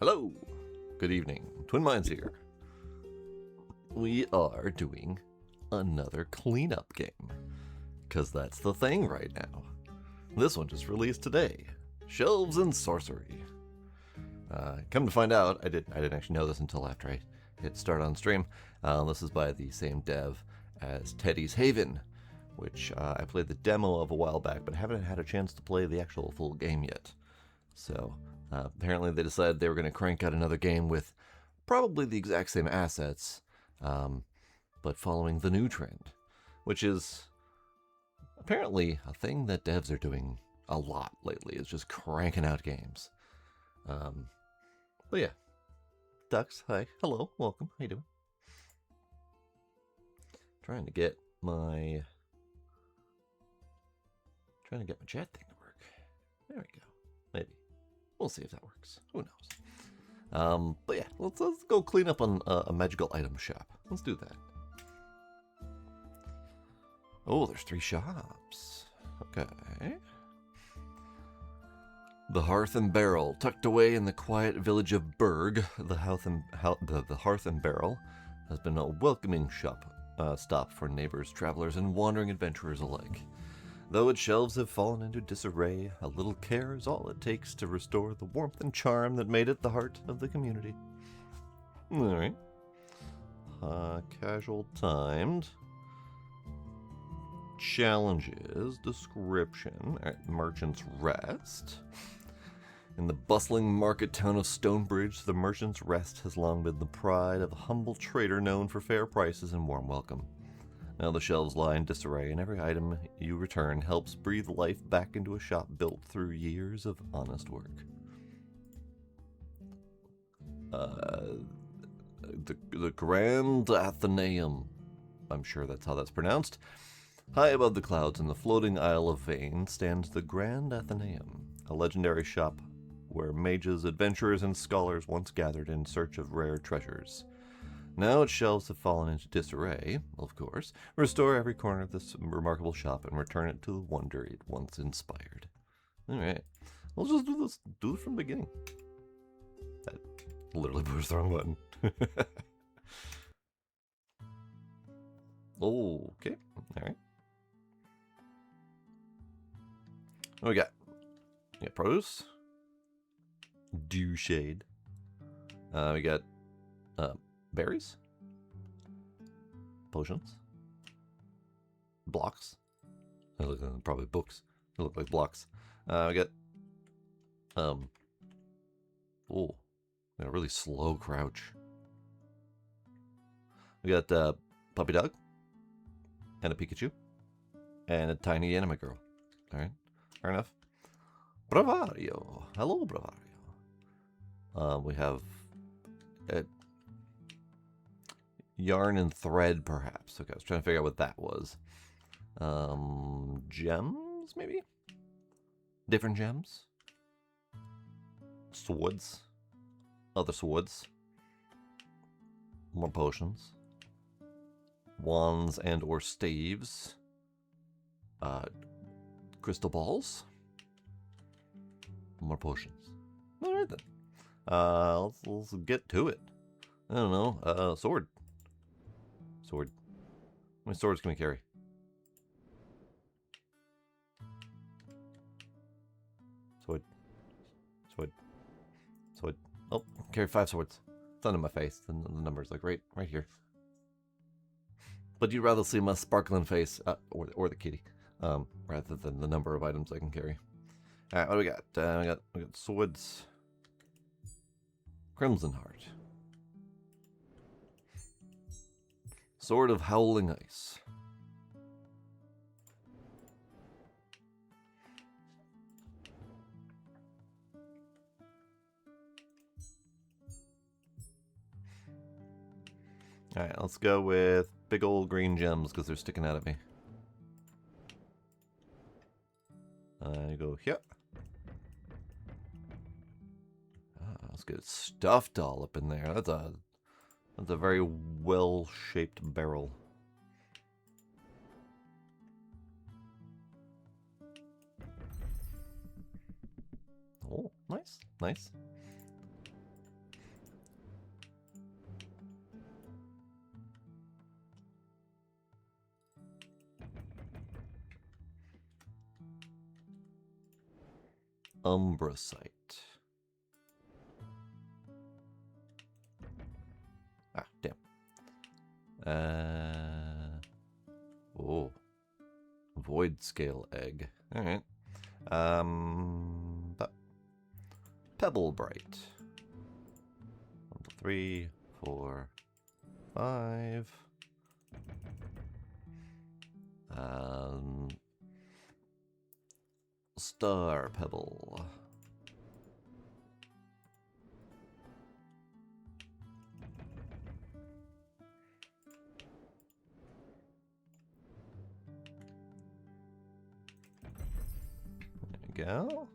Hello, good evening, Twin Minds here. We are doing another cleanup game, because that's the thing right now. This one just released today, Shelves and Sorcery. Come to find out, I didn't actually know this until after I hit start on stream. This is by the same dev as Teddy's Haven, which I played the demo of a while back, but haven't had a chance to play the actual full game yet. So apparently they decided they were going to crank out another game with probably the exact same assets, but following the new trend, which is apparently a thing that devs are doing a lot lately, is just cranking out games. But yeah, Ducks, hi, hello, welcome, how you doing? Trying to get my chat thing to work. There we go. Maybe. We'll see if that works. Who knows? But yeah, let's go clean up on a magical item shop. Let's do that. Oh, there's 3 shops. Okay. The Hearth and Barrel, tucked away in the quiet village of Berg, the Hearth and Barrel has been a welcoming stop for neighbors, travelers, and wandering adventurers alike. Though its shelves have fallen into disarray, a little care is all it takes to restore the warmth and charm that made it the heart of the community. Alright. Casual timed. Challenges. Description. Alright, Merchant's Rest. In the bustling market town of Stonebridge, the Merchant's Rest has long been the pride of a humble trader known for fair prices and warm welcome. Now the shelves lie in disarray, and every item you return helps breathe life back into a shop built through years of honest work. The Grand Athenaeum, I'm sure that's how that's pronounced. High above the clouds in the floating Isle of Vane stands the Grand Athenaeum, a legendary shop where mages, adventurers, and scholars once gathered in search of rare treasures. Now its shelves have fallen into disarray, of course. Restore every corner of this remarkable shop and return it to the wonder it once inspired. Alright, we'll just do it from the beginning. That literally pushed the wrong button. Okay, alright. What we got? We got produce. Dew shade. We got berries, potions, blocks. They look probably books. They look like blocks. We got got a really slow crouch. We got puppy dog and a Pikachu and a tiny anime girl. All right, fair enough. Bravario, hello Bravario. We have yarn and thread, perhaps. Okay, I was trying to figure out what that was. Gems, maybe? Different gems? Swords. Other swords. More potions. Wands and or staves. Crystal balls. More potions. Alright then. Let's get to it. I don't know. Sword. Sword. How many swords can we carry? Sword. Sword. Sword. Oh, carry 5 swords. It's under my face. The number's like right here. But you'd rather see my sparkling face, or the kitty, rather than the number of items I can carry. All right, what do we got? We got swords. Crimson Heart. Sword of Howling Ice. Alright, let's go with big old green gems because they're sticking out at me. I go here. Let's get it stuffed all up in there. That's a very well-shaped barrel. Oh, nice, nice. Umbrasite. Ah, damn. Oh. Void scale egg. Alright. Pebble bright. 1, 2, 3, 4, 5. Star pebble. There we go.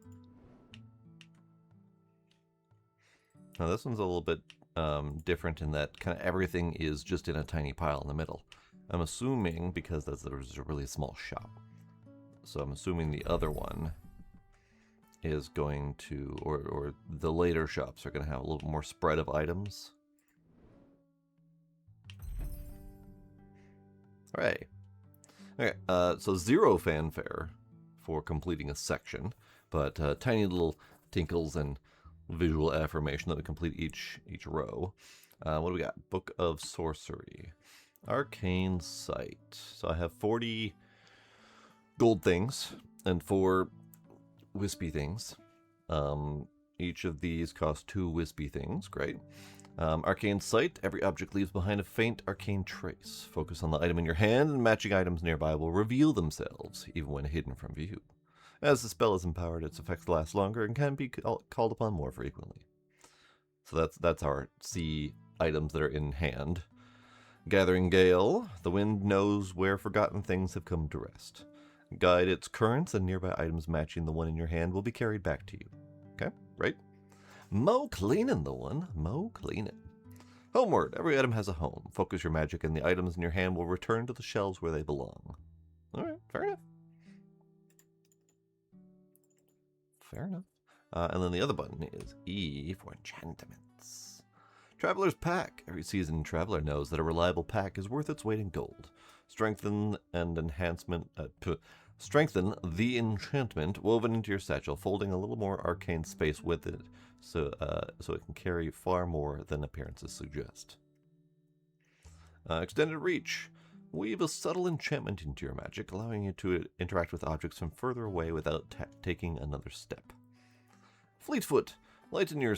Now this one's a little bit different in that kind of everything is just in a tiny pile in the middle. I'm assuming because there's a really small shop. So I'm assuming the other one is going to, or the later shops are going to have a little more spread of items. Hooray. Okay, so 0 fanfare for completing a section, but tiny little tinkles and visual affirmation that we complete each row. What do we got? Book of Sorcery. Arcane Sight. So I have 40 gold things and 4 wispy things. Each of these cost 2 wispy things. Great. Arcane Sight. Every object leaves behind a faint arcane trace. Focus on the item in your hand, and matching items nearby will reveal themselves, even when hidden from view. As the spell is empowered, its effects last longer and can be called upon more frequently. So that's our C items that are in hand. Gathering Gale. The wind knows where forgotten things have come to rest. Guide its currents, and nearby items matching the one in your hand will be carried back to you. Okay, right? Mo cleaning the one. Mo cleaning. Homeward. Every item has a home. Focus your magic, and the items in your hand will return to the shelves where they belong. Alright, fair enough. Fair enough. And then the other button is E for enchantments. Traveler's Pack. Every seasoned traveler knows that a reliable pack is worth its weight in gold. Strengthen the enchantment woven into your satchel, folding a little more arcane space with it, so it can carry far more than appearances suggest. Extended Reach. Weave a subtle enchantment into your magic, allowing you to interact with objects from further away without taking another step. Fleetfoot. Lighten your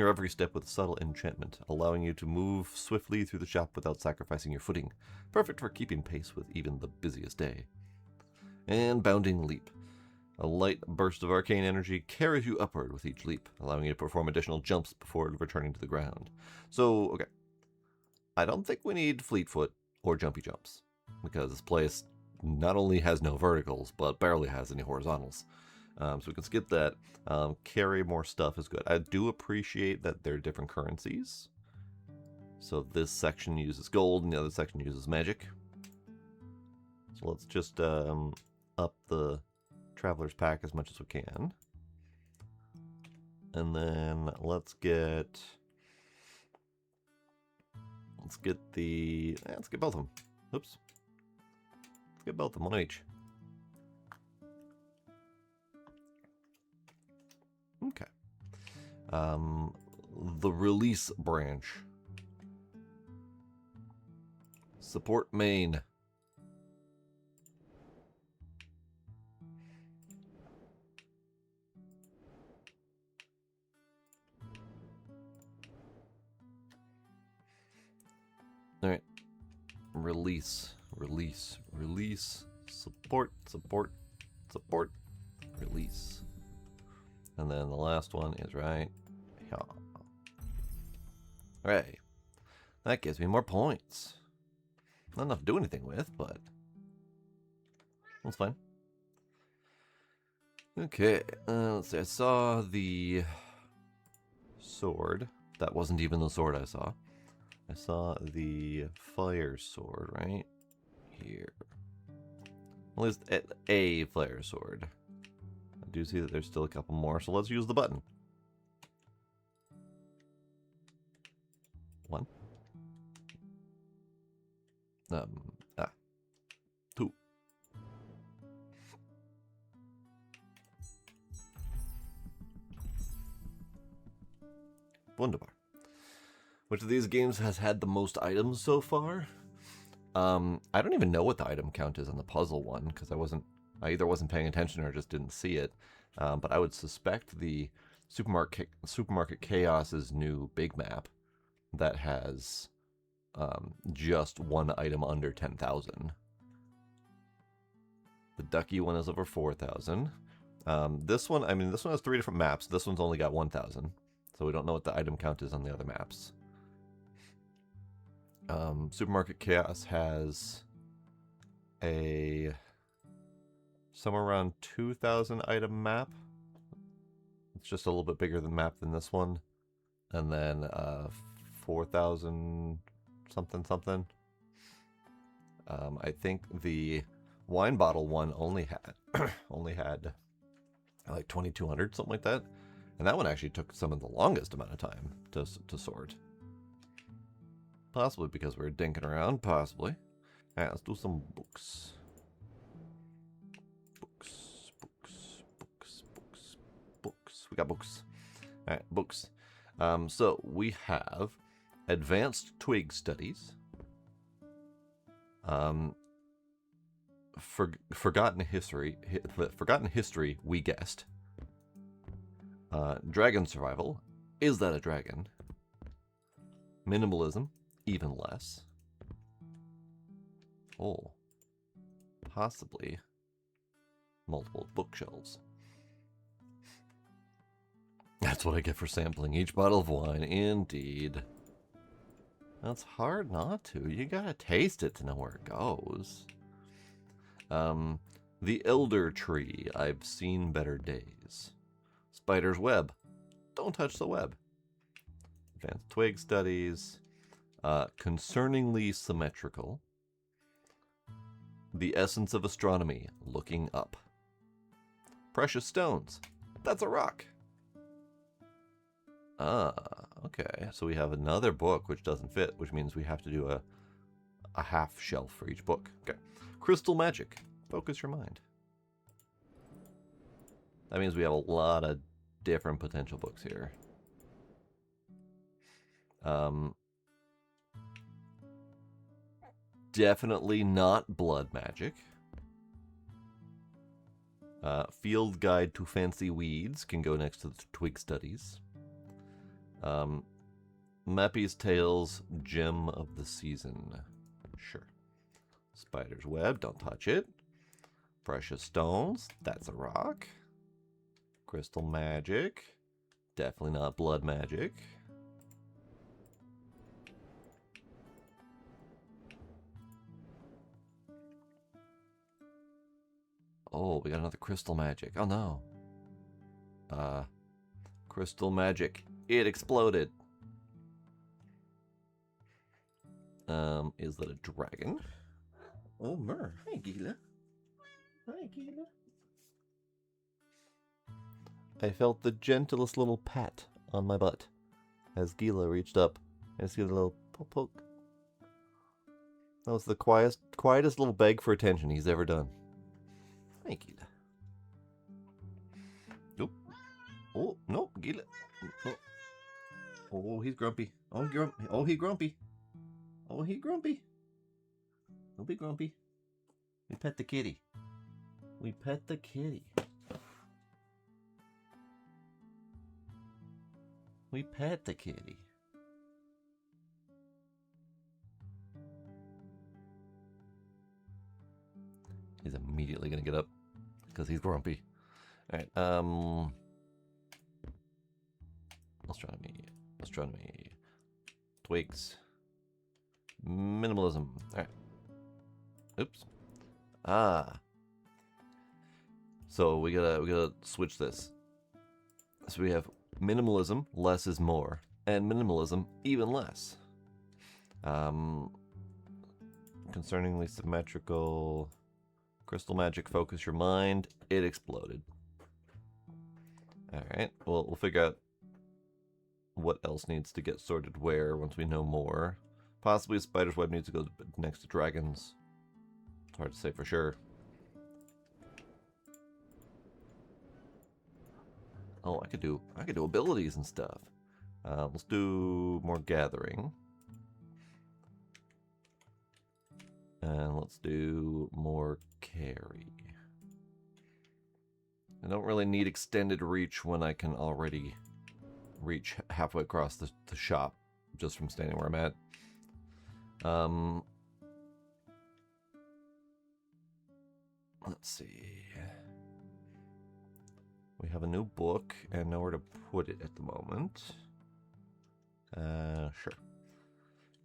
every step with a subtle enchantment, allowing you to move swiftly through the shop without sacrificing your footing. Perfect for keeping pace with even the busiest day. And Bounding Leap. A light burst of arcane energy carries you upward with each leap, allowing you to perform additional jumps before returning to the ground. So, okay. I don't think we need Fleetfoot or Jumpy Jumps, because this place not only has no verticals, but barely has any horizontals. So we can skip that. Carry more stuff is good. I do appreciate that they're different currencies. So this section uses gold and the other section uses magic. So let's just up the Traveler's Pack as much as we can. And then let's get let's get both of them. Oops. Let's get both of them, one each. Okay. The Release branch. Support main. Alright. Release. Support. Release. And then the last one is right here. Alright. That gives me more points. Not enough to do anything with, but that's fine. Okay, let's see. I saw the sword. That wasn't even the sword I saw. I saw the fire sword right here. At least a fire sword. I do see that there's still a couple more, so let's use the button. 1. 2. Which of these games has had the most items so far? I don't even know what the item count is on the puzzle one because I either wasn't paying attention or just didn't see it. But I would suspect the Supermarket Chaos's new big map that has just one item under 10,000. The Ducky one is over 4,000. This one has 3 different maps. This one's only got 1,000. So we don't know what the item count is on the other maps. Supermarket Chaos has a somewhere around 2,000 item map. It's just a little bit bigger than map than this one. And then 4,000 something. I think the wine bottle one only had like 2,200, something like that. And that one actually took some of the longest amount of time to sort. Possibly because we were dinking around, possibly. Alright, let's do some books. Books. We got books. Alright, books. So we have Advanced Twig Studies. Forgotten History, we guessed. Dragon Survival, is that a dragon? Minimalism, even less. Oh, possibly multiple bookshelves. That's what I get for sampling each bottle of wine, indeed. That's hard not to. You gotta taste it to know where it goes. The Elder Tree, I've seen better days. Spider's Web, don't touch the web. Advanced Twig Studies, Concerningly Symmetrical. The Essence of Astronomy, Looking Up. Precious Stones, that's a rock. Ah, okay. So we have another book which doesn't fit, which means we have to do a half shelf for each book. Okay. Crystal Magic, Focus Your Mind. That means we have a lot of different potential books here. Definitely not Blood Magic. Field Guide to Fancy Weeds can go next to the Twig Studies. Mappy's Tales, Gem of the Season. Sure. Spider's Web, don't touch it. Precious Stones, that's a rock. Crystal Magic, definitely not Blood Magic. Oh, we got another Crystal Magic. Oh no. Crystal Magic. It exploded. Is that a dragon? Oh, Mer. Hi, Gila. Hi, Gila. I felt the gentlest little pat on my butt as Gila reached up and just gave a little poke. That was the quietest little beg for attention he's ever done. Hi, Gila. Nope. Oh, no, Gila. No. Oh, he's grumpy. Oh, grumpy. Oh, he grumpy. Oh, he grumpy. Don't be grumpy. We pet the kitty. We pet the kitty. We pet the kitty. He's immediately gonna get up because he's grumpy. Alright, astronomy, twigs, minimalism. Alright. Oops. So we gotta switch this. So we have minimalism, less is more, and minimalism, even less. Concerningly symmetrical. Crystal Magic, Focus Your Mind. It exploded. Alright, well, we'll figure out what else needs to get sorted where once we know more. Possibly Spider's Web needs to go next to Dragons. It's hard to say for sure. Oh, I could do abilities and stuff. Let's do more gathering. And let's do more carry. I don't really need extended reach when I can already reach halfway across the shop just from standing where I'm at. Let's see. We have a new book and nowhere to put it at the moment. Sure.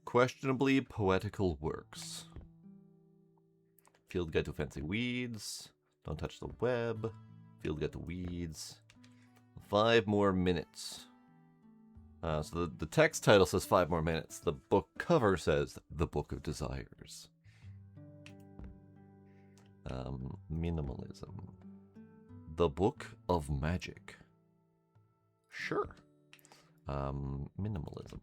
Questionably poetical works. Field guide to fancy weeds. Don't touch the web. Field guide to weeds. 5 more minutes. So the text title says 5 more minutes. The book cover says The Book of Desires. Minimalism. The Book of Magic. Sure. Minimalism.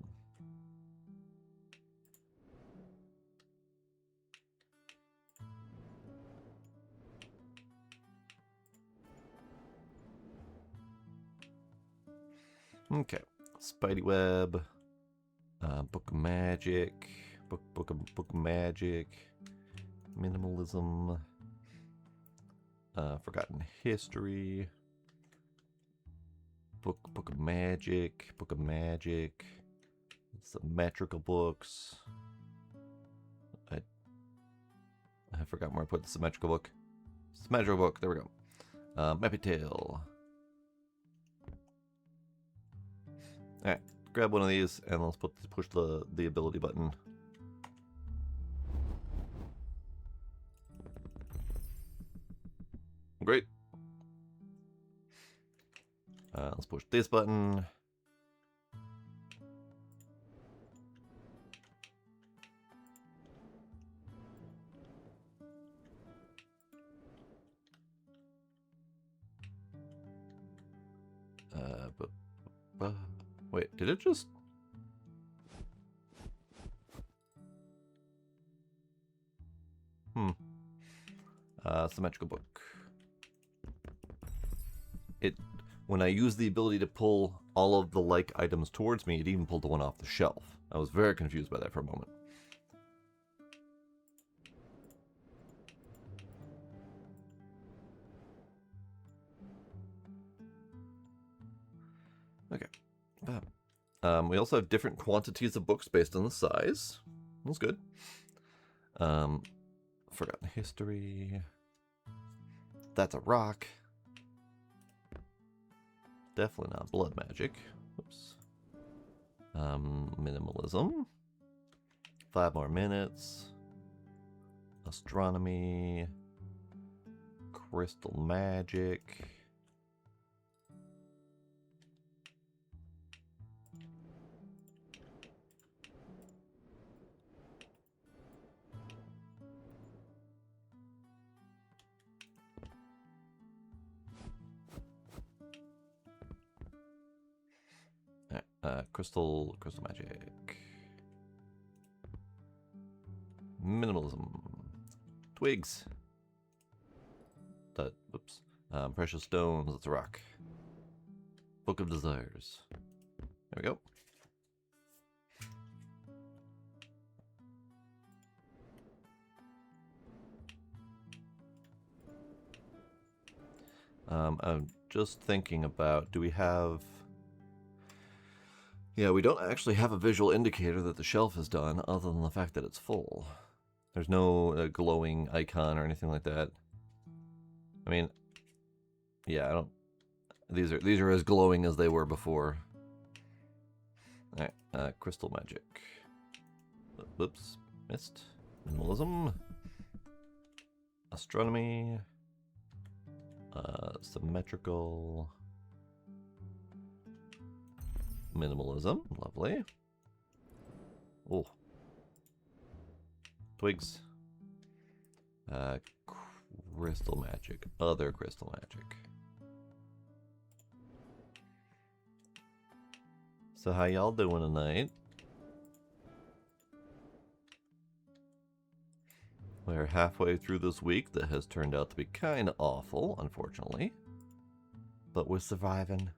Okay. Spidey Book of Magic. Book of Magic. Minimalism. Forgotten History. Book of Magic. Book of Magic. Symmetrical books. I forgot where I put the symmetrical book. Symmetrical book. There we go. Mappy Tale. Alright, grab one of these and let's push the ability button. Great. Let's push this button. Wait, did it just... Symmetrical book. When I used the ability to pull all of the like items towards me, it even pulled the one off the shelf. I was very confused by that for a moment. Okay. We also have different quantities of books based on the size. That's good. Forgotten History. That's a rock. Definitely not blood magic. Oops. Minimalism. 5 more minutes. Astronomy. Crystal magic. Crystal magic. Minimalism. Twigs. Oops. Precious stones. That's a rock. Book of Desires. There we go. I'm just thinking about, do we have... Yeah, we don't actually have a visual indicator that the shelf is done, other than the fact that it's full. There's no glowing icon or anything like that. I mean, yeah, I don't... These are as glowing as they were before. Alright, crystal magic. Whoops, missed. Minimalism. Astronomy. Symmetrical. Minimalism, lovely. Oh. Twigs. Crystal magic. Other crystal magic. So how y'all doing tonight? We're halfway through this week that has turned out to be kind of awful, unfortunately. But we're surviving.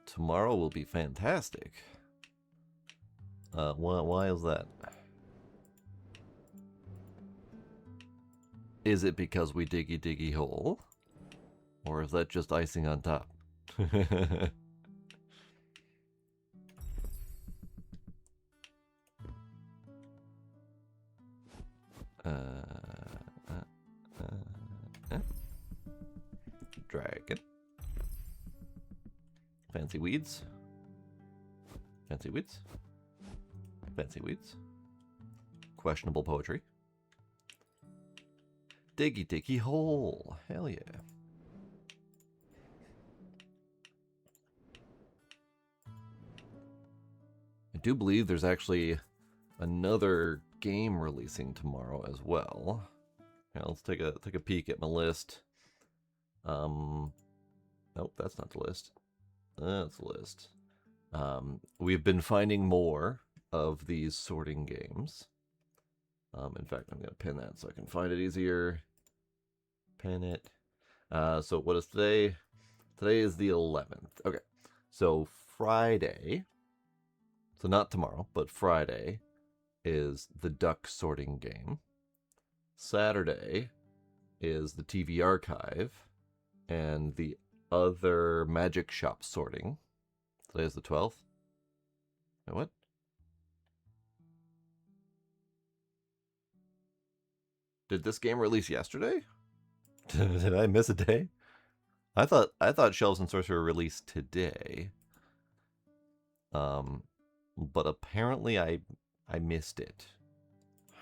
tomorrow will be fantastic. Why is that? Is it because we diggy diggy hole? Or is that just icing on top? Dragon. Fancy weeds. Fancy weeds. Fancy weeds. Questionable poetry. Diggy diggy hole. Hell yeah. I do believe there's actually another game releasing tomorrow as well. Yeah, let's take a peek at my list. Nope, that's not the list. That's the list. We've been finding more of these sorting games. In fact, I'm going to pin that so I can find it easier. Pin it. So what is today? Today is the 11th. Okay, so Friday, so not tomorrow, but Friday is the duck sorting game. Saturday is the TV archive and the other magic shop sorting. Today is the 12th. Wait, what? Did this game release yesterday? Did I miss a day? I thought Shelves and Sorcery released today. But apparently I missed it.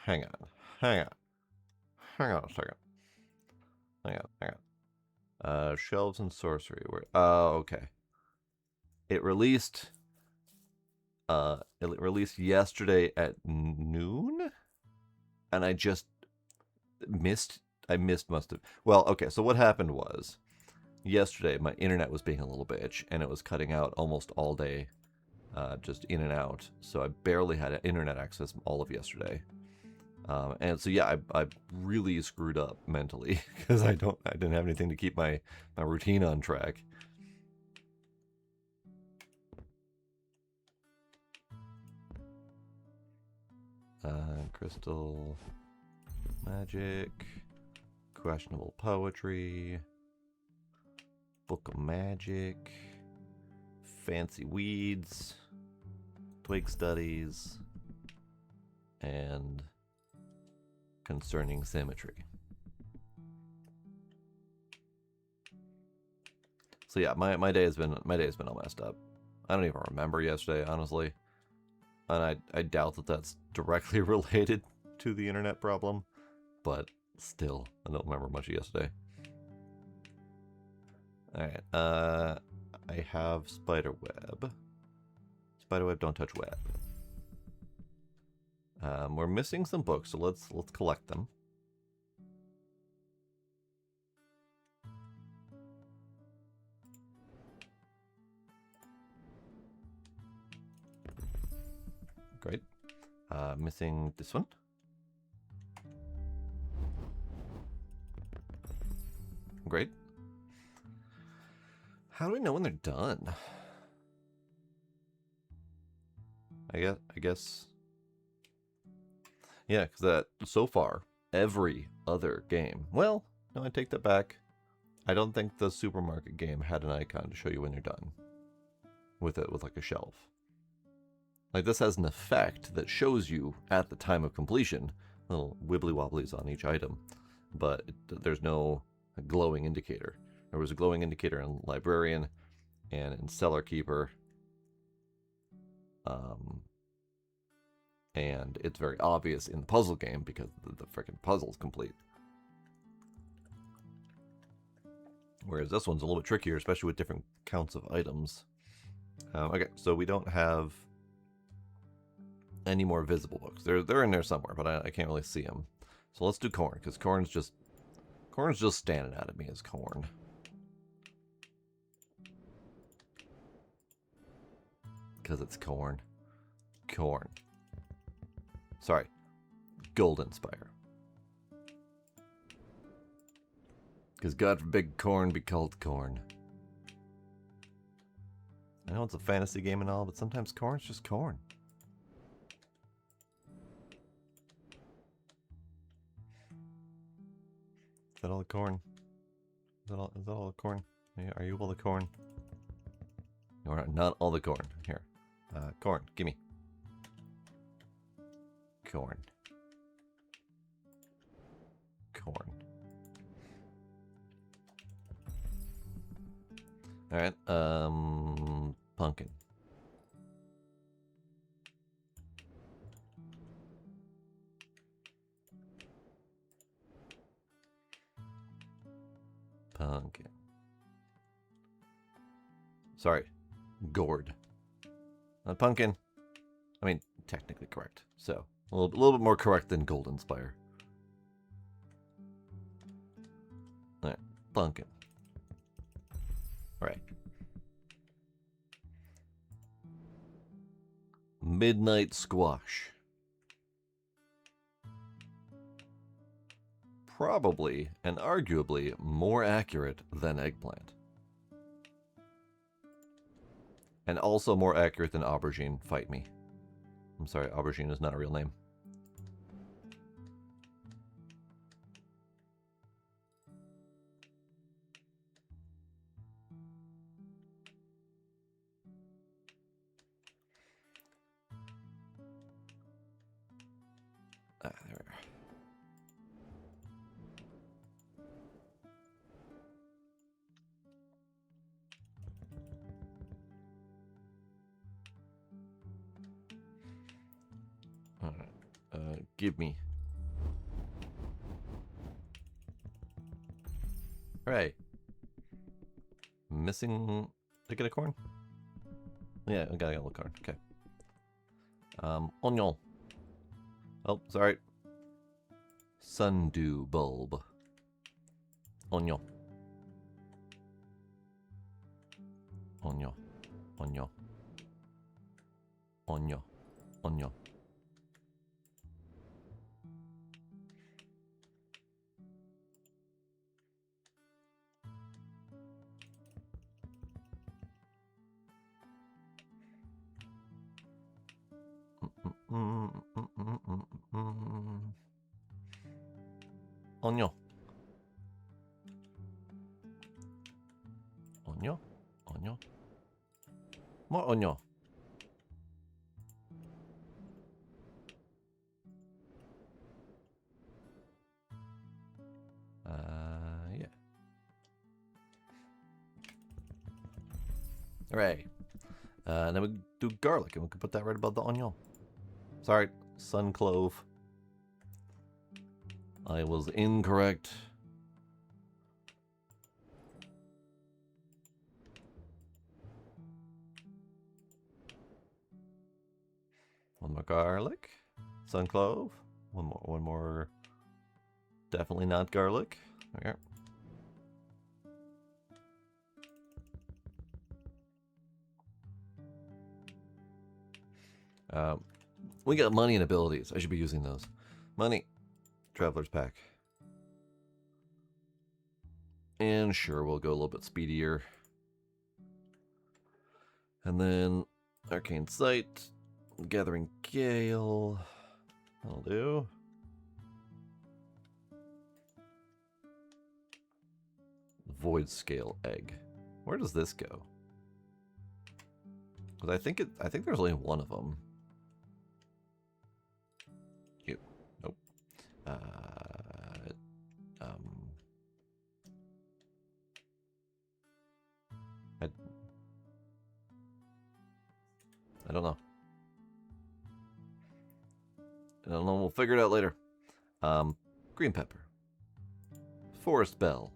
Hang on a second. Hang on. Shelves and Sorcery. Okay. It released yesterday at noon, and I just missed. Most of. Well, okay. So what happened was, yesterday my internet was being a little bitch, and it was cutting out almost all day, just in and out. So I barely had internet access all of yesterday. And so yeah, I really screwed up mentally because I didn't have anything to keep my routine on track. Crystal magic, questionable poetry, book of magic, fancy weeds, twig studies, and concerning symmetry. So yeah, my day has been all messed up. I don't even remember yesterday, honestly, and I doubt that that's directly related to the internet problem, but still, I don't remember much of yesterday. All right, I have spiderweb. Spiderweb, don't touch web. We're missing some books, so let's collect them. Great. Missing this one. Great. How do we know when they're done? I guess. Yeah, because so far, every other game. Well, no, I take that back. I don't think the supermarket game had an icon to show you when you're done. With like a shelf. Like this has an effect that shows you at the time of completion, little wibbly wobblies on each item, but there's no glowing indicator. There was a glowing indicator in Librarian and in Cellar Keeper. And it's very obvious in the puzzle game because the freaking puzzle's complete. Whereas this one's a little bit trickier, especially with different counts of items. Okay, so we don't have any more visible books. They're in there somewhere, but I can't really see them. So let's do corn, because corn's just standing out at me as corn. Because it's corn. Corn. Sorry. Golden Spire. Because God forbid corn be called corn. I know it's a fantasy game and all, but sometimes corn's just corn. Is that all the corn? Is that all the corn? Are you all the corn? You are not all the corn. Here. Corn, gimme. Corn. Corn. Alright, pumpkin. Pumpkin. Sorry. Gourd. Not pumpkin. I mean, technically correct. So, a little bit more correct than Golden Spire. Alright, pumpkin. Alright. Midnight squash. Probably and arguably more accurate than eggplant. And also more accurate than aubergine. Fight me. I'm sorry, aubergine is not a real name. There we are. Alright, give me. Alright. Missing... Did I get a corn? Yeah, I got a yellow corn. Okay. Onion. Oh, sorry. Sundew bulb. Onion. Onion. Onion. Onion. Onion. Onion. Onion. Onion. More onion. Yeah. Hooray. And then we do garlic, and we can put that right above the onion. Sorry, sun clove. I was incorrect. One more garlic. Sun clove. One more. Definitely not garlic. Okay. We got money and abilities. I should be using those. Money. Traveler's Pack. And sure, we'll go a little bit speedier. And then Arcane Sight. Gathering Gale. That'll do. Void Scale Egg. Where does this go? Because I think there's only one of them. Ew. Nope. I don't know. I don't know. We'll figure it out later. Green pepper. Forest bell.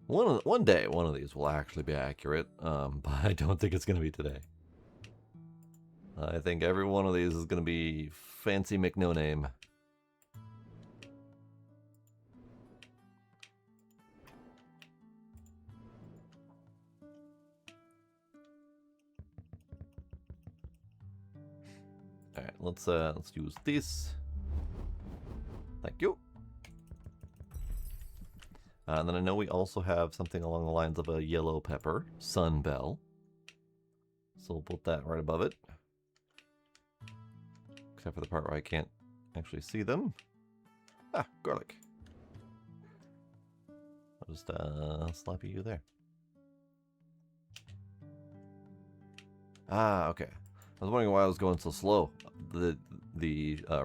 One day, one of these will actually be accurate, but I don't think it's going to be today. I think every one of these is going to be fancy McNo-name. All right, let's use this. Thank you. And then I know we also have something along the lines of a yellow pepper, sunbell. So we'll put that right above it. Except for the part where I can't actually see them. Ah, garlic. I'll just slap you there. Ah, okay. I was wondering why I was going so slow. The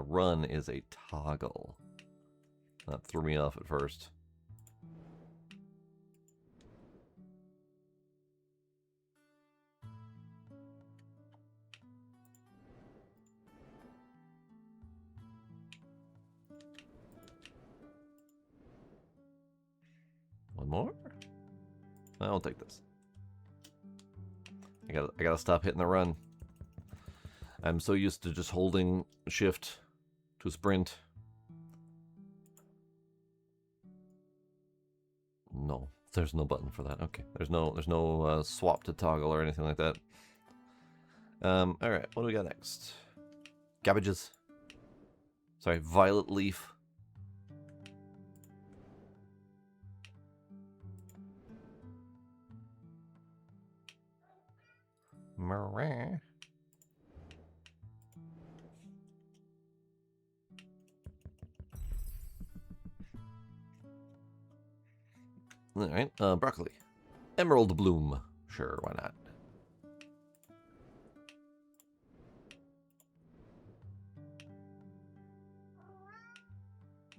run is a toggle. That threw me off at first. One more. I'll take this. I gotta stop hitting the run. I'm so used to just holding shift to sprint. No, there's no button for that. Okay, there's no swap to toggle or anything like that. All right, what do we got next? Cabbages. Sorry, violet leaf. Marah. All right, broccoli. Emerald bloom. Sure, why not?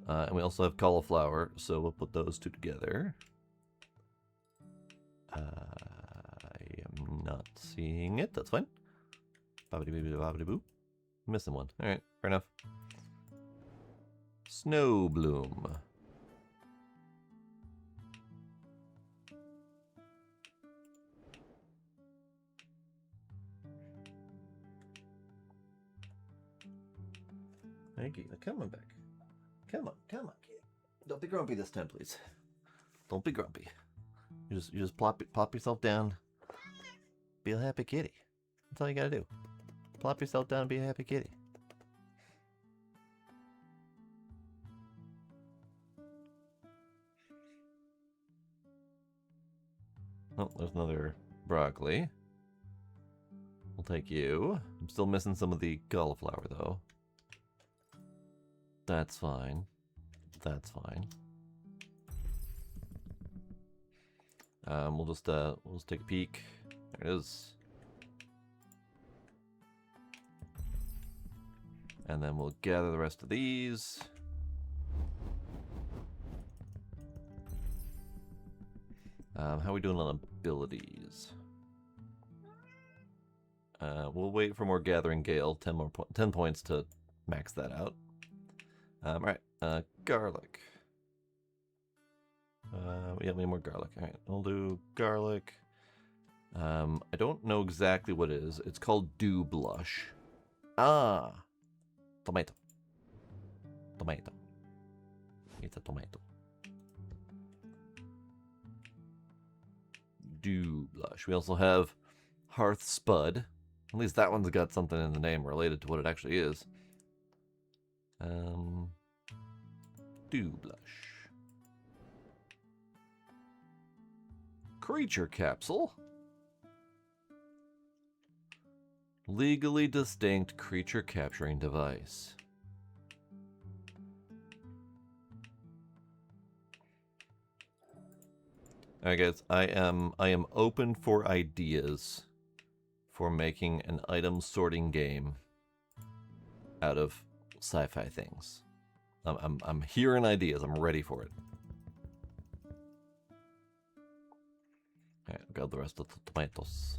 And we also have cauliflower, so we'll put those two together. I am not seeing it. That's fine. Bobbidi-bobbidi-bobbidi-boo. Missing one. All right, fair enough. Snow bloom. Thank you. Come on back. Come on, kid. Don't be grumpy this time, please. Don't be grumpy. You just plop yourself down. Be a happy kitty. That's all you gotta do. Plop yourself down and be a happy kitty. Oh, there's another broccoli. We'll take you. I'm still missing some of the cauliflower, though. That's fine. That's fine. We'll just take a peek. There it is. And then we'll gather the rest of these. How are we doing on abilities? We'll wait for more Gathering Gale. 10 points to max that out. All right, garlic. Yeah, we need more garlic. All right, we'll do garlic. I don't know exactly what it is. It's called Dew Blush. Ah, tomato. Tomato. It's a tomato. Dew Blush. We also have Hearth Spud. At least that one's got something in the name related to what it actually is. Dew Blush. Creature Capsule. Legally distinct creature capturing device. Alright guys, I am open for ideas for making an item sorting game out of sci-fi things. I'm hearing ideas. I'm ready for it. Alright, got the rest of the tomatoes.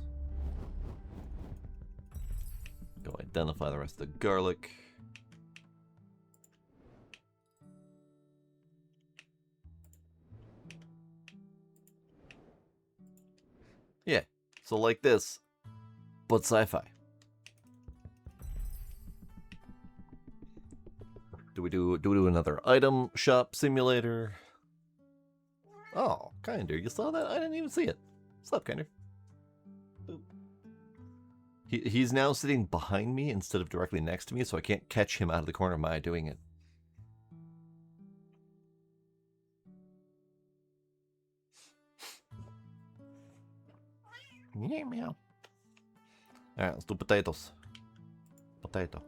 Go identify the rest of the garlic. Yeah, so like this, but sci-fi. Do we do another item shop simulator? Oh, Kinder, you saw that? I didn't even see it. What's up, Kinder? He's now sitting behind me instead of directly next to me, so I can't catch him out of the corner of my eye doing it. Meow. Alright, let's do potatoes. Potato.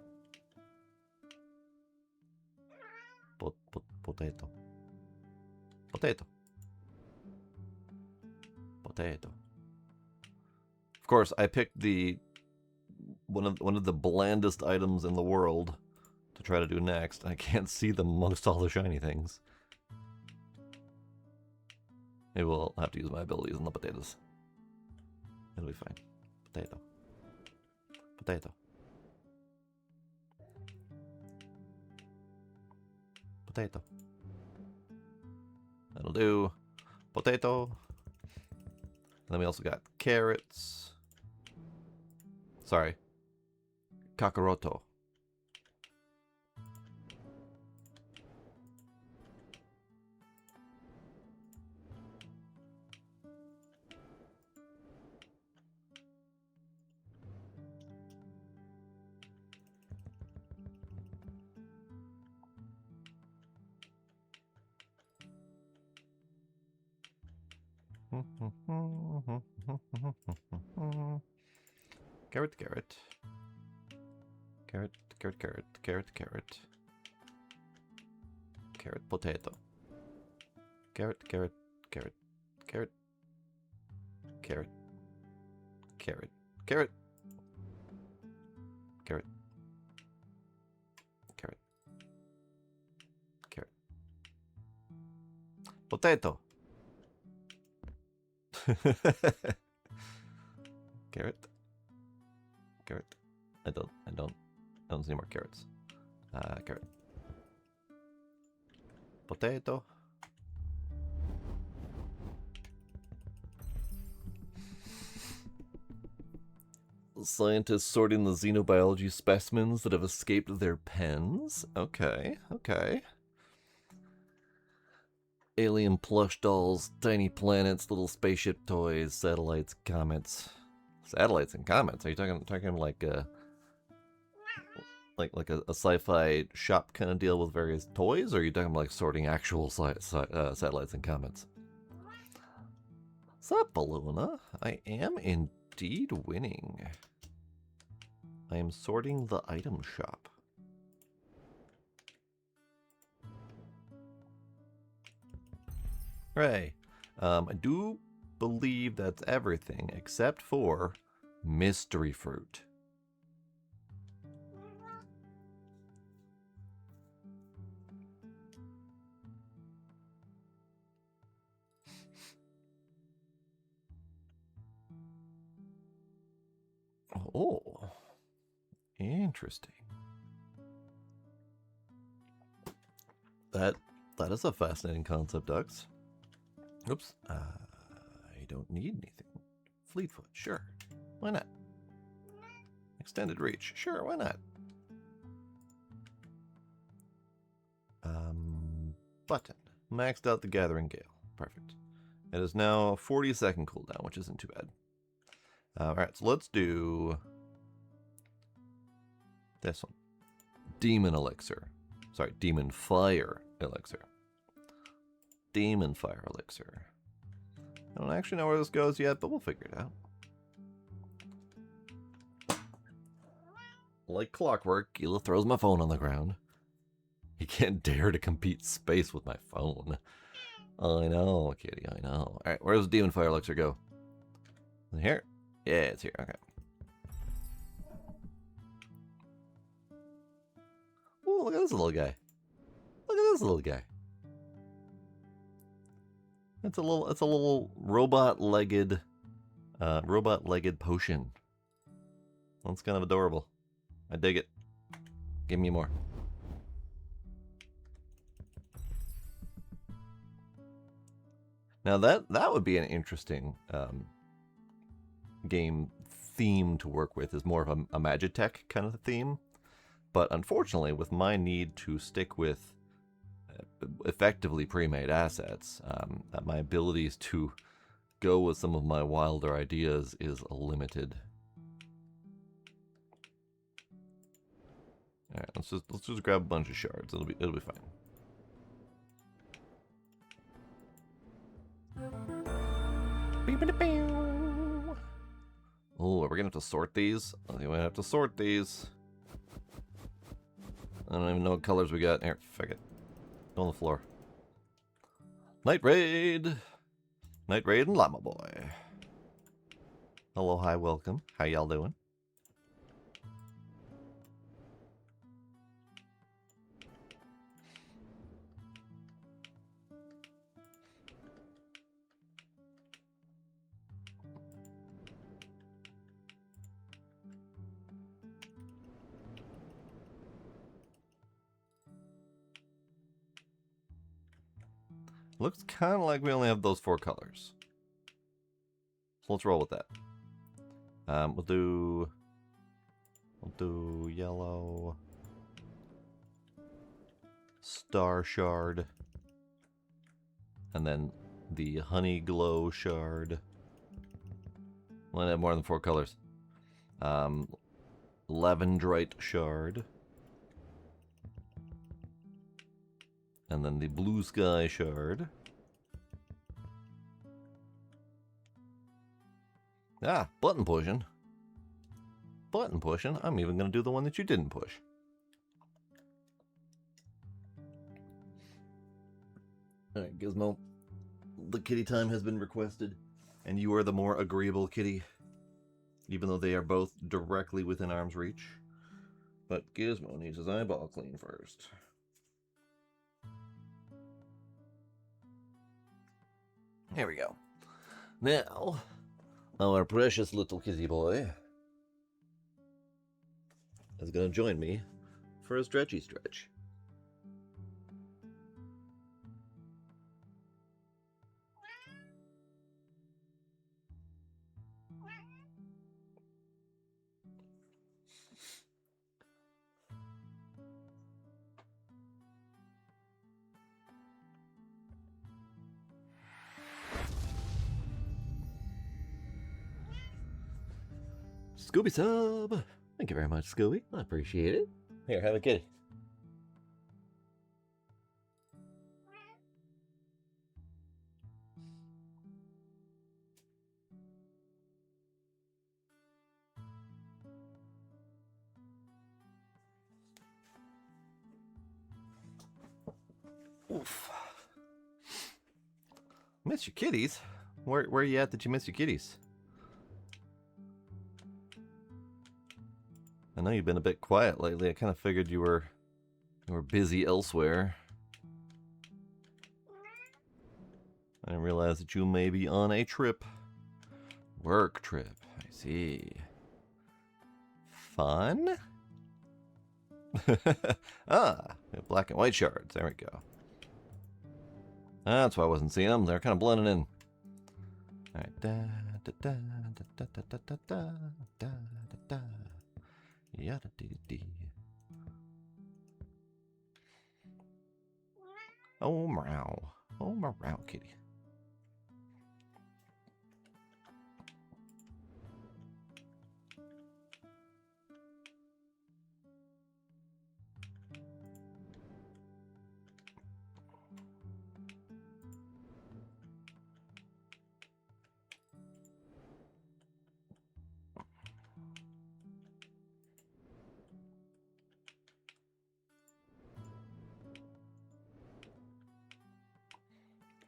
Potato. Potato. Potato. Of course, I picked the one of the blandest items in the world to try to do next. I can't see them amongst all the shiny things. Maybe we'll have to use my abilities on the potatoes. It'll be fine. Potato. Potato. Potato. That'll do. Potato. And then we also got carrots. Sorry. Kakaroto. Carrot, carrot. Carrot, carrot, carrot, carrot, carrot. Carrot, potato. Carrot, carrot, carrot, carrot. Carrot. Carrot. Carrot. Carrot. Carrot. Carrot. Potato. Carrot. Carrot. I don't see more carrots. Carrot. Potato. Scientists sorting the xenobiology specimens that have escaped their pens. Okay, okay. Alien plush dolls, tiny planets, little spaceship toys, satellites, comets. Satellites and comets? Are you talking like a sci-fi shop kind of deal with various toys, or are you talking like sorting actual satellites and comets? Sup, Balloona? I am indeed winning. I am sorting the item shop. Hooray. I do believe that's everything except for mystery fruit. Oh, interesting. That is a fascinating concept, Dux. Oops. I don't need anything. Fleetfoot, sure. Why not? Extended reach, sure, why not? Button. Maxed out the Gathering Gale. Perfect. It is now 40-second cooldown, which isn't too bad. Alright, so let's do this one. Demon Elixir. Sorry, Demon Fire Elixir. Demon Fire Elixir. I don't actually know where this goes yet, but we'll figure it out. Like clockwork, Gila throws my phone on the ground. He can't dare to compete space with my phone. I know, kitty, I know. Alright, where does Demon Fire Elixir go? Is it here? Yeah, it's here, okay. Ooh, look at this little guy. Look at this little guy. It's a little robot-legged potion. That's kind of adorable. I dig it. Give me more. Now that would be an interesting game theme to work with, is more of a Magitech kind of theme. But unfortunately, with my need to stick with effectively pre-made assets, my abilities to go with some of my wilder ideas is limited. All right, let's just grab a bunch of shards. It'll be fine. Oh, are we gonna have to sort these? I think we have to sort these. I don't even know what colors we got. Here, fuck it. Go on the floor. Night Raid! Night Raid and Llama Boy. Hello, hi, welcome. How y'all doing? Looks kind of like we only have those 4 colors. So let's roll with that. We'll do yellow, star shard, and then the honey glow shard. We'll have more than 4 colors. Lavendrite shard, and then the blue sky shard. Ah, button pushing. Button pushing. I'm even going to do the one that you didn't push. Alright, Gizmo. The kitty time has been requested, and you are the more agreeable kitty, even though they are both directly within arm's reach. But Gizmo needs his eyeball clean first. There we go. Now, our precious little kitty boy is going to join me for a stretchy stretch. Scooby sub! Thank you very much, Scooby. I appreciate it. Here, have a kitty. Oof. Miss your kitties? Where are you at that you miss your kitties? I know you've been a bit quiet lately. I kind of figured you were busy elsewhere. I didn't realize that you may be on a trip. Work trip. I see. Fun? Ah, black and white shards. There we go. That's why I wasn't seeing them. They're kind of blending in. All right. Da da da da da da da da da da da. Yada dee dee. Oh meow. Oh meow, kitty.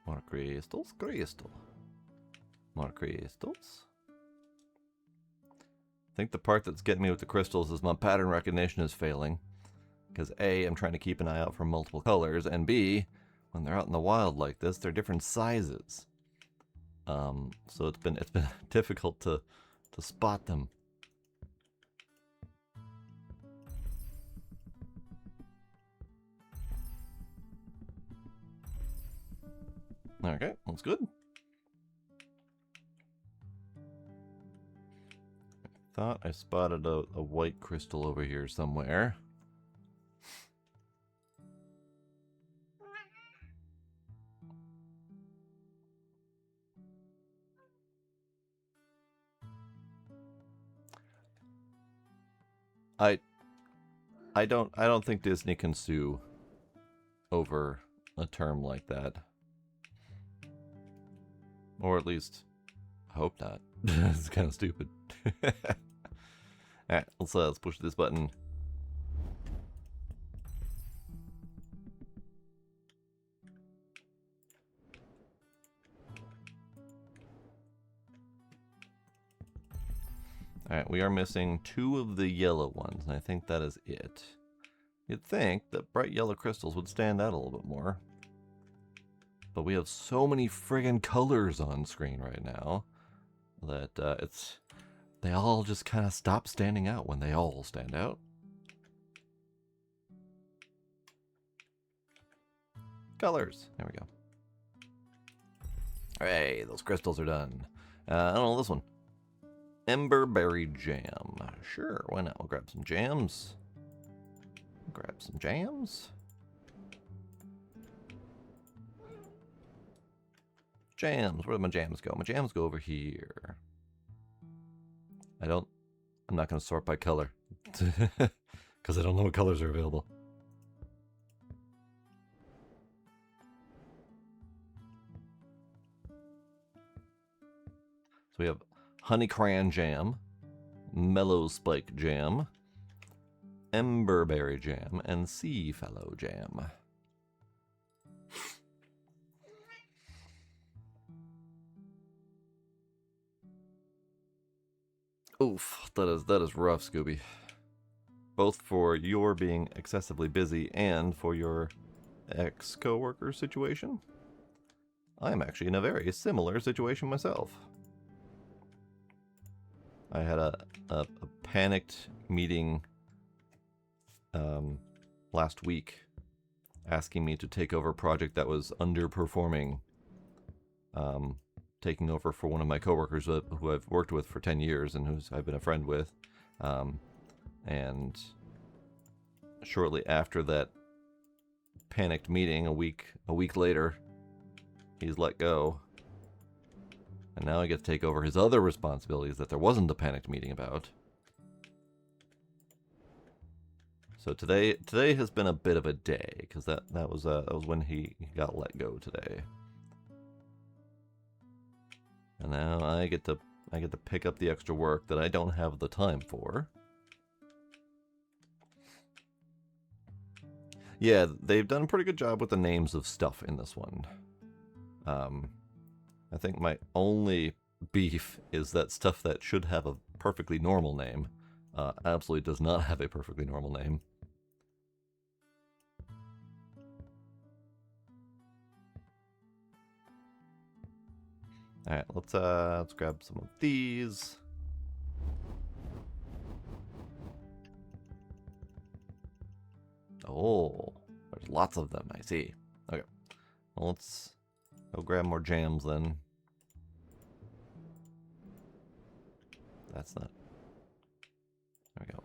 More crystals, crystal. More crystals. I think the part that's getting me with the crystals is my pattern recognition is failing. Because A, I'm trying to keep an eye out for multiple colors, and B, when they're out in the wild like this, they're different sizes. So it's been difficult to spot them. Okay, that's good. Thought I spotted a white crystal over here somewhere. I don't think Disney can sue over a term like that. Or at least I hope not. It's kind of stupid. Alright, let's push this button. Alright, we are missing 2 of the yellow ones, and I think that is it. You'd think that bright yellow crystals would stand out a little bit more. But we have so many friggin' colors on screen right now that they all just kind of stop standing out when they all stand out. Colors. There we go. Hey, those crystals are done. I don't know this one. Emberberry jam. Sure, why not? We'll grab some jams. Grab some jams. Jams. Where did my jams go? My jams go over here. I'm not going to sort by color. Because I don't know what colors are available. So we have honey crayon jam, mellow spike jam, emberberry jam, and sea fallow jam. Oof, that is rough, Scooby. Both for your being excessively busy and for your ex-coworker situation. I am actually in a very similar situation myself. I had a panicked meeting last week asking me to take over a project that was underperforming, taking over for one of my coworkers who I've worked with for 10 years and who's I've been a friend with. And shortly after that panicked meeting, a week later, he's let go. And now I get to take over his other responsibilities that there wasn't a panicked meeting about. So today has been a bit of a day, because that was when he got let go today. And now I get to pick up the extra work that I don't have the time for. Yeah, they've done a pretty good job with the names of stuff in this one. I think my only beef is that stuff that should have a perfectly normal name absolutely does not have a perfectly normal name. Alright, let's grab some of these. Oh, there's lots of them, I see. Okay, well, let's go grab more jams then. That's not... There we go.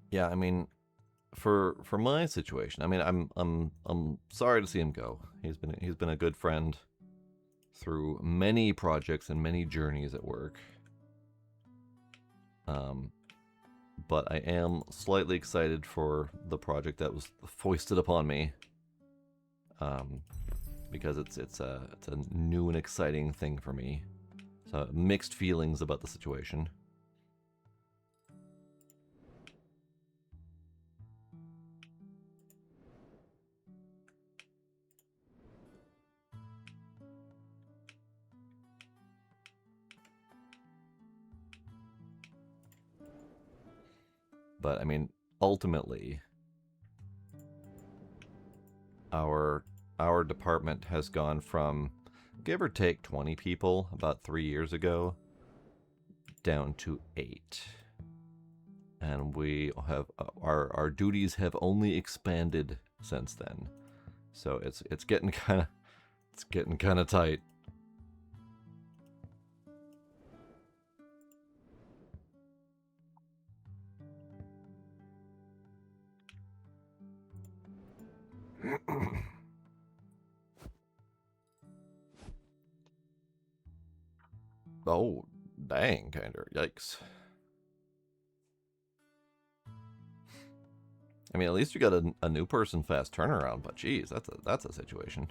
Yeah, I mean, for my situation, I mean, I'm sorry to see him go. He's been a good friend through many projects and many journeys at work. But I am slightly excited for the project that was foisted upon me. Because it's a new and exciting thing for me. So mixed feelings about the situation. But I mean, ultimately, our department has gone from, give or take 20 people about 3 years ago, down to 8. And we have our duties have only expanded since then. So it's getting kind of tight. Oh, dang, kinder. Yikes. I mean, at least you got a new person fast turnaround, but geez, that's a situation.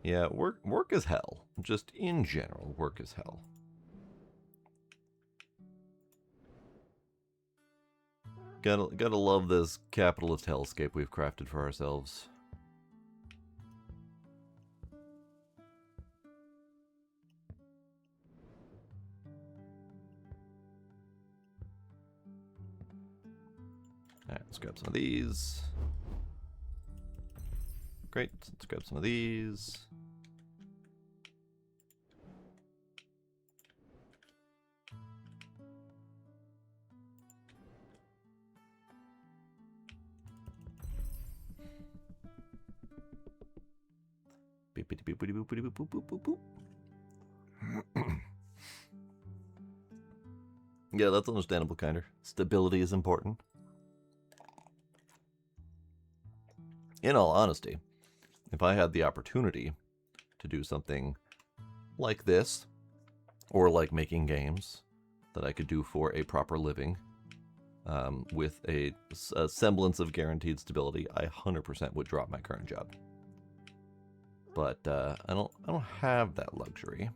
Yeah, work is hell. Just in general, work is hell. Gotta love this capitalist hellscape we've crafted for ourselves. Alright, let's grab some of these. Great, let's grab some of these. Yeah, that's understandable, kinder. Stability is important. In all honesty, if I had the opportunity to do something like this, or like making games that I could do for a proper living, with a semblance of guaranteed stability, I 100% would drop my current job. But I don't have that luxury.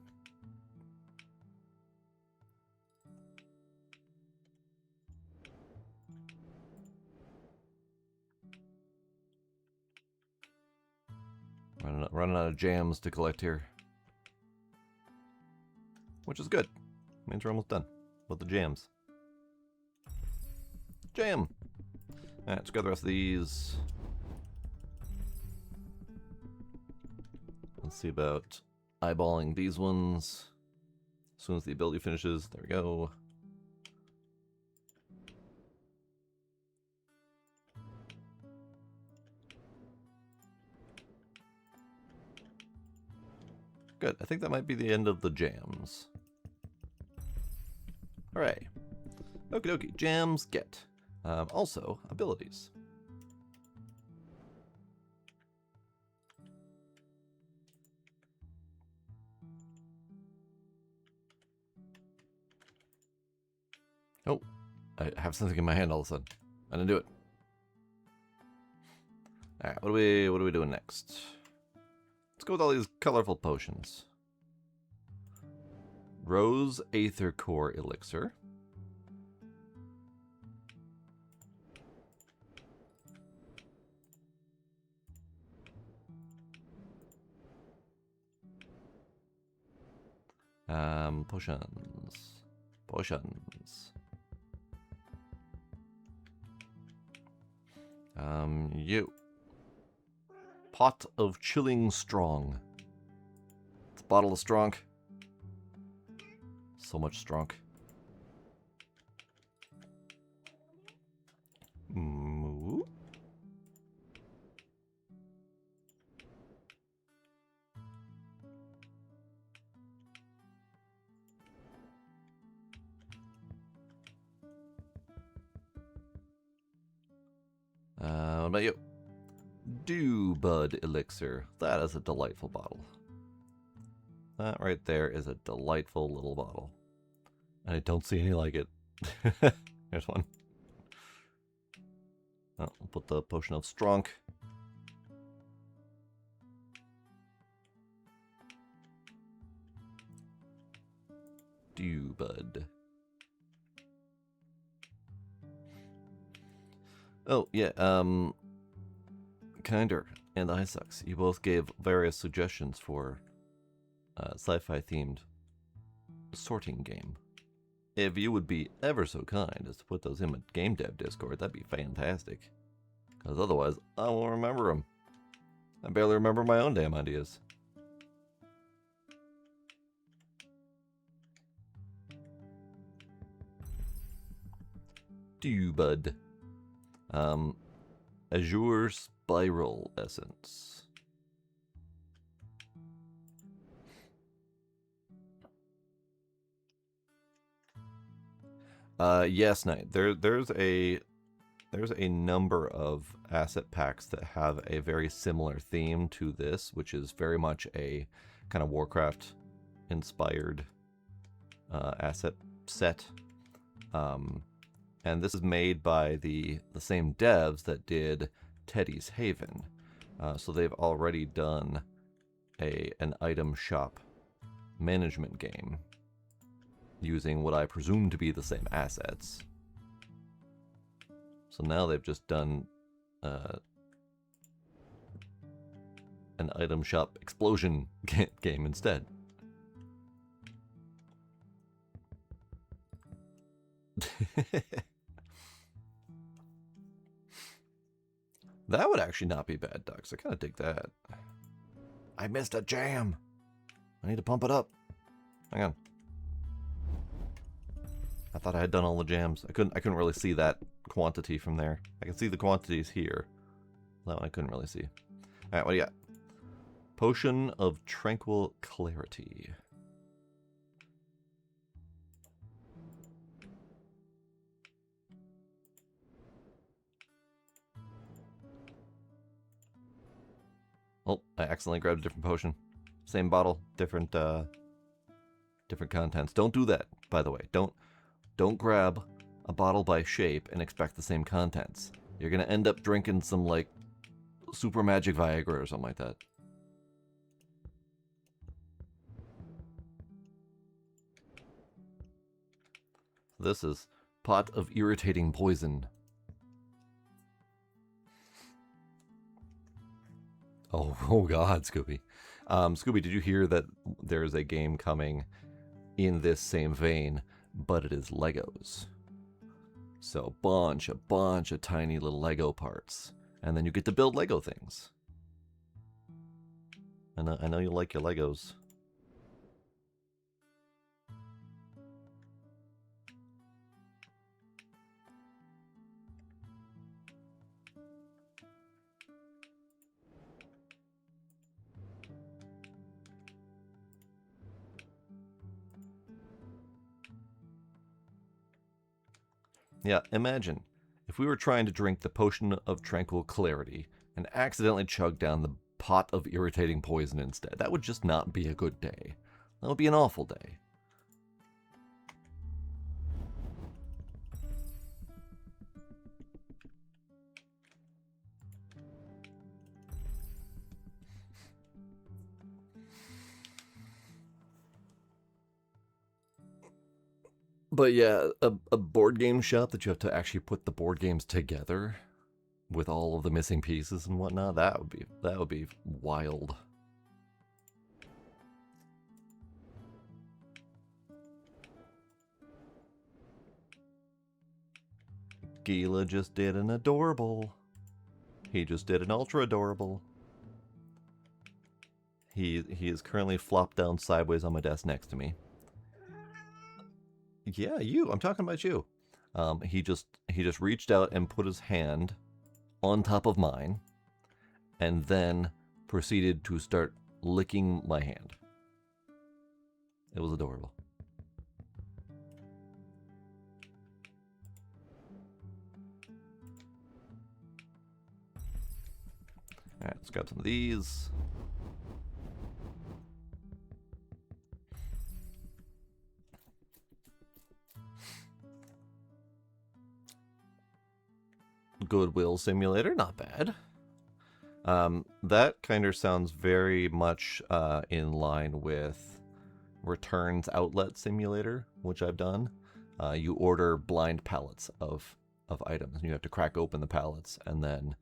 Running out of jams to collect here, which is good. Means we're almost done with the jams. Jam. All right, let's grab the rest of these. Let's see about eyeballing these ones. As soon as the ability finishes, there we go. Good, I think that might be the end of the jams. Hooray. Okie dokie, jams get. Also, abilities. Oh, I have something in my hand all of a sudden. I didn't do it. Alright, what are we doing next? Let's go with all these colorful potions. Rose Aether Core Elixir. Potions. You. Pot of Chilling Strong. It's a bottle of strong. So much strong. Moo. What about you? Dew Bud Elixir. That is a delightful bottle. That right there is a delightful little bottle. And I don't see any like it. Here's one. Oh, we'll put the potion of Strong. Dew Bud. Oh, yeah, Kinder and iSucks, you both gave various suggestions for sci-fi themed sorting game. If you would be ever so kind as to put those in my game dev Discord, that'd be fantastic. Because otherwise, I won't remember them. I barely remember my own damn ideas. Dew Bud. Azure Spiral Essence. Yes, Knight. There's a number of asset packs that have a very similar theme to this, which is very much a kind of Warcraft inspired asset set. And this is made by the same devs that did Teddy's Haven. So they've already done an item shop management game using what I presume to be the same assets. So now they've just done an item shop explosion game instead. That would actually not be bad, Ducks. I kind of dig that. I missed a jam. I need to pump it up. Hang on. I thought I had done all the jams. I couldn't really see that quantity from there. I can see the quantities here. That one I couldn't really see. Alright, what do you got? Potion of Tranquil Clarity. Oh, I accidentally grabbed a different potion. Same bottle, different contents. Don't do that, by the way. Don't grab a bottle by shape and expect the same contents. You're gonna end up drinking some, like, super magic Viagra or something like that. This is Pot of Irritating Poison. Oh God, Scooby. Scooby, did you hear that there's a game coming in this same vein, but it is Legos? So a bunch of tiny little Lego parts, and then you get to build Lego things. I know you like your Legos. Yeah, imagine if we were trying to drink the Potion of Tranquil Clarity and accidentally chug down the Pot of Irritating Poison instead. That would just not be a good day. That would be an awful day. But yeah, a board game shop that you have to actually put the board games together with all of the missing pieces and whatnot, that would be wild. Gila just did an adorable. He just did an ultra adorable. He is currently flopped down sideways on my desk next to me. Yeah, you. I'm talking about you. He just reached out and put his hand on top of mine, and then proceeded to start licking my hand. It was adorable. Alright, let's grab some of these. Goodwill Simulator, not bad. That kind of sounds very much in line with Returns Outlet Simulator, which I've done. You order blind pallets of items, and you have to crack open the pallets and then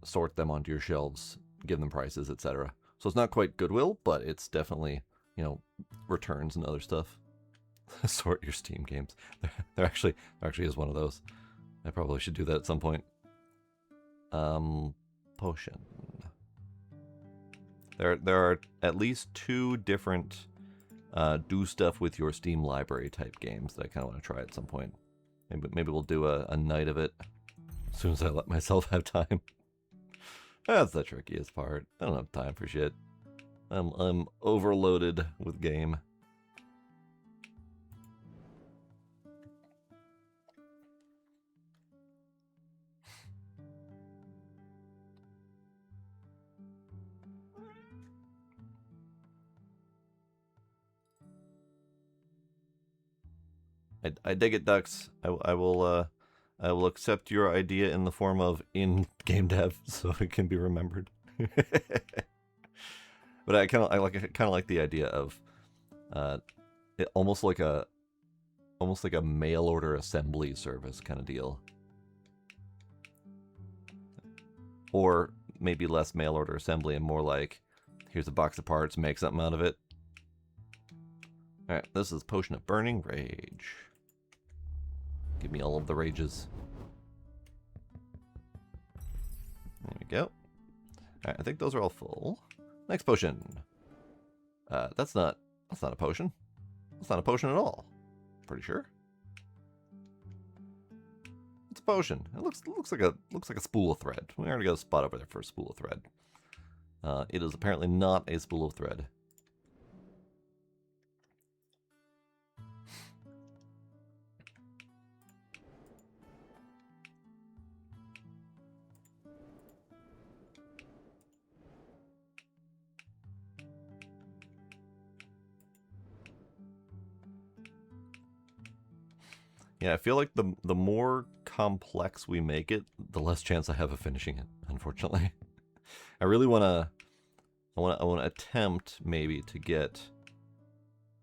sort them onto your shelves, give them prices, etc. So it's not quite Goodwill, but it's definitely, you know, returns and other stuff. Sort your Steam games. There actually is one of those. I probably should do that at some point. Potion. There are at least 2 different do stuff with your Steam library type games that I kind of want to try at some point. Maybe we'll do a night of it as soon as I let myself have time. That's the trickiest part. I don't have time for shit. I'm overloaded with game. I dig it, Ducks. I will accept your idea in the form of in-game dev, so it can be remembered. But I kind of like the idea of it almost like a mail order assembly service kind of deal, or maybe less mail order assembly and more like, here's a box of parts, make something out of it. All right, this is Potion of Burning Rage. Give me all of the rages. There we go. Alright, I think those are all full. Next potion. That's not a potion. That's not a potion at all. Pretty sure. It's a potion. It looks like a spool of thread. We already got a spot over there for a spool of thread. It is apparently not a spool of thread. Yeah, I feel like the more complex we make it, the less chance I have of finishing it, unfortunately. I really wanna attempt maybe to get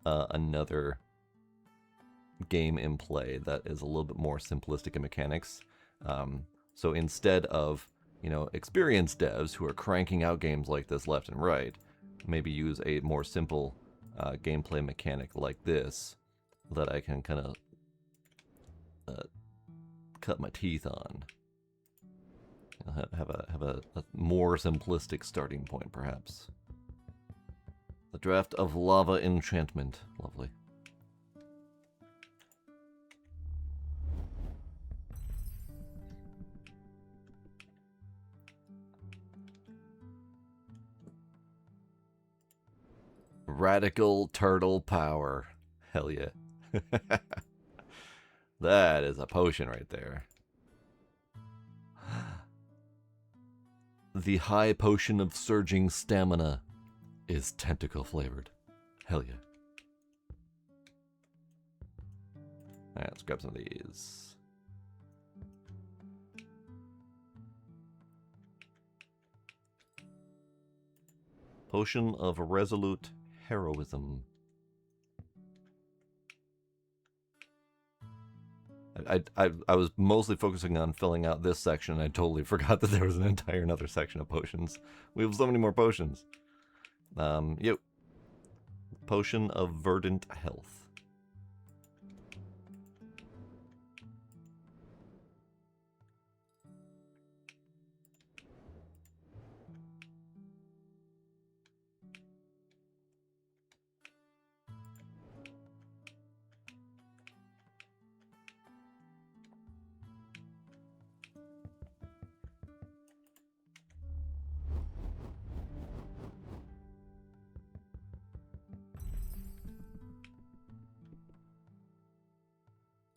another game in play that is a little bit more simplistic in mechanics. So instead of, you know, experienced devs who are cranking out games like this left and right, maybe use a more simple gameplay mechanic like this that I can kind of cut my teeth on. Have a more simplistic starting point, perhaps. The draft of lava enchantment, lovely. Radical turtle power, hell yeah. That is a potion right there. The high potion of surging stamina is tentacle flavored. Hell yeah. Alright, let's grab some of these. Potion of resolute heroism. I was mostly focusing on filling out this section. I totally forgot that there was an entire another section of potions. We have so many more potions. Yep. Potion of verdant health.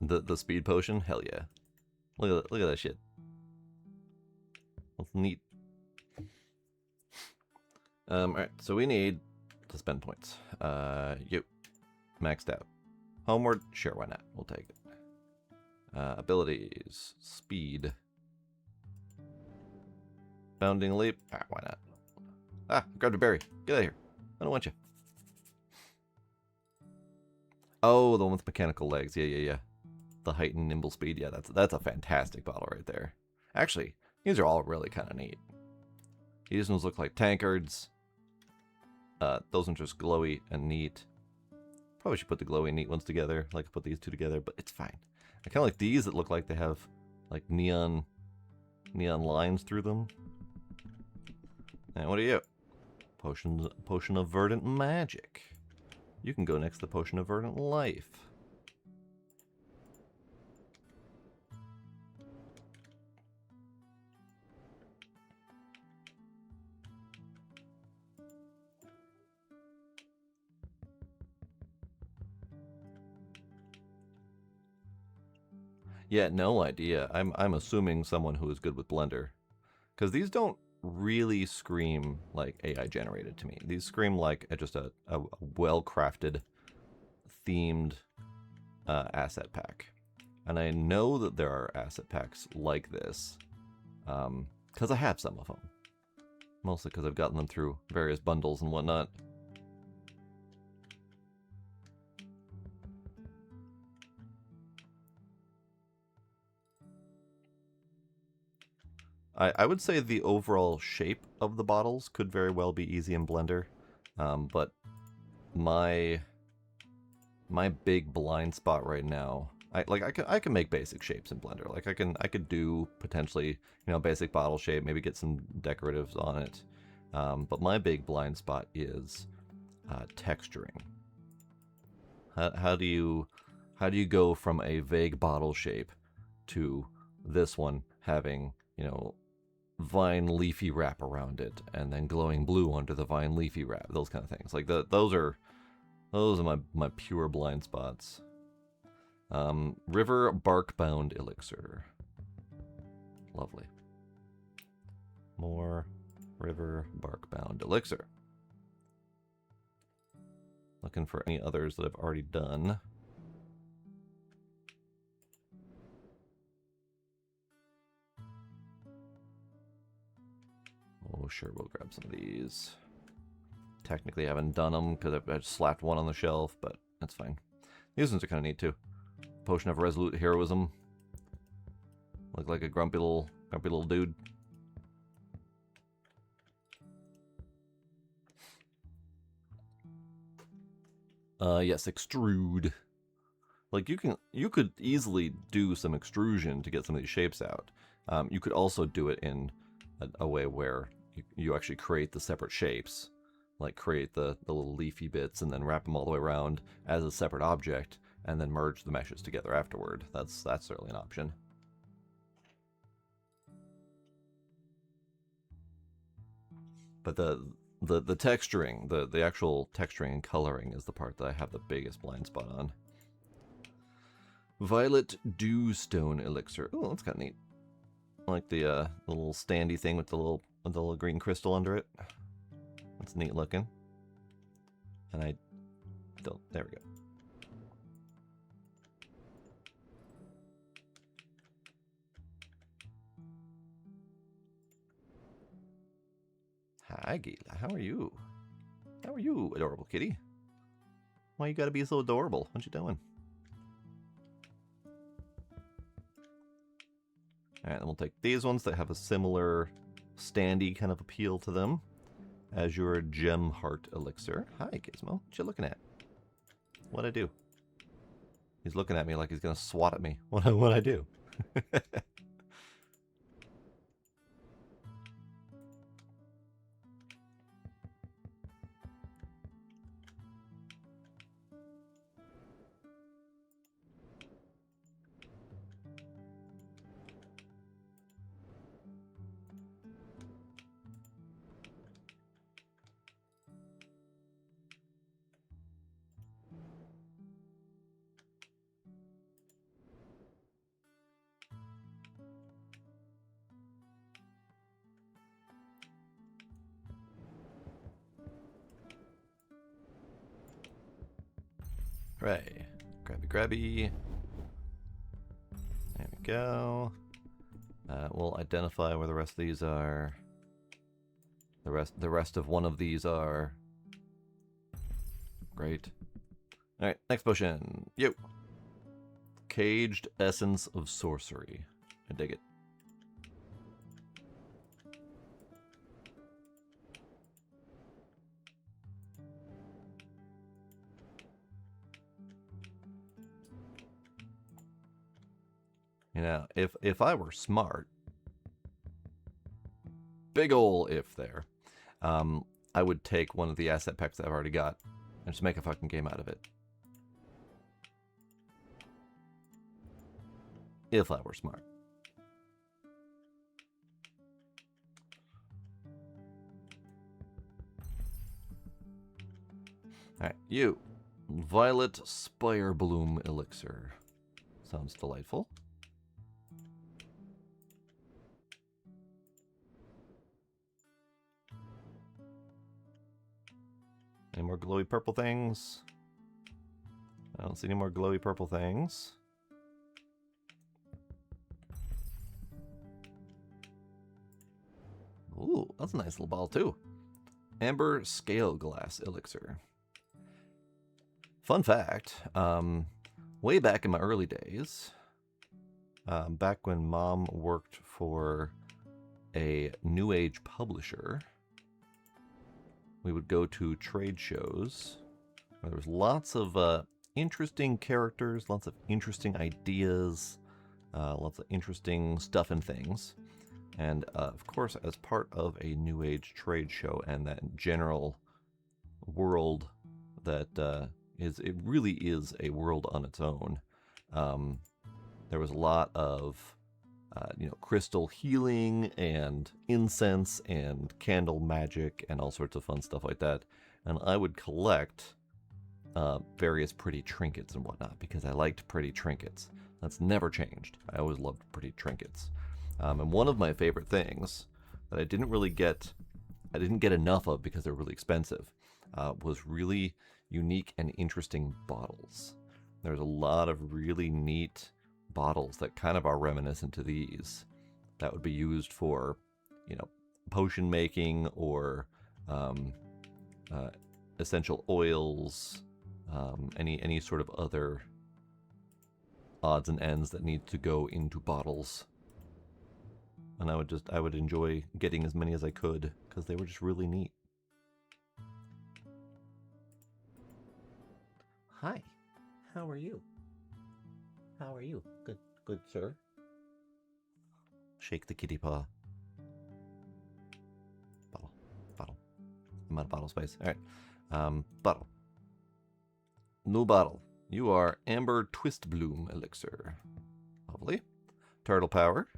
The speed potion? Hell yeah. Look at that shit. That's neat. Alright, so we need to spend points. Yep. Maxed out. Homeward? Sure, why not? We'll take it. Abilities. Speed. Bounding leap? Ah, why not? Ah, grabbed a berry. Get out of here. I don't want you. Oh, the one with mechanical legs. Yeah. The heightened nimble speed. Yeah, that's a fantastic bottle right there. Actually, these are all really kind of neat. These ones look like tankards. Those ones are just glowy and neat. Probably should put the glowy and neat ones together. Like put these two together, but it's fine. I kind of like these that look like they have like neon lines through them. And what are you? Potion of verdant magic. You can go next to the potion of verdant life. Yeah, no idea. I'm assuming someone who is good with Blender, because these don't really scream like AI generated to me. These scream like just a well-crafted, themed asset pack. And I know that there are asset packs like this, because I have some of them. Mostly because I've gotten them through various bundles and whatnot. I would say the overall shape of the bottles could very well be easy in Blender, but my big blind spot right now, I can make basic shapes in Blender. Like I could do potentially, you know, basic bottle shape, maybe get some decoratives on it. But my big blind spot is texturing. How do you go from a vague bottle shape to this one having, you know, vine leafy wrap around it and then glowing blue under the vine leafy wrap, those kind of things. Like those are my pure blind spots. River bark-bound elixir. Lovely. More river bark-bound elixir. Looking for any others that I've already done. Oh, sure, we'll grab some of these. Technically, I haven't done them because I just slapped one on the shelf, but that's fine. These ones are kind of neat too. Potion of Resolute Heroism. Look like a grumpy little dude. Yes, extrude. Like you could easily do some extrusion to get some of these shapes out. You could also do it in a way where you actually create the separate shapes, like create the little leafy bits and then wrap them all the way around as a separate object, and then merge the meshes together afterward. That's certainly an option. But the texturing, the actual texturing and coloring is the part that I have the biggest blind spot on. Violet Dewstone Elixir. Oh, that's kind of neat. I like the little standy thing with the little green crystal under it. That's neat looking. And I don't. There we go. Hi, Gila. How are you? How are you, adorable kitty? Why you gotta be so adorable? What you doing? Alright, then we'll take these ones that have a similar standy kind of appeal to them. Azure Gem Heart Elixir. Hi, Gizmo. What you looking at? What'd I do? He's looking at me like he's gonna swat at me. What'd I do? Hooray. Grabby grabby. There we go. We'll identify where the rest of these are. The rest of one of these are. Great. Alright, next potion. Yo. Caged Essence of Sorcery. I dig it. You know, if I were smart, big ol' if there, I would take one of the asset packs that I've already got and just make a fucking game out of it. If I were smart. Alright, you. Violet Spire Bloom Elixir. Sounds delightful. Any more glowy purple things? I don't see any more glowy purple things. Ooh, that's a nice little ball too. Amber Scale Glass Elixir. Fun fact, way back in my early days, back when Mom worked for a New Age publisher, we would go to trade shows where there was lots of interesting characters, lots of interesting ideas, lots of interesting stuff and things. And of course, as part of a New Age trade show and that general world that it really is a world on its own. There was a lot of crystal healing and incense and candle magic and all sorts of fun stuff like that. And I would collect various pretty trinkets and whatnot because I liked pretty trinkets. That's never changed. I always loved pretty trinkets. And one of my favorite things that I didn't get enough of because they're really expensive, was really unique and interesting bottles. There's a lot of really neat bottles that kind of are reminiscent to these that would be used for, potion making or essential oils, any sort of other odds and ends that need to go into bottles. And I would enjoy getting as many as I could because they were just really neat. Hi, how are you? How are you? Good, sir. Shake the kitty paw. Bottle. I'm out of bottle space. All right. Bottle. New bottle. You are Amber Twist Bloom Elixir. Lovely. Turtle Power.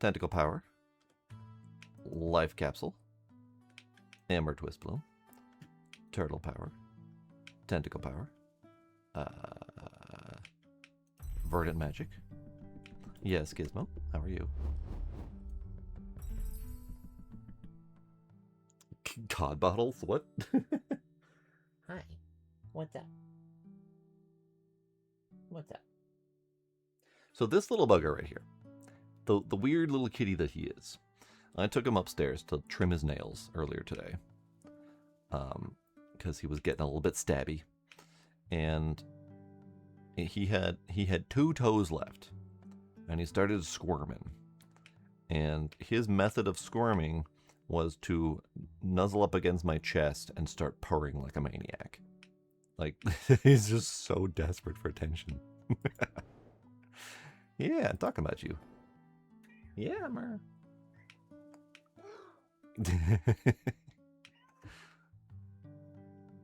Tentacle Power. Life Capsule. Amber Twist Bloom. Turtle Power. Tentacle Power. Verdant Magic. Yes, Gizmo. How are you? God bottles? What? Hi. What's up? What's up? So this little bugger right here, the weird little kitty that he is, I took him upstairs to trim his nails earlier today, because he was getting a little bit stabby, and he had 2 toes left, and he started squirming, and his method of squirming was to nuzzle up against my chest and start purring like a maniac. Like, he's just so desperate for attention. Yeah, I'm talking about you. Yeah, Mer.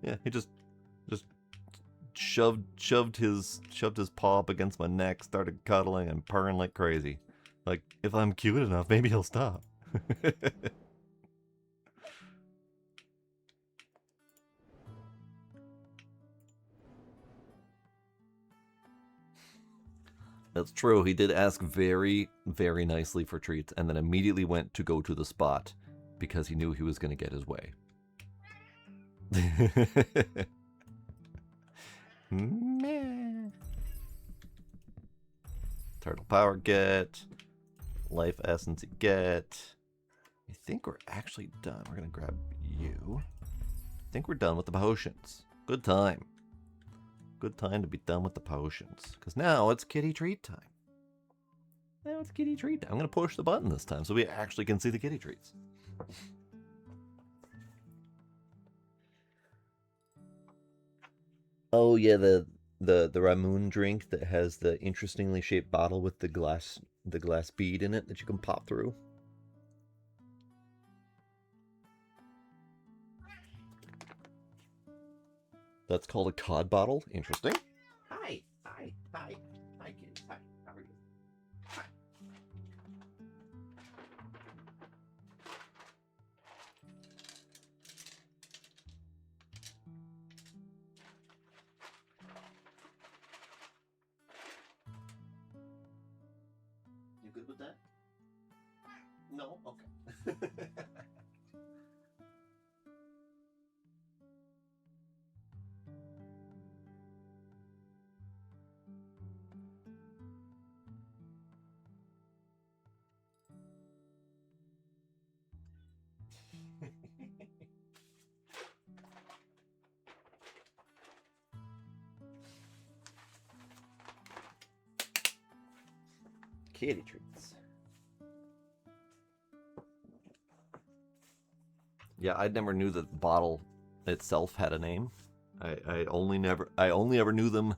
Yeah, he just shoved his paw up against my neck, started cuddling and purring like crazy. Like, if I'm cute enough, maybe he'll stop. That's true. He did ask very, very nicely for treats and then immediately went to go to the spot because he knew he was going to get his way. Meh. Turtle Power get. Life Essence get. I think we're actually done. We're going to grab you. I think we're done with the potions. Good time. Good time to be done with the potions. Because now it's kitty treat time. Now it's kitty treat time. I'm going to push the button this time so we actually can see the kitty treats. Oh yeah, the Ramoon drink that has the interestingly shaped bottle with the glass bead in it that you can pop through. That's called a cod bottle. Interesting. Hi, kids. Hi, how are you? Hi. You good with that? No? Okay. kitty treats. Yeah, I never knew that the bottle itself had a name. I only ever knew them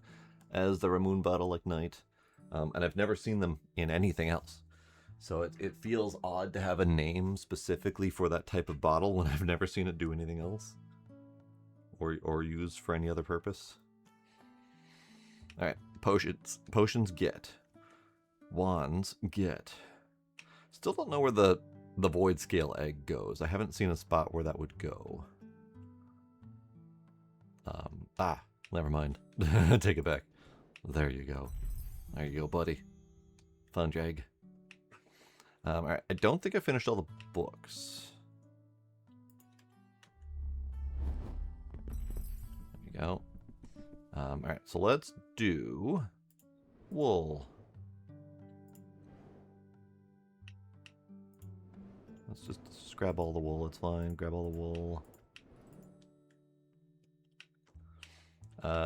as the Ramoon bottle like night, and I've never seen them in anything else. So it feels odd to have a name specifically for that type of bottle when I've never seen it do anything else, or used for any other purpose. All right, potions get, wands get. Still don't know where the void scale egg goes. I haven't seen a spot where that would go. Never mind. Take it back. There you go. There you go, buddy. Found your egg. All right, I don't think I finished all the books. There you go. All right, so let's do wool. Let's just grab all the wool. It's fine. Grab all the wool.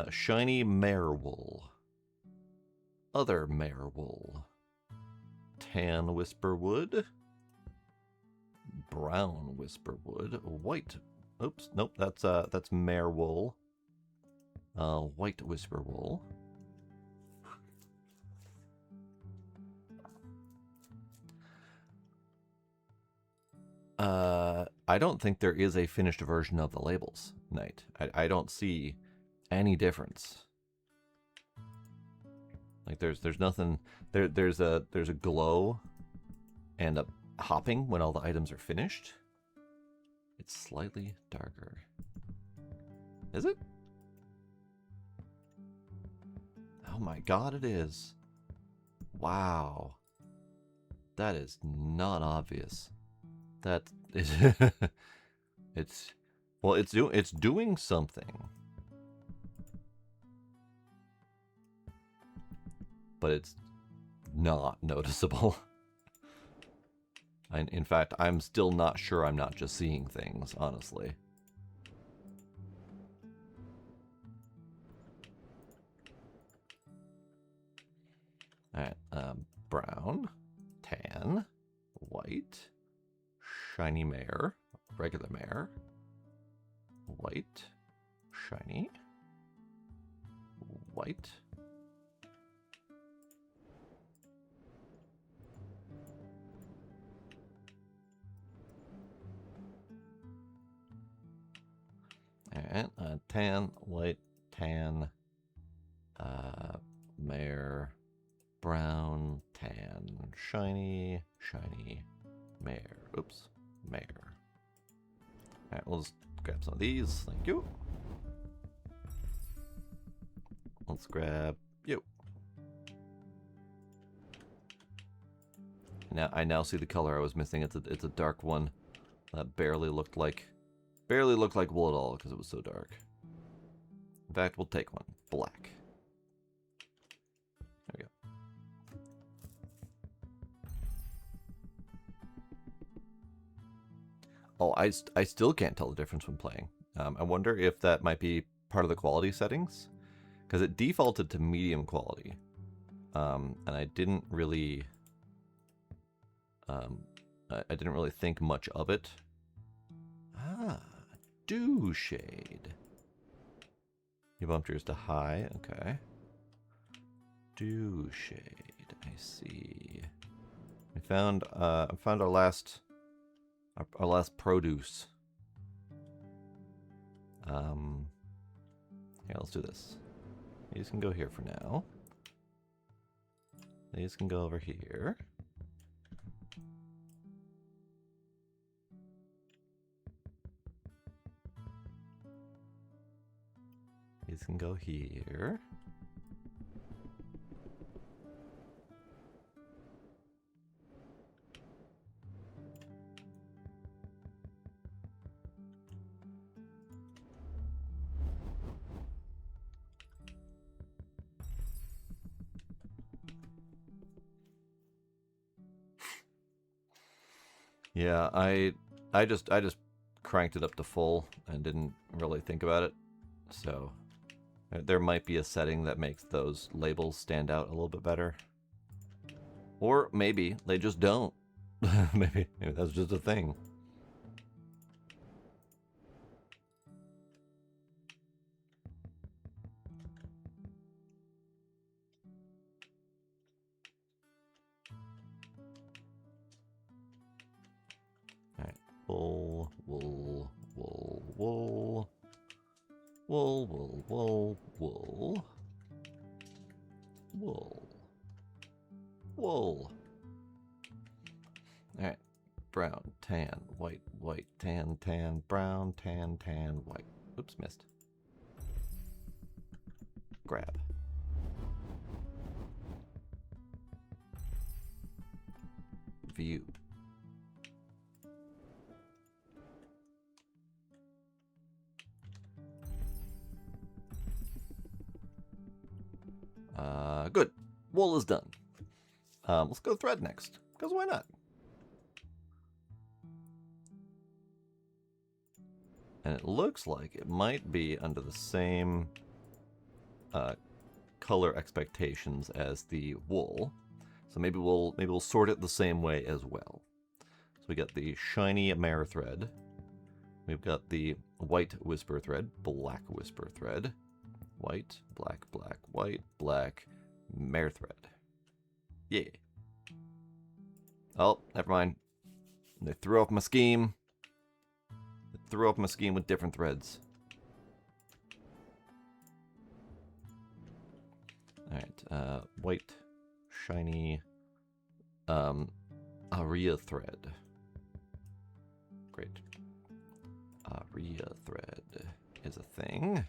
Shiny mare wool. Other mare wool. Tan whisper wood. Brown whisper wood. White. Oops. Nope. That's mare wool. White whisper wool. I don't think there is a finished version of the labels, Knight. I don't see any difference. Like there's nothing there's a glow and a hopping when all the items are finished. It's slightly darker. Is it? Oh my god, it is. Wow. That is not obvious. That is it's doing something. But it's not noticeable. And in fact, I'm still not sure I'm not just seeing things, honestly. Alright, brown, tan, white, shiny mare, regular mare, white, shiny, white. Alright, tan, white, tan, mare, brown, tan, shiny, shiny, mare. Oops, mare. Alright, we'll just grab some of these. Thank you. Let's grab you. Now I now see the color I was missing. It's a dark one that barely looked like wool at all because it was so dark. In fact, we'll take one. Black. There we go. Oh, I still can't tell the difference when playing. I wonder if that might be part of the quality settings, because it defaulted to medium quality, and I didn't really, I didn't really think much of it. Ah, dew shade. You bumped yours to high, okay. Dew shade, I see. We found our last produce. Here, let's do this. These can go here for now. These can go over here. These can go here. Yeah, I just cranked it up to full and didn't really think about it. So there might be a setting that makes those labels stand out a little bit better. Or maybe they just don't. maybe that's just a thing. Alright. Wool, wool, wool, wool. Wool, wool, wool, wool. Wool. Wool. Alright. Brown, tan, white, white, tan, tan, brown, tan, tan, white. Oops, missed. Grab. View. Good. Wool is done. Let's go thread next, because why not? And it looks like it might be under the same color expectations as the wool. So maybe we'll sort it the same way as well. So we got the shiny mare thread. We've got the white whisper thread, black whisper thread, white, black, black, white, black, mare thread. Yeah. Oh, never mind. They threw off my scheme. They threw off my scheme with different threads. Alright, white, shiny, aria thread. Great. Aria thread is a thing.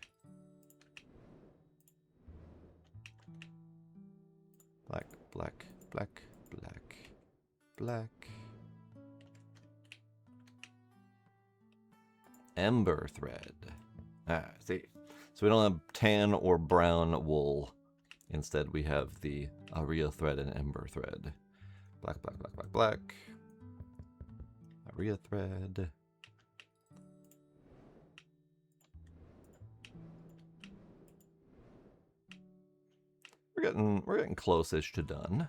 Black, black, black, black, black. Ember thread. See. So we don't have tan or brown wool. Instead, we have the aria thread and ember thread. Black, black, black, black, black. Aria thread. We're getting close-ish to done.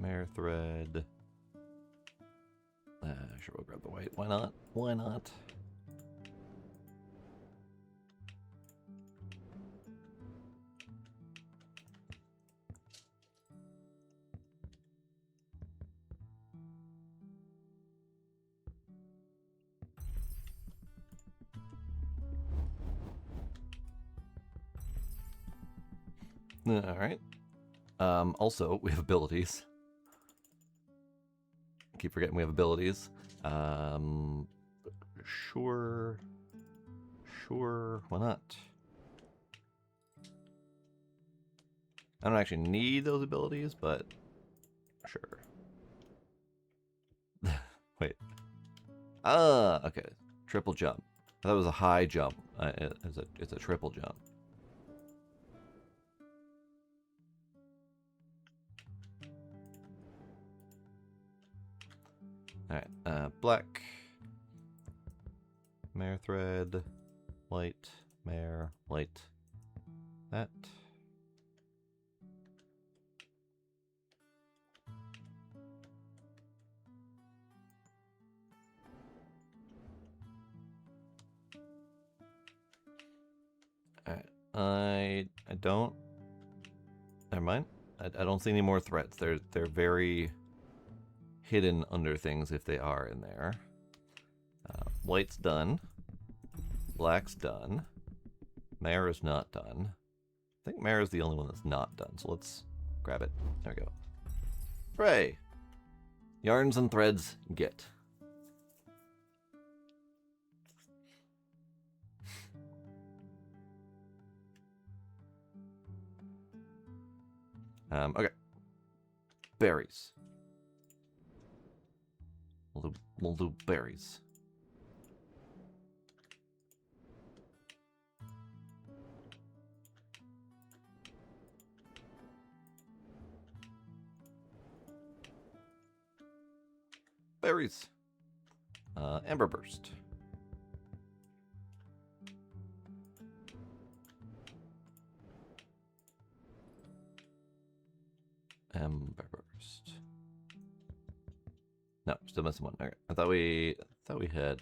Mare thread. Sure, we'll grab the white. Why not? Why not? Alright. Also, we have abilities. Keep forgetting we have abilities. Sure. Sure, why not? I don't actually need those abilities, but sure. Wait. Ah, okay. Triple jump. I thought it was a high jump. It's a triple jump. Alright, black. Mare thread. White. Mare. White. That. Alright, I don't... Never mind. I don't see any more threads. They're very hidden under things if they are in there. White's done. Black's done. Mare is not done. I think Mare is the only one that's not done, so let's grab it. There we go. Hooray! Yarns and threads, get. Okay. berries. We'll do berries. Berries. Ember Burst. Ember Burst. No, still missing one. Okay. I thought we had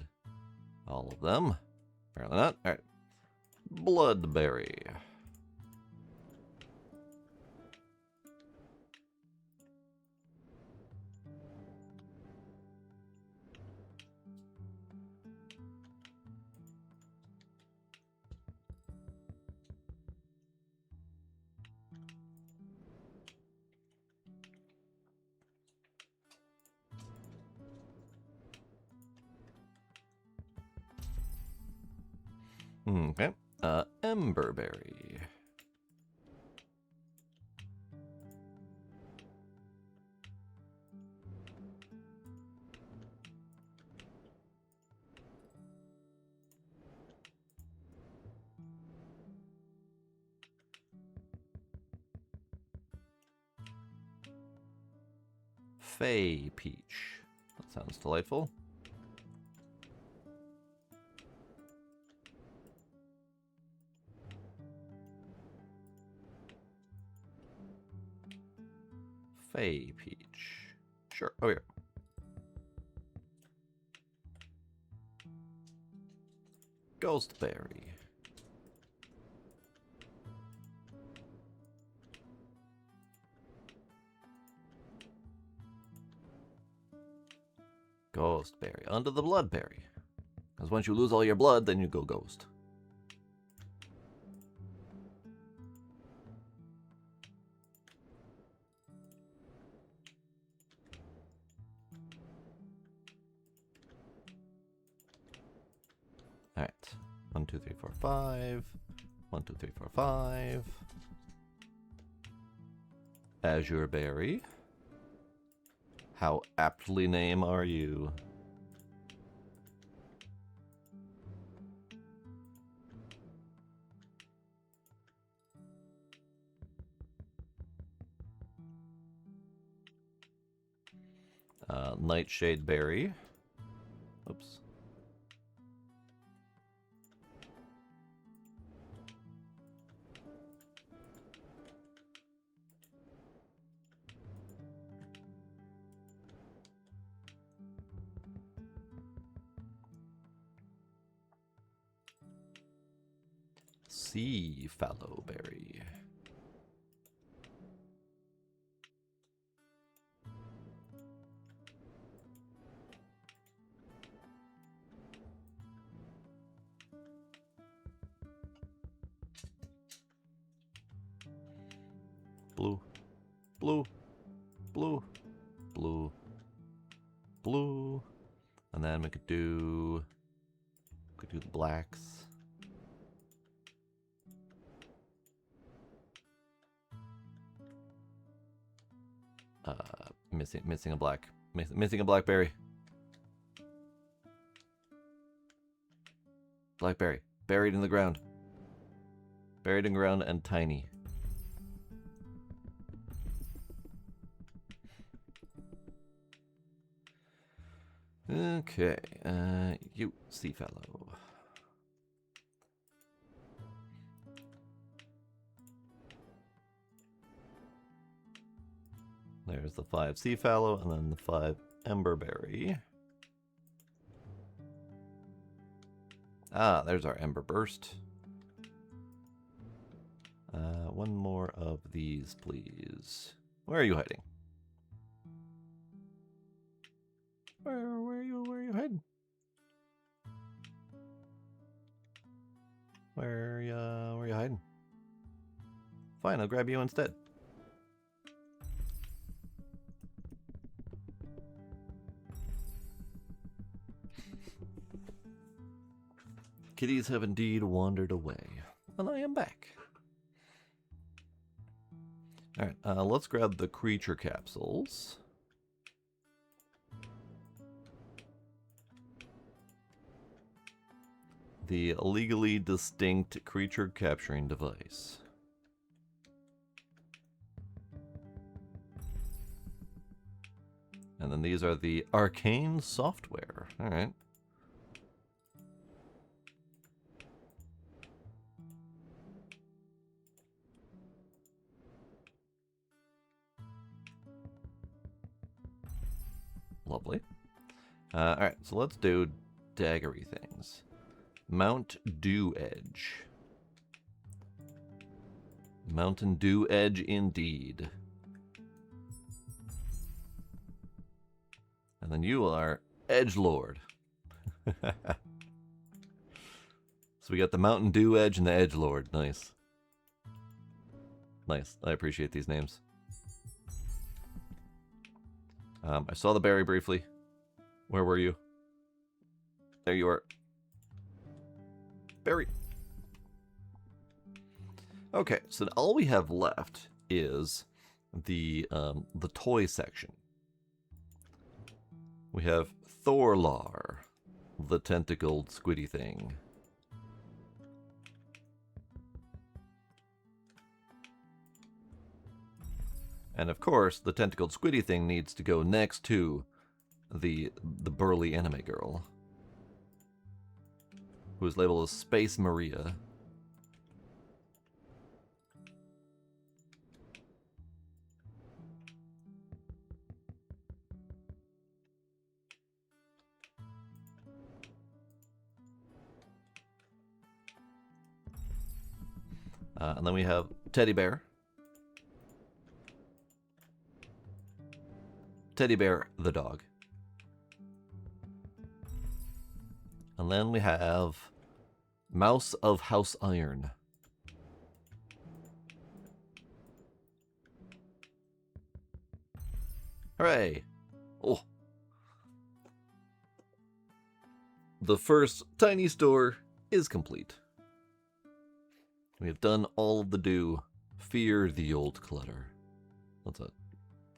all of them. Apparently not. All right. Bloodberry. Okay. Emberberry. Fey Peach. That sounds delightful. Fey Peach. Sure. Oh, yeah. Ghostberry. Ghostberry. Under the Bloodberry. Because once you lose all your blood, then you go ghost. Alright. 1, 2, 3, 4, 5. 1, 2, 3, 4, 5. Azure Berry. How aptly named are you? Nightshade Berry. Oops. Sea Fallow Berry. Blue, blue, blue, blue, blue, and then we could do the blacks. Missing a black, missing a blackberry. Blackberry, buried in the ground. Buried in the ground and tiny. Okay, you sea fellow. There's the 5 sea fallow and then the 5 emberberry. Ah, there's our ember burst. One more of these, please. Where are you hiding? Where are you hiding? Where are you hiding? Fine, I'll grab you instead. Kitties have indeed wandered away, and I am back. Alright, let's grab the creature capsules. The legally distinct creature capturing device. And then these are the arcane software. Alright. Lovely. Alright, so let's do daggery things. Mount Dew Edge. Mountain Dew Edge indeed. And then you are Edgelord. So we got the Mountain Dew Edge and the Edgelord. Nice. Nice. I appreciate these names. I saw the berry briefly. Where were you? There you are. Berry. Okay, so all we have left is the toy section. We have Thorlar, the tentacled squiddy thing. And of course, the tentacled squiddy thing needs to go next to the burly anime girl, who is labeled as Space Maria. And then we have Teddy Bear. Teddy Bear the dog. And then we have Mouse of House Iron. Hooray! Oh. The first tiny store is complete. We have done all of the do. Fear the old clutter. That's a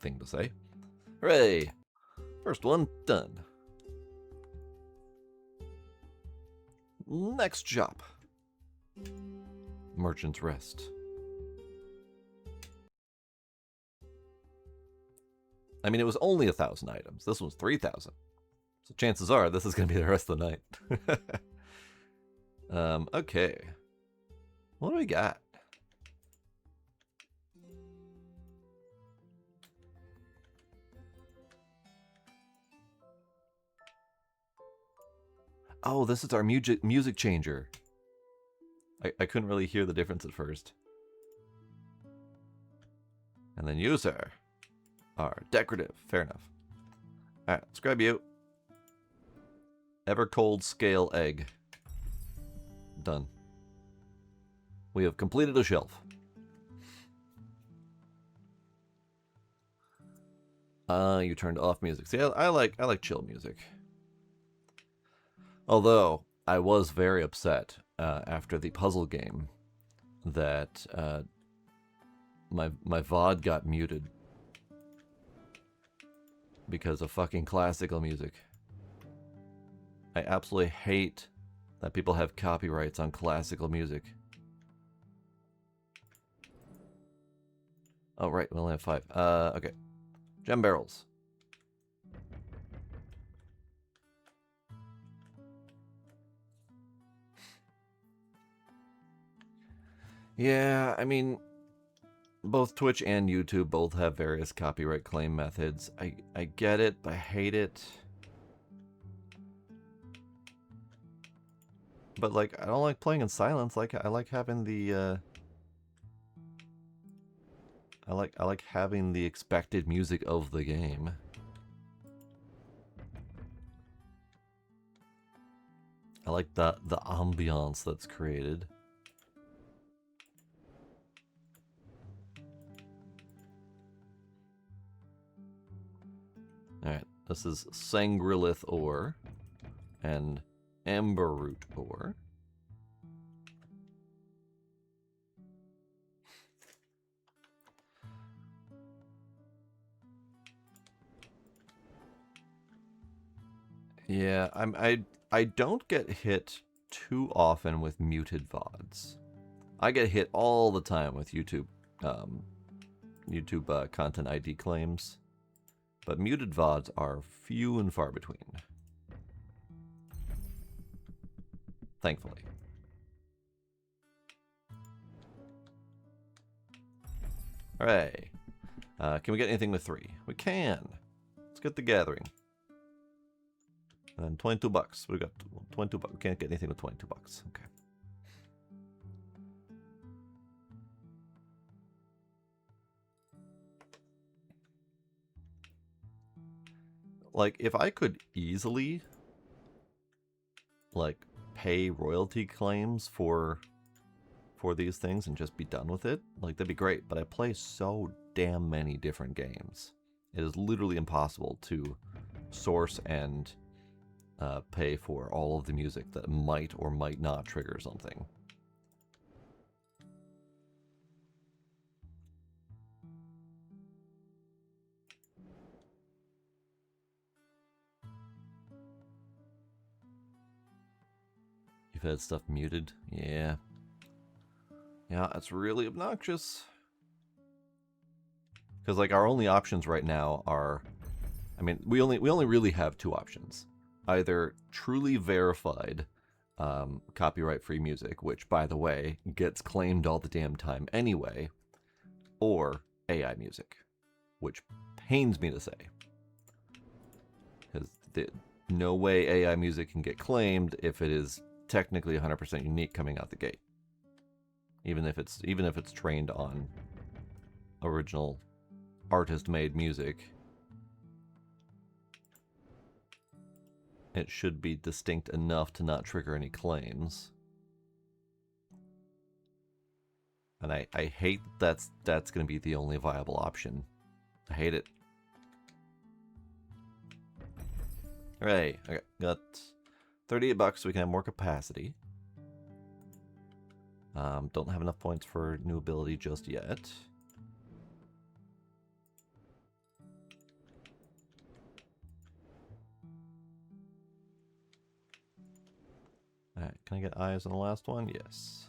thing to say. Hooray! First one done. Next shop. Merchant's Rest. I mean, it was only 1,000 items. This one's 3,000. So chances are this is going to be the rest of the night. Okay. What do we got? Oh, this is our music changer. I couldn't really hear the difference at first. And then you, sir, are decorative. Fair enough. Alright, let's grab you. Ever cold scale egg. Done. We have completed a shelf. You turned off music. See, I like chill music. Although I was very upset after the puzzle game that my VOD got muted because of fucking classical music. I absolutely hate that people have copyrights on classical music. Oh right, we only have 5. Okay. Gem barrels. Yeah, I mean, both Twitch and YouTube both have various copyright claim methods. I get it, but I hate it. But like, I don't like playing in silence. Like, I like having the I like having the expected music of the game. I like the ambiance that's created. Alright, this is Sangrilith ore and Amberroot ore. Yeah, I don't get hit too often with muted VODs. I get hit all the time with YouTube content ID claims, but muted VODs are few and far between. Thankfully. Hooray. Can we get anything with 3? We can. Let's get the gathering. And then 22 bucks. We got 22 bucks. We can't get anything with 22 bucks. Okay. Like, if I could easily, like, pay royalty claims for these things and just be done with it, like, that'd be great. But I play so damn many different games. It is literally impossible to source and pay for all of the music that might or might not trigger something. You've had stuff muted? Yeah. Yeah, it's really obnoxious. Because, like, our only options right now are... I mean, we only really have 2 options. Either truly verified copyright-free music, which, by the way, gets claimed all the damn time anyway, or AI music, which pains me to say. Because no way AI music can get claimed if it is technically 100% unique coming out the gate. Even if it's trained on original artist-made music, it should be distinct enough to not trigger any claims. And I hate that's going to be the only viable option. I hate it. Hooray. Okay, got 38 bucks so we can have more capacity. Don't have enough points for new ability just yet. Alright, can I get eyes on the last one? Yes.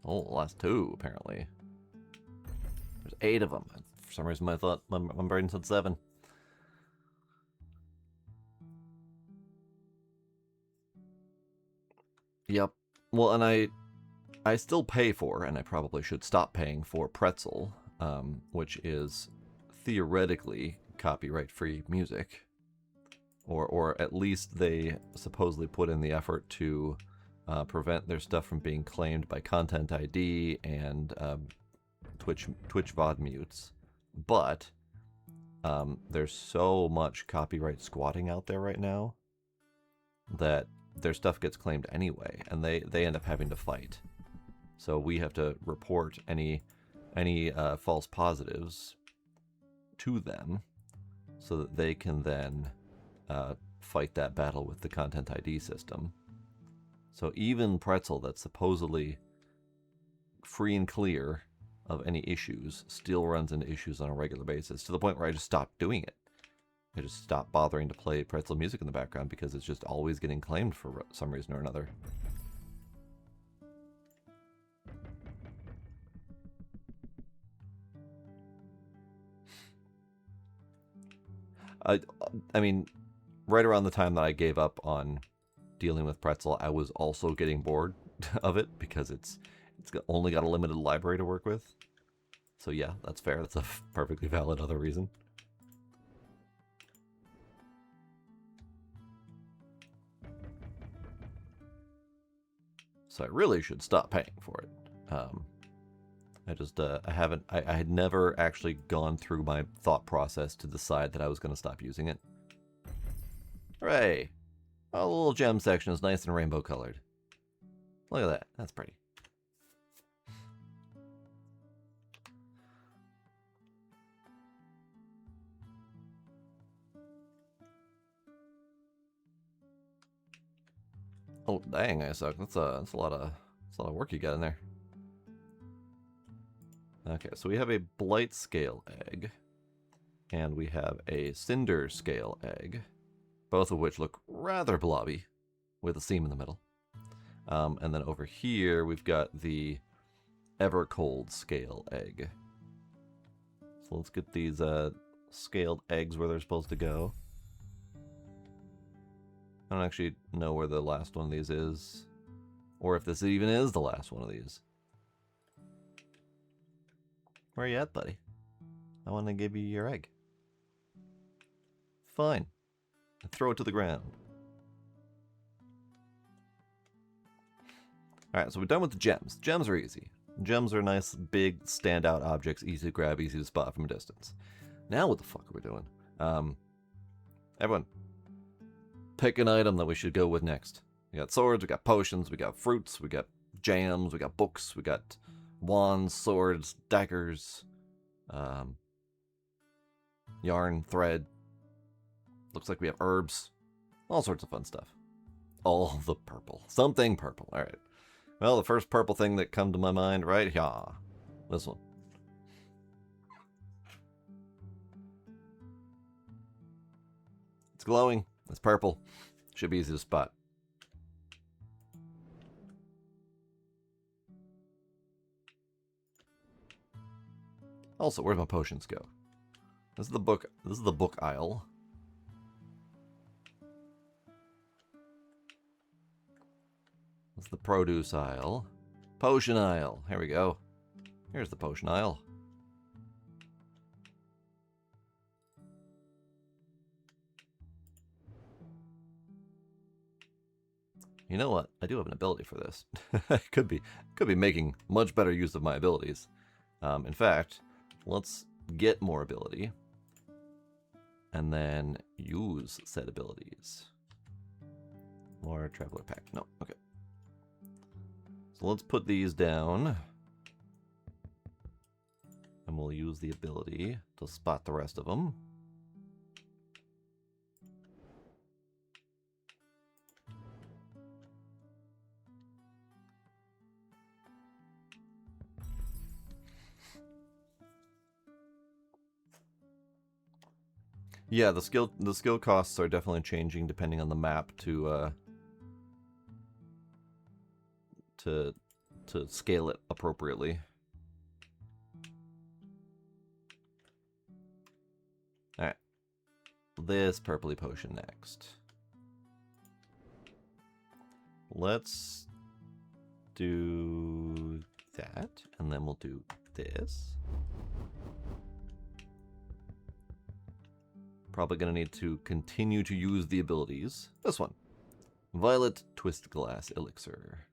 Oh, last 2, apparently. There's 8 of them. For some reason, I thought my brain said 7. Yep. Well, and I still pay for, and I probably should stop paying for Pretzel, which is theoretically copyright-free music. Or at least they supposedly put in the effort to prevent their stuff from being claimed by Content ID and Twitch VOD mutes. But there's so much copyright squatting out there right now that their stuff gets claimed anyway, and they end up having to fight. So we have to report any false positives to them so that they can then fight that battle with the Content ID system. So even Pretzel, that's supposedly free and clear of any issues, still runs into issues on a regular basis, to the point where I just stopped doing it. I just stopped bothering to play Pretzel music in the background because it's just always getting claimed for some reason or another. I mean, right around the time that I gave up on dealing with Pretzel, I was also getting bored of it because it's only got a limited library to work with. So yeah, that's fair. That's a perfectly valid other reason. So I really should stop paying for it. I had never actually gone through my thought process to decide that I was going to stop using it. Hooray! Oh, the little gem section is nice and rainbow colored. Look at that. That's pretty. Oh, dang, I suck. That's a lot of work you got in there. Okay, so we have a blight scale egg, and we have a cinder scale egg, both of which look rather blobby, with a seam in the middle. And then over here we've got the ever cold scale egg. So let's get these scaled eggs where they're supposed to go. I don't actually know where the last one of these is, or if this even is the last one of these. Where you at, buddy? I want to give you your egg. Fine. Throw it to the ground. Alright, so we're done with the gems. Gems are easy. Gems are nice, big, standout objects, easy to grab, easy to spot from a distance. Now what the fuck are we doing? Everyone, pick an item that we should go with next. We got swords, we got potions, we got fruits, we got jams, we got books, we got wands, swords, daggers, yarn, thread. Looks like we have herbs. All sorts of fun stuff. All the purple. Something purple. Alright. Well, the first purple thing that come to my mind right here. This one. It's glowing. It's purple. Should be easy to spot. Also, where'd my potions go? This is the book. This is the book aisle. This is the produce aisle. Potion aisle. Here we go. Here's the potion aisle. You know what? I do have an ability for this. I could be making much better use of my abilities. In fact, let's get more ability and then use said abilities. More traveler pack. No, okay. So let's put these down. And we'll use the ability to spot the rest of them. Yeah, the skill costs are definitely changing depending on the map to scale it appropriately. Alright. This purpley potion next. Let's do that, and then we'll do this. Probably gonna need to continue to use the abilities. This one. Violet Twist Glass Elixir.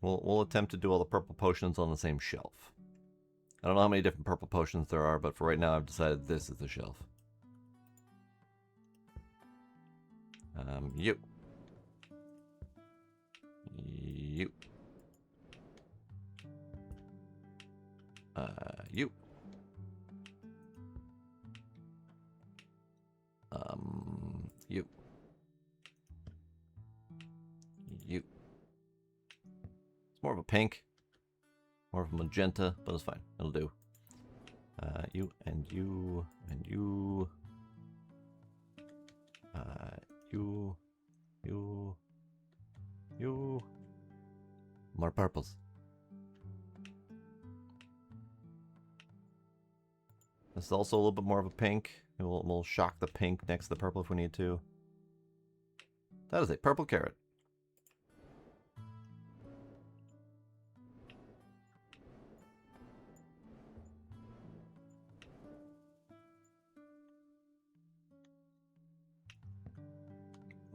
We'll attempt to do all the purple potions on the same shelf. I don't know how many different purple potions there are, but for right now I've decided this is the shelf. You. You. You. You. You. It's more of a pink. More of a magenta, but it's fine. It'll do. You and you and you. You. You. You. More purples. This is also a little bit more of a pink. We'll shock the pink next to the purple if we need to. That is a purple carrot.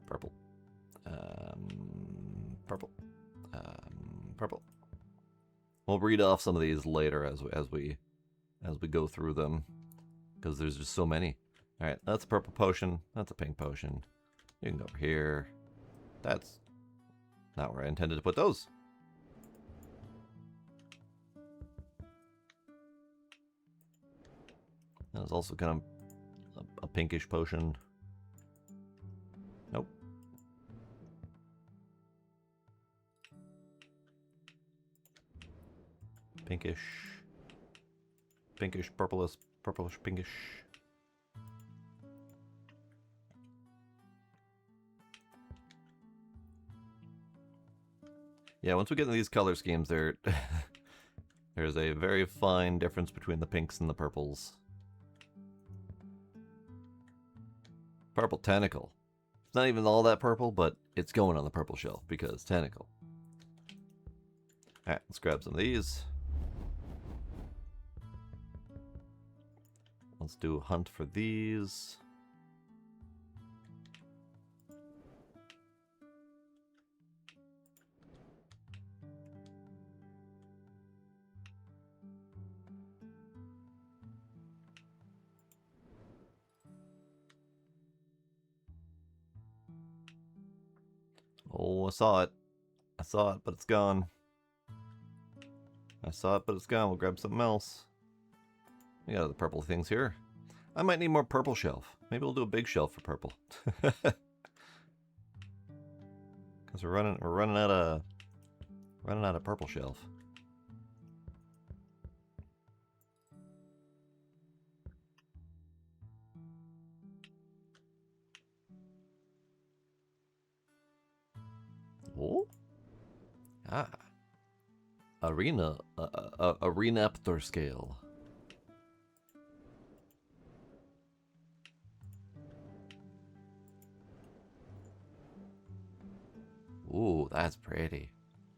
Purple. Purple. Purple. We'll read off some of these later as we go through them, because there's just so many. All right, that's a purple potion. That's a pink potion. You can go over here. That's not where I intended to put those. There's also kind of a pinkish potion. Nope. Pinkish, purplish, pinkish. Yeah, once we get into these color schemes, there's a very fine difference between the pinks and the purples. Purple tentacle. It's not even all that purple, but it's going on the purple shelf because tentacle. Alright, let's grab some of these. Let's do a hunt for these. Oh, I saw it. I saw it, but it's gone. I saw it, but it's gone. We'll grab something else. We got other purple things here. I might need more purple shelf. Maybe we'll do a big shelf for purple. Because we're running out of purple shelf. Oh, arena, Arenaptor scale. Ooh, that's pretty.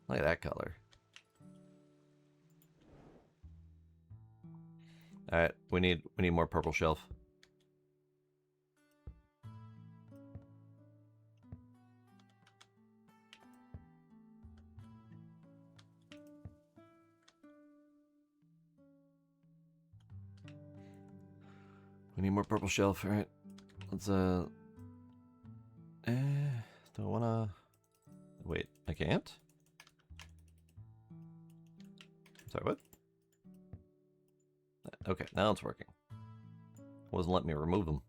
Look at that color. All right, we need more purple shelf. We need more purple shelf. All right, let's don't wanna. Wait, I can't? Sorry, what? Okay, now it's working. Wasn't letting me remove them.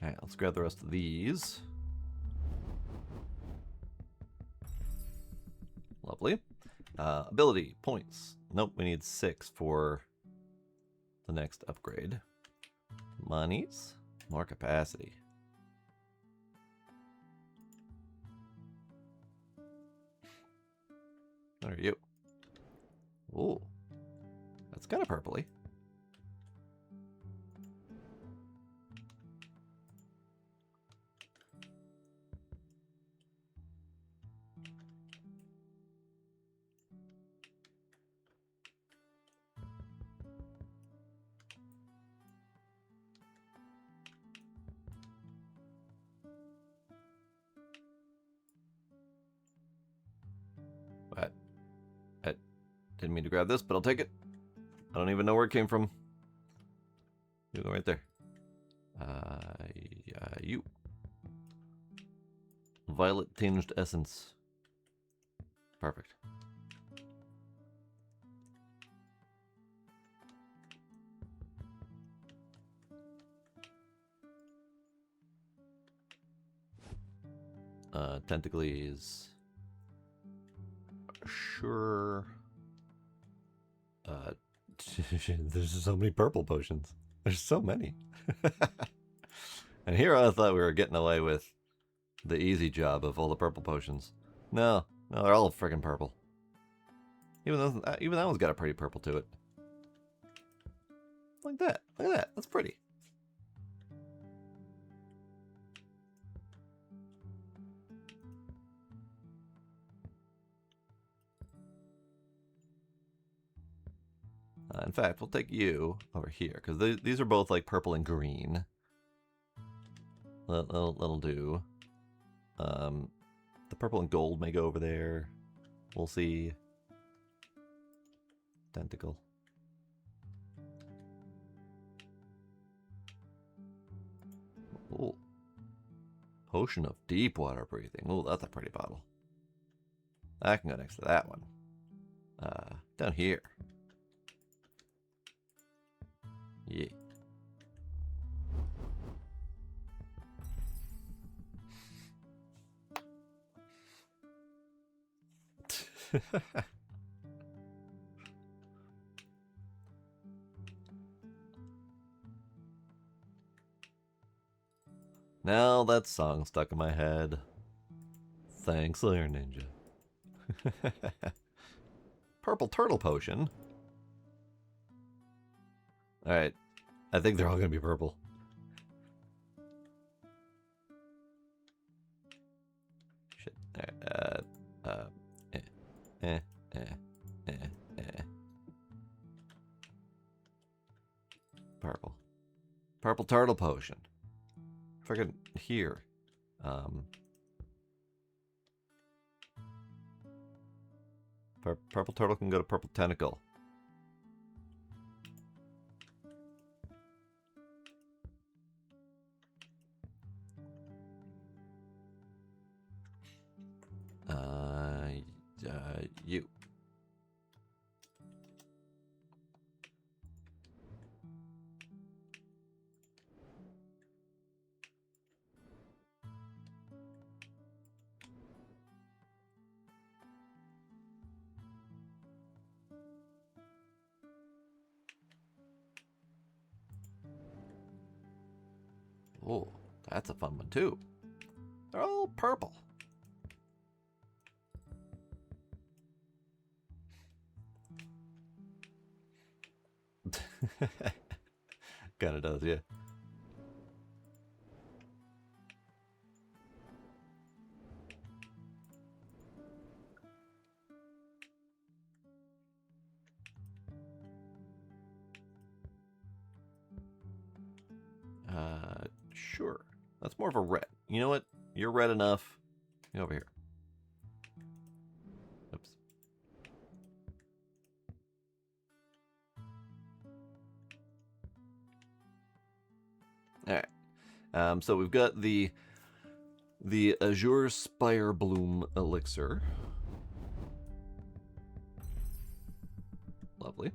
Alright, let's grab the rest of these. Lovely. Ability, points. Nope, we need 6 for the next upgrade. Monies, more capacity. What are you? Ooh, that's kind of purpley. But I didn't mean to grab this, but I'll take it. I don't even know where it came from. You go right there. You. Violet tinged essence. Perfect. Tentacles. Sure. There's so many purple potions. There's so many. And here I thought we were getting away with the easy job of all the purple potions. No, they're all freaking purple. Even that one's got a pretty purple to it. Like that. Look at that. That's pretty. In fact, we'll take you over here, because these are both like purple and green. That'll do. The purple and gold may go over there. We'll see. Tentacle. Ooh. Potion of deep water breathing. Ooh, that's a pretty bottle. I can go next to that one. Down here. Yeah. Now that song stuck in my head. Thanks, Lair Ninja. Purple turtle potion. Alright. I think they're all gonna be purple. Shit. Alright, Purple. Purple turtle potion. Freaking here. Purple turtle can go to purple tentacle. You. Oh, that's a fun one too. They're all purple. Kinda does, yeah. Sure. That's more of a red. You know what? You're red enough. Get over here. Oops. Alright. So we've got the Azure Spire Bloom Elixir. Lovely.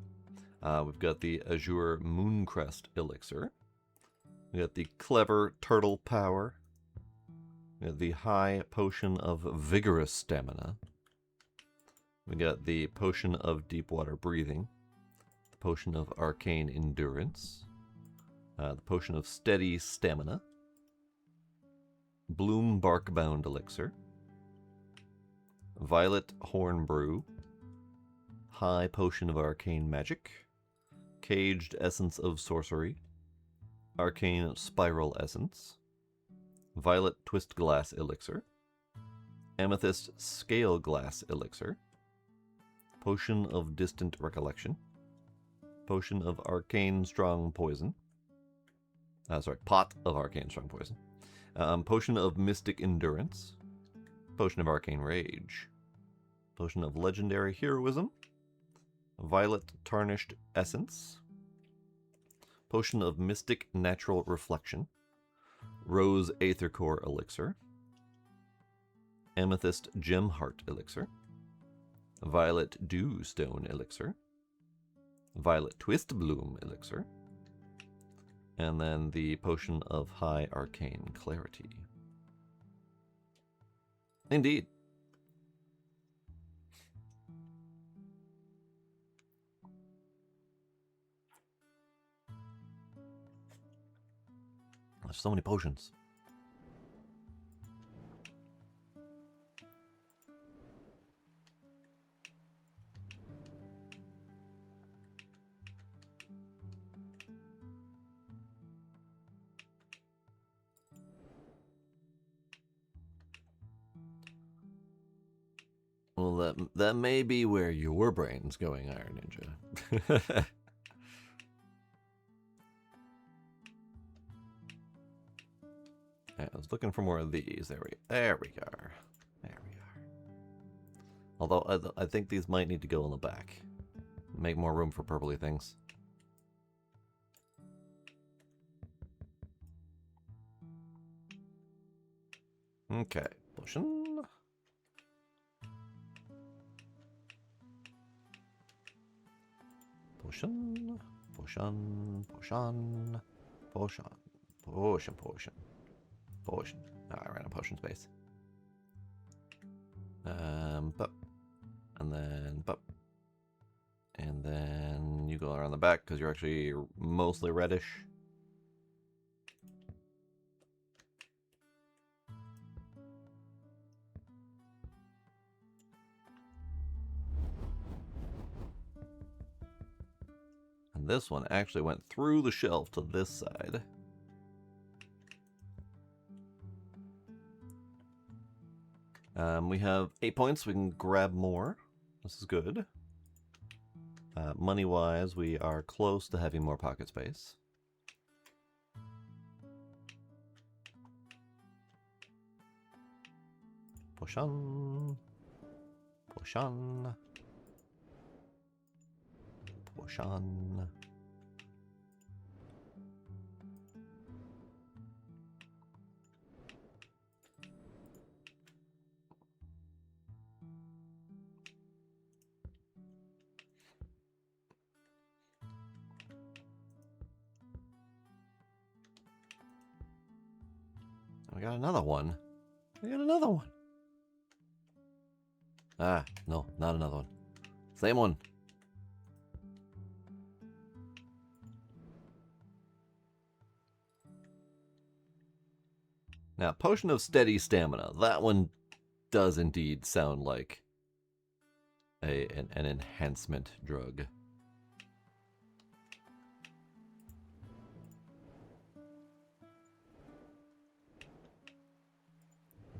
We've got the Azure Mooncrest Elixir. We got the Clever Turtle Power. We got the High Potion of Vigorous Stamina. We got the Potion of Deep Water Breathing. The Potion of Arcane Endurance. The Potion of Steady Stamina. Bloom Barkbound Elixir. Violet Horn Brew. High Potion of Arcane Magic. Caged Essence of Sorcery. Arcane Spiral Essence. Violet Twist Glass Elixir. Amethyst Scale Glass Elixir. Potion of Distant Recollection. Potion of Arcane Strong Poison. Pot of Arcane Strong Poison. Potion of Mystic Endurance. Potion of Arcane Rage. Potion of Legendary Heroism. Violet Tarnished Essence. Potion of Mystic Natural Reflection. Rose Aether Core Elixir. Amethyst Gem Heart Elixir. Violet Dew Stone Elixir. Violet Twist Bloom Elixir. And then the Potion of High Arcane Clarity. Indeed. There's so many potions. Well, that may be where your brain's going, Iron Ninja. I was looking for more of these. There we are. There we are. Although I think these might need to go in the back. Make more room for purpley things. Okay, potion. Potion. Potion. Potion. Potion. Potion. Potion. Potion. Oh, I ran a potion space. Bup. And then bup. And then you go around the back because you're actually mostly reddish. And this one actually went through the shelf to this side. We have 8 points. We can grab more. This is good. Money-wise, we are close to having more pocket space. Potion. Potion. Potion. We got another one. We got another one. Ah, no, not another one. Same one. Now, Potion of Steady Stamina. That one does indeed sound like an enhancement drug.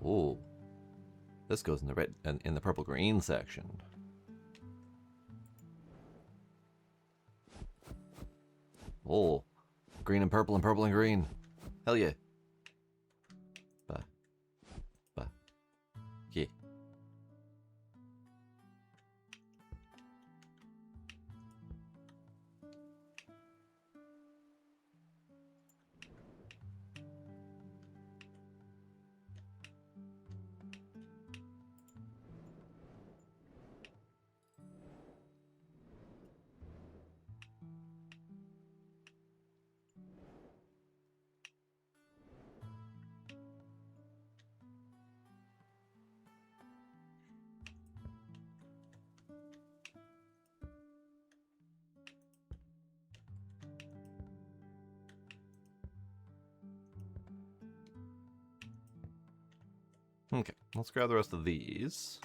Ooh. This goes in the red and in the purple green section. Oh, green and purple and green. Hell yeah. Yeah. Okay, let's grab the rest of these.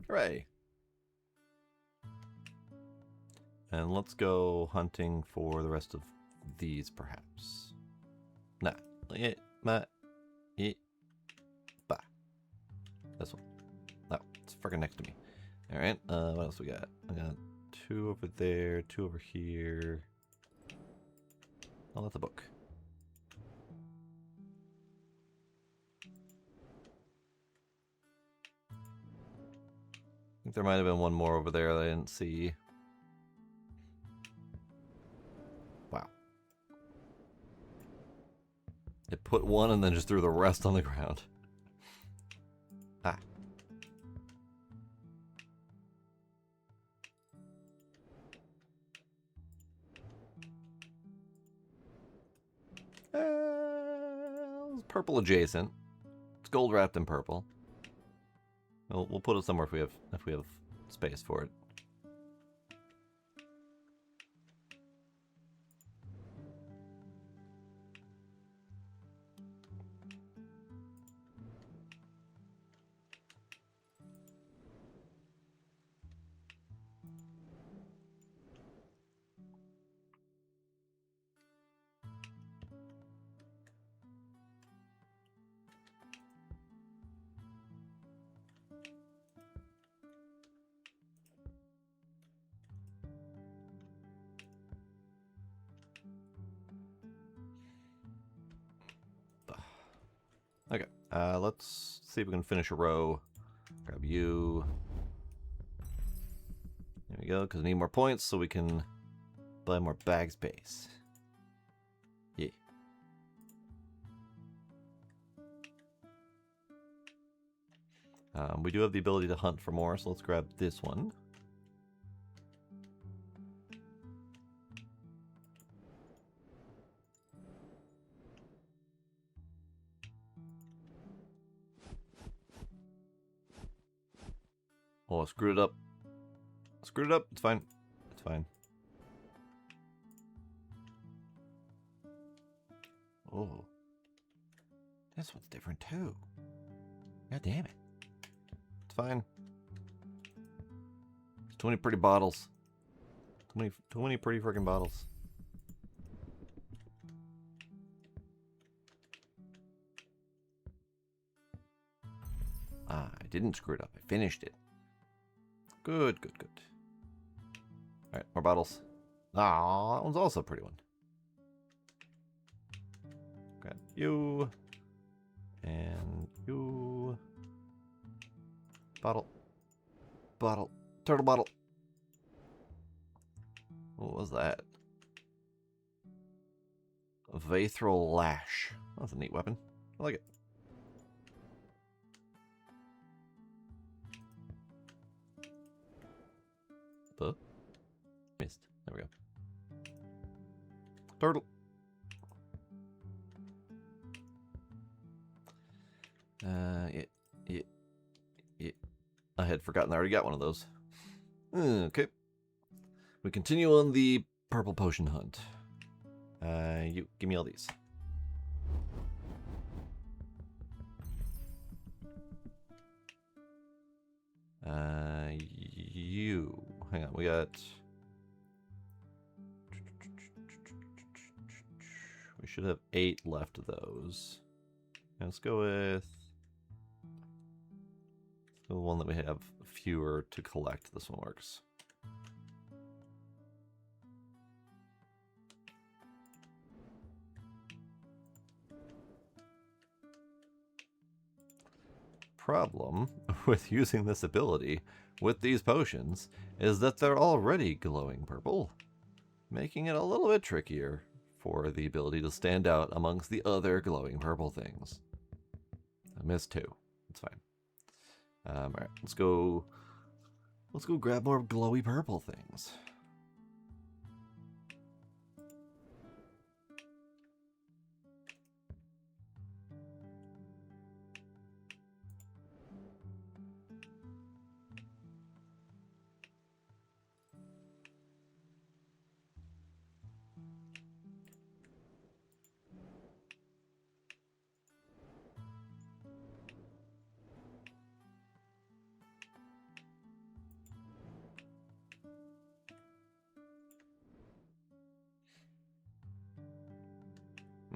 Hooray! And let's go hunting for the rest of these, perhaps. Nah. Bah. This one. Oh, it's freaking next to me. Alright, what else we got? I got 2 over there, 2 over here. Oh, that's a book. I think there might have been one more over there that I didn't see. Wow. It put one and then just threw the rest on the ground. Ah. It's purple adjacent. It's gold wrapped in purple. We'll put it somewhere if we have space for it. Let's see if we can finish a row. Grab you. There we go, because we need more points so we can buy more bag space. Yeah. We do have the ability to hunt for more, so let's grab this one. Oh, I screwed it up. Screwed it up. It's fine. It's fine. Oh. This one's different too. God damn it. It's fine. There's too many pretty bottles. Too many pretty freaking bottles. Ah, I didn't screw it up. I finished it. Good, good, good. Alright, more bottles. Ah, that one's also a pretty one. Grab you. And you. Bottle. Bottle. Turtle bottle. What was that? A Vathral Lash. That's a neat weapon. I like it. Missed. There we go. Turtle. Yeah. I had forgotten I already got one of those. Okay. We continue on the purple potion hunt. You give me all these. You. Hang on, we got. We should have 8 left of those. Let's go with the one that we have fewer to collect. This one works. Problem with using this ability with these potions is that they're already glowing purple, making it a little bit trickier for the ability to stand out amongst the other glowing purple things. I missed 2. It's fine. Alright, let's go grab more glowy purple things.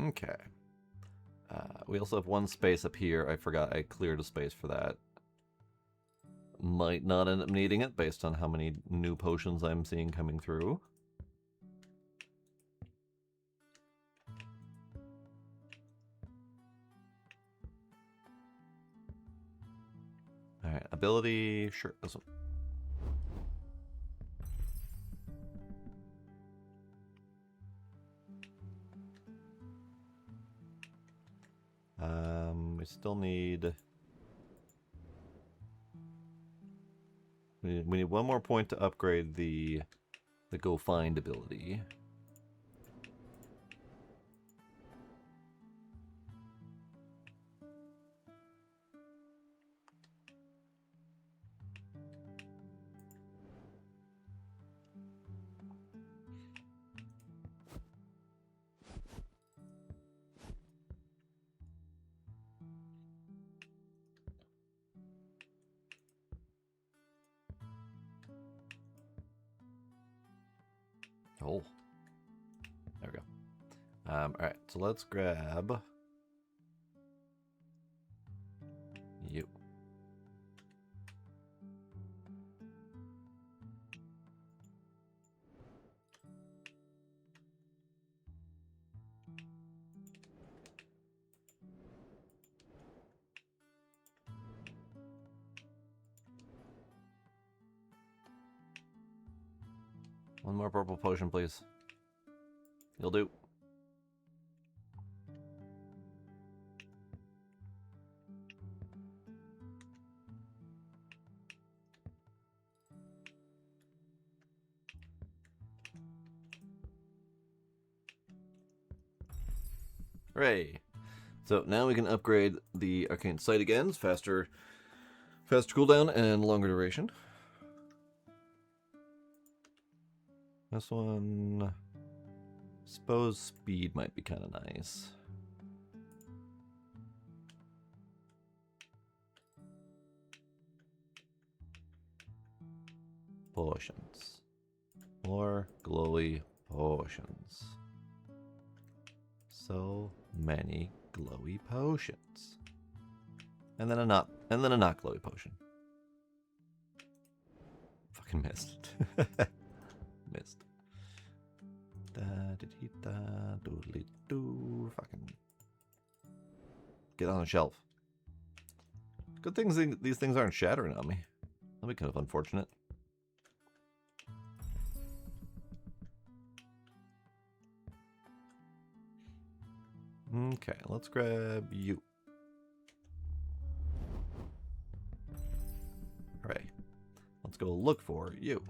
Okay. We also have one space up here. I forgot I cleared a space for that. Might not end up needing it based on how many new potions I'm seeing coming through. Alright, ability, sure, this one. We still need... We need one more point to upgrade the Go Find ability. Oh. There we go. Alright, so let's grab you. One more purple potion, please. You'll do. Hooray! So now we can upgrade the arcane sight again. It's faster cooldown and longer duration. This one, suppose speed might be kind of nice. Potions. More glowy potions. So many glowy potions. And then a not glowy potion. Fucking missed. Missed. Da-dee-da-doodly-doo. Fucking get on the shelf. Good things these things aren't shattering on me. That'd be kind of unfortunate. Okay, let's grab you. Hooray. Let's go look for you.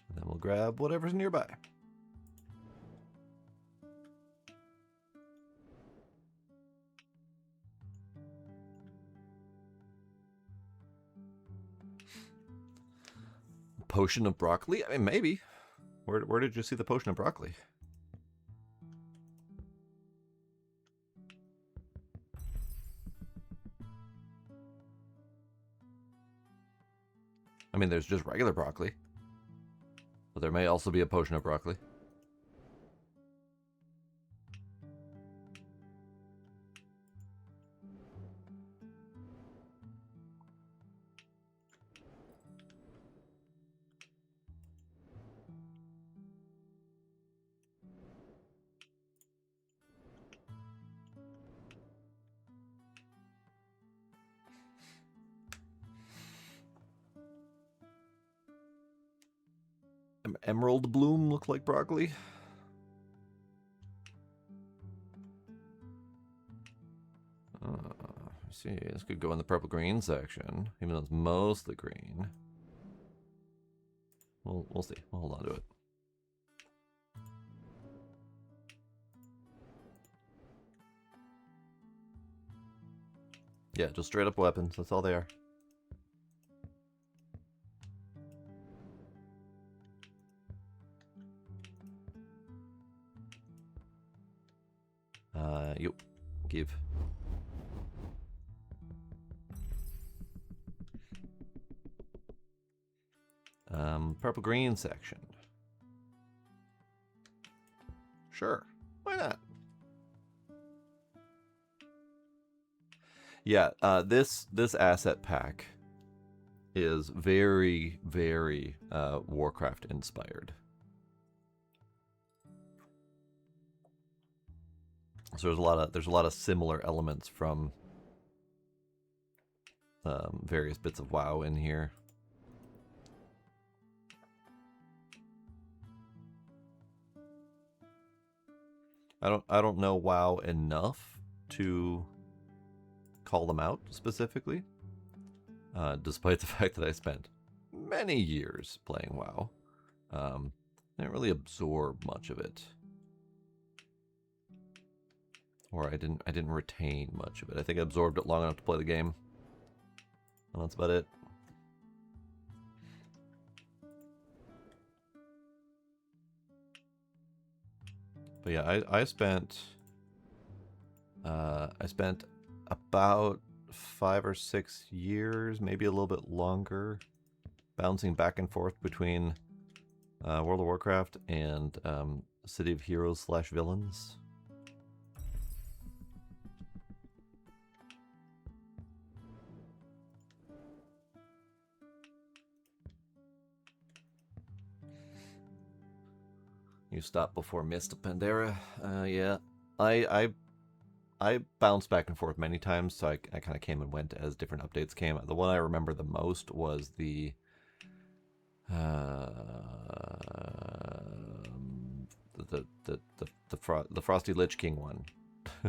And then we'll grab whatever's nearby. Potion of broccoli? I mean, maybe. Where did you see the potion of broccoli? I mean, there's just regular broccoli. But there may also be a potion of broccoli. Emerald bloom look like broccoli. See, this could go in the purple green section, even though it's mostly green. We'll see. We'll hold on to it. Yeah, just straight up weapons. That's all they are. You give. Purple green section. Sure, why not? Yeah, this asset pack is very, very Warcraft inspired. So there's a lot of similar elements from various bits of WoW in here. I don't know WoW enough to call them out specifically, despite the fact that I spent many years playing WoW. I didn't really absorb much of it, or I didn't retain much of it. I think I absorbed it long enough to play the game, and that's about it. But yeah, I spent about 5 or 6 years, maybe a little bit longer, bouncing back and forth between World of Warcraft and City of Heroes / Villains. You stopped before Mist of Pandera. Yeah. I bounced back and forth many times, so I kind of came and went as different updates came. The one I remember the most was uh, the Frosty Lich King one,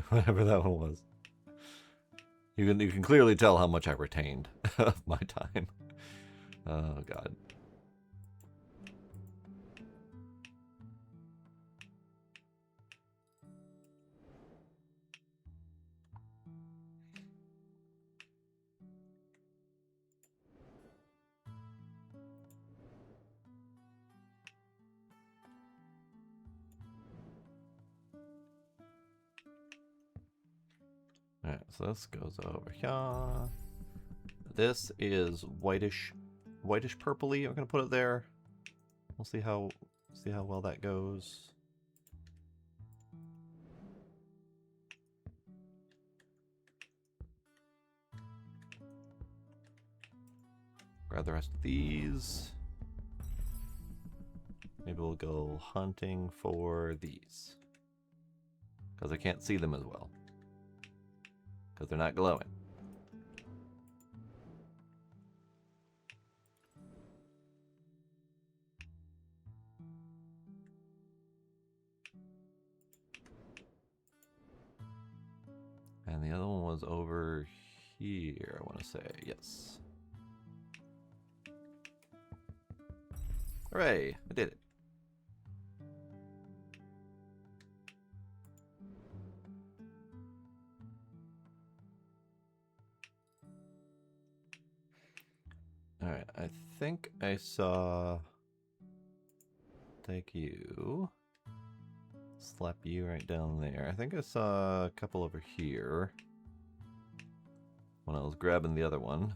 whatever that one was. You can clearly tell how much I retained of my time. Oh god. Alright, so this goes over here. This is whitish purpley. I'm gonna put it there. We'll see how well that goes. Grab the rest of these. Maybe we'll go hunting for these. Because I can't see them as well. Because they're not glowing. And the other one was over here, I want to say. Yes. Hooray! I did it. Alright, I think I saw... Take you. Slap you right down there. I think I saw a couple over here when I was grabbing the other one.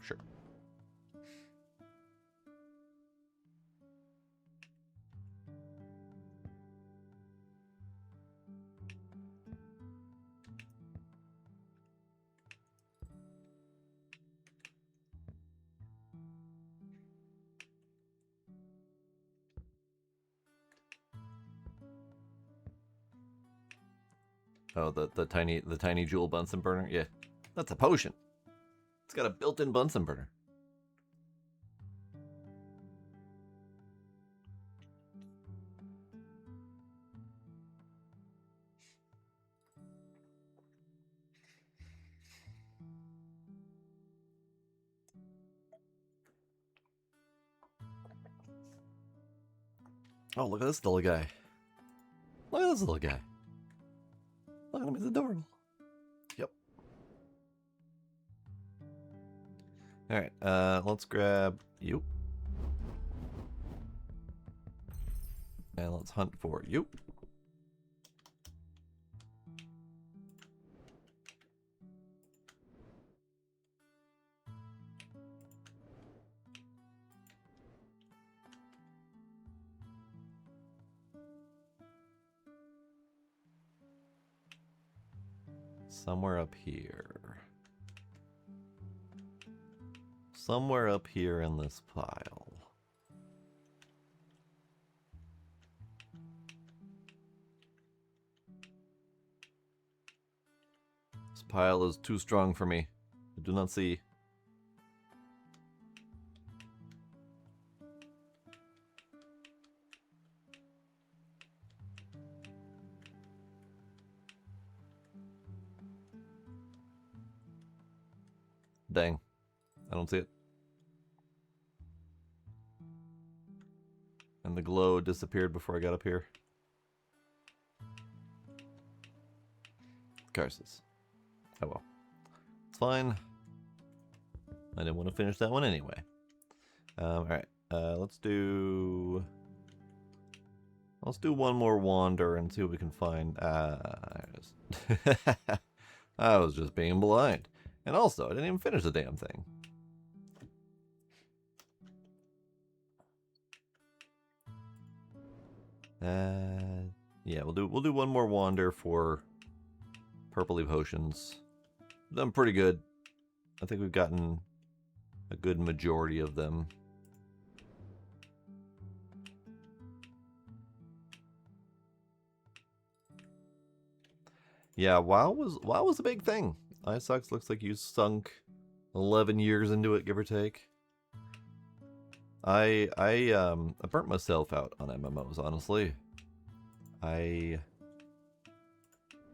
Sure. Oh, the tiny jewel Bunsen burner? Yeah. That's a potion. It's got a built-in Bunsen burner. Oh, look at this little guy. Look at this little guy. Look at him, he's adorable. Yep. Alright, let's grab you. And let's hunt for you. Somewhere up here. Somewhere up here in this pile. This pile is too strong for me. I do not see. Dang. I don't see it. And the glow disappeared before I got up here. Curses. Oh well. It's fine. I didn't want to finish that one anyway. Alright. Let's do one more wander and see what we can find. There it is. I was just being blind. And also, I didn't even finish the damn thing. Yeah, we'll do one more wander for purpley potions. Done pretty good. I think we've gotten a good majority of them. Yeah, WoW was a big thing. iSucks looks like you sunk 11 years into it, give or take. I burnt myself out on MMOs, honestly. I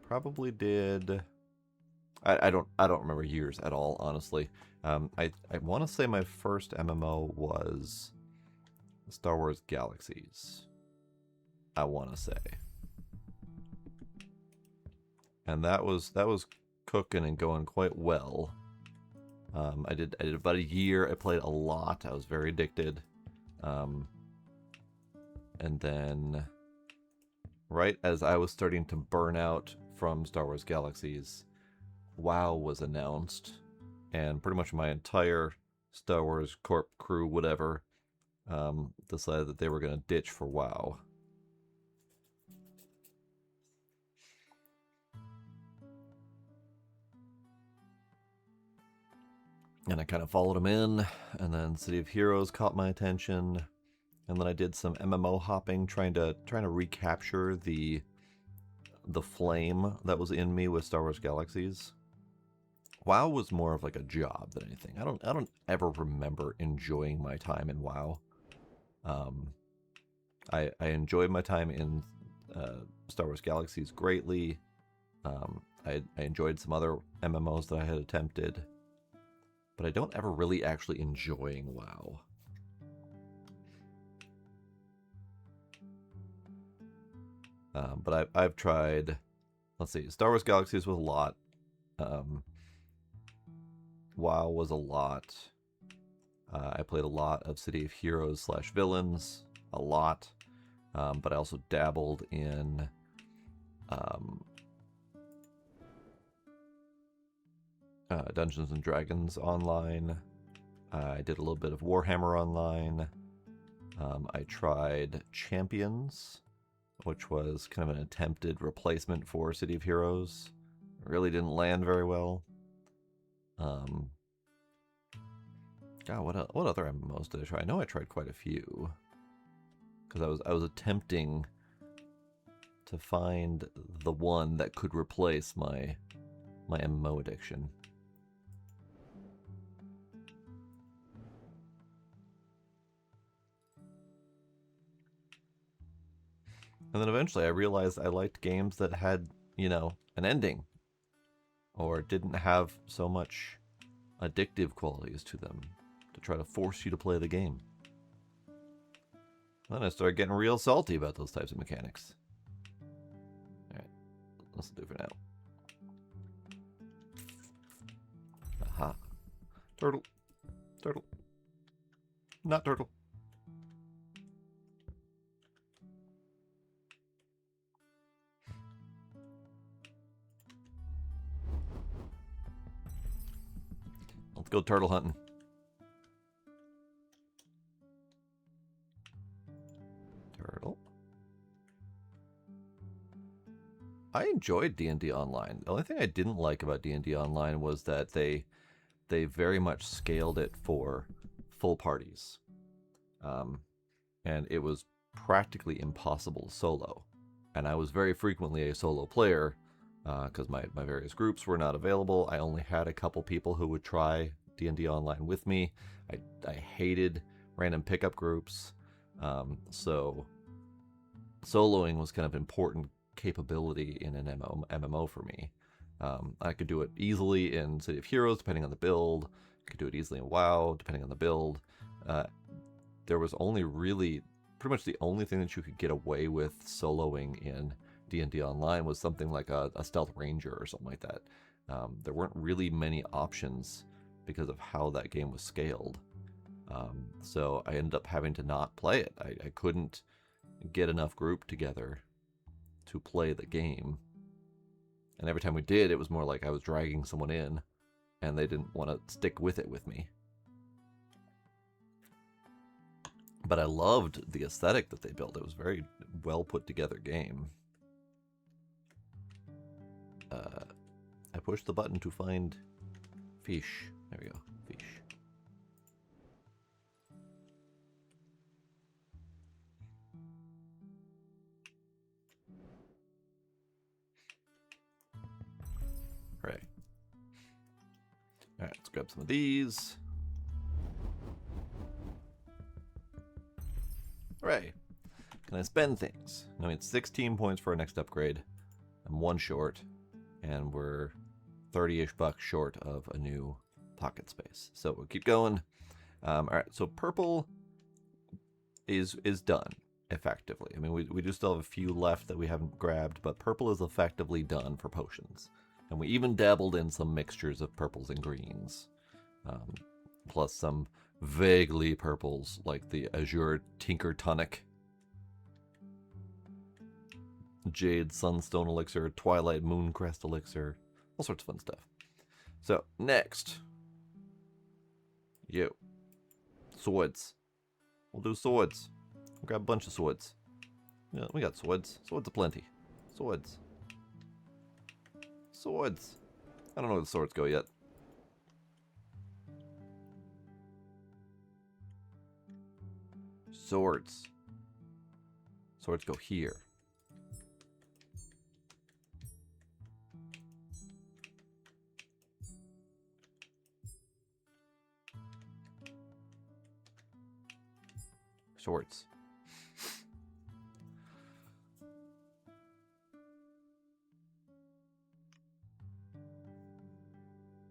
probably did. I don't remember years at all, honestly. I want to say my first MMO was Star Wars Galaxies. I want to say, and that was cooking and going quite well. I did about a year. I played a lot. I was very addicted. And then, right as I was starting to burn out from Star Wars Galaxies, WoW was announced, and pretty much my entire Star Wars Corp crew, whatever, decided that they were going to ditch for WoW. And I kind of followed them in, and then City of Heroes caught my attention, and then I did some MMO hopping, trying to recapture the flame that was in me with Star Wars Galaxies. WoW was more of like a job than anything. I don't ever remember enjoying my time in WoW. I enjoyed my time in Star Wars Galaxies greatly. I enjoyed some other MMOs that I had attempted, but I don't ever really actually enjoying WoW. But I've tried, let's see, Star Wars Galaxies was a lot. WoW was a lot. I played a lot of City of Heroes / Villains, a lot. But I also dabbled in Dungeons and Dragons online. I did a little bit of Warhammer online. I tried Champions, which was kind of an attempted replacement for City of Heroes. It really didn't land very well. God, what other MMOs did I try? I know I tried quite a few, because I was attempting to find the one that could replace my MMO addiction. And then eventually I realized I liked games that had, you know, an ending, or didn't have so much addictive qualities to them to try to force you to play the game. Then I started getting real salty about those types of mechanics. Alright, let's do it for now. Aha. Turtle. Turtle. Not turtle. Let's go turtle hunting. Turtle. I enjoyed D&D Online. The only thing I didn't like about D&D Online was that they very much scaled it for full parties. And it was practically impossible solo. And I was very frequently a solo player because my various groups were not available. I only had a couple people who would try D&D Online with me. I hated random pickup groups. So soloing was kind of important capability in an MMO for me. I could do it easily in City of Heroes, depending on the build. I could do it easily in WoW, depending on the build. There was only really, pretty much the only thing that you could get away with soloing in D&D Online was something like a Stealth Ranger or something like that. There weren't really many options because of how that game was scaled. So I ended up having to not play it. I couldn't get enough group together to play the game. And every time we did, it was more like I was dragging someone in, and they didn't want to stick with it with me. But I loved the aesthetic that they built. It was a very well put together game. I pushed the button to find fish. There we go, fish. Right. Alright, let's grab some of these. Hooray! Can I spend things? I mean, it's 16 points for our next upgrade. I'm 1 short, and we're 30-ish bucks short of a new pocket space. So we'll keep going. Alright, so purple is done, effectively. I mean, we do still have a few left that we haven't grabbed, but purple is effectively done for potions. And we even dabbled in some mixtures of purples and greens. Plus some vaguely purples, like the Azure Tinker Tonic, Jade Sunstone Elixir, Twilight Mooncrest Elixir, all sorts of fun stuff. So, next. Yo. Swords. We'll do swords. We'll grab a bunch of swords. Yeah, we got swords. Swords aplenty. Swords. Swords. I don't know where the swords go yet. Swords. Swords go here. Swords.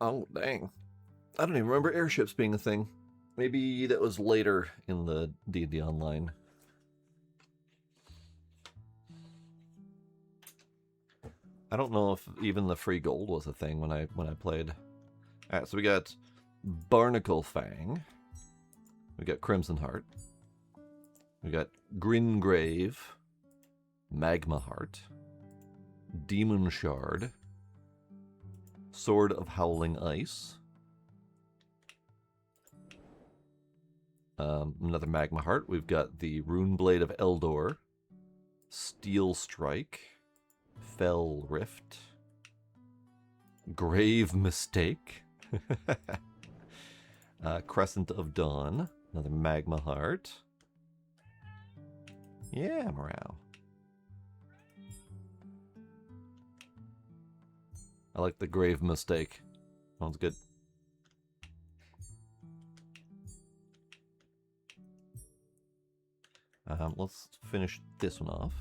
Oh, dang. I don't even remember airships being a thing. Maybe that was later in the D&D Online. I don't know if even the free gold was a thing when I played. Alright, so we got Barnacle Fang. We got Crimson Heart. We got Gringrave. Magma Heart. Demon Shard. Sword of Howling Ice. Another Magma Heart. We've got the Rune Blade of Eldor. Steel Strike. Fell Rift. Grave Mistake. Crescent of Dawn. Another Magma Heart. Yeah, morale. I like the Grave Mistake. Sounds good. Let's finish this one off.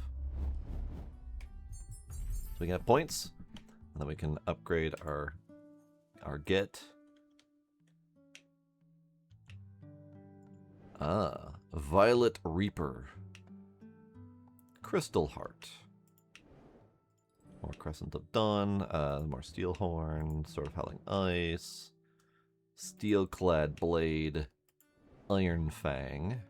So we got points, and then we can upgrade our get. Violet Reaper. Crystal Heart. More Crescent of Dawn, more Steel Horn, Sword of Howling Ice, Steel Clad Blade, Iron Fang.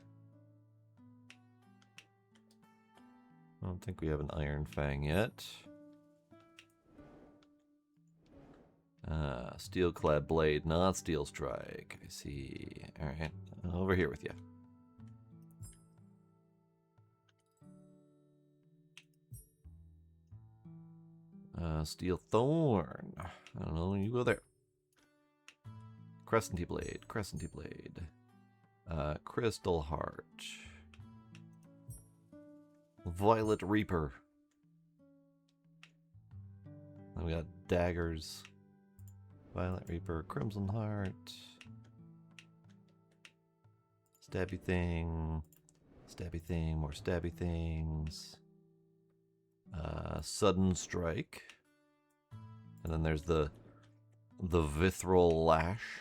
I don't think we have an Iron Fang yet. Steel Clad Blade, not Steel Strike. I see. Alright, over here with you. Steel Thorn. I don't know, you go there. Crescenty Blade, Crescenty Blade. Crystal Heart. Violet Reaper. Then we got daggers. Violet Reaper, Crimson Heart. Stabby thing. Stabby thing, more stabby things. Sudden Strike. And then there's the Vithral Lash.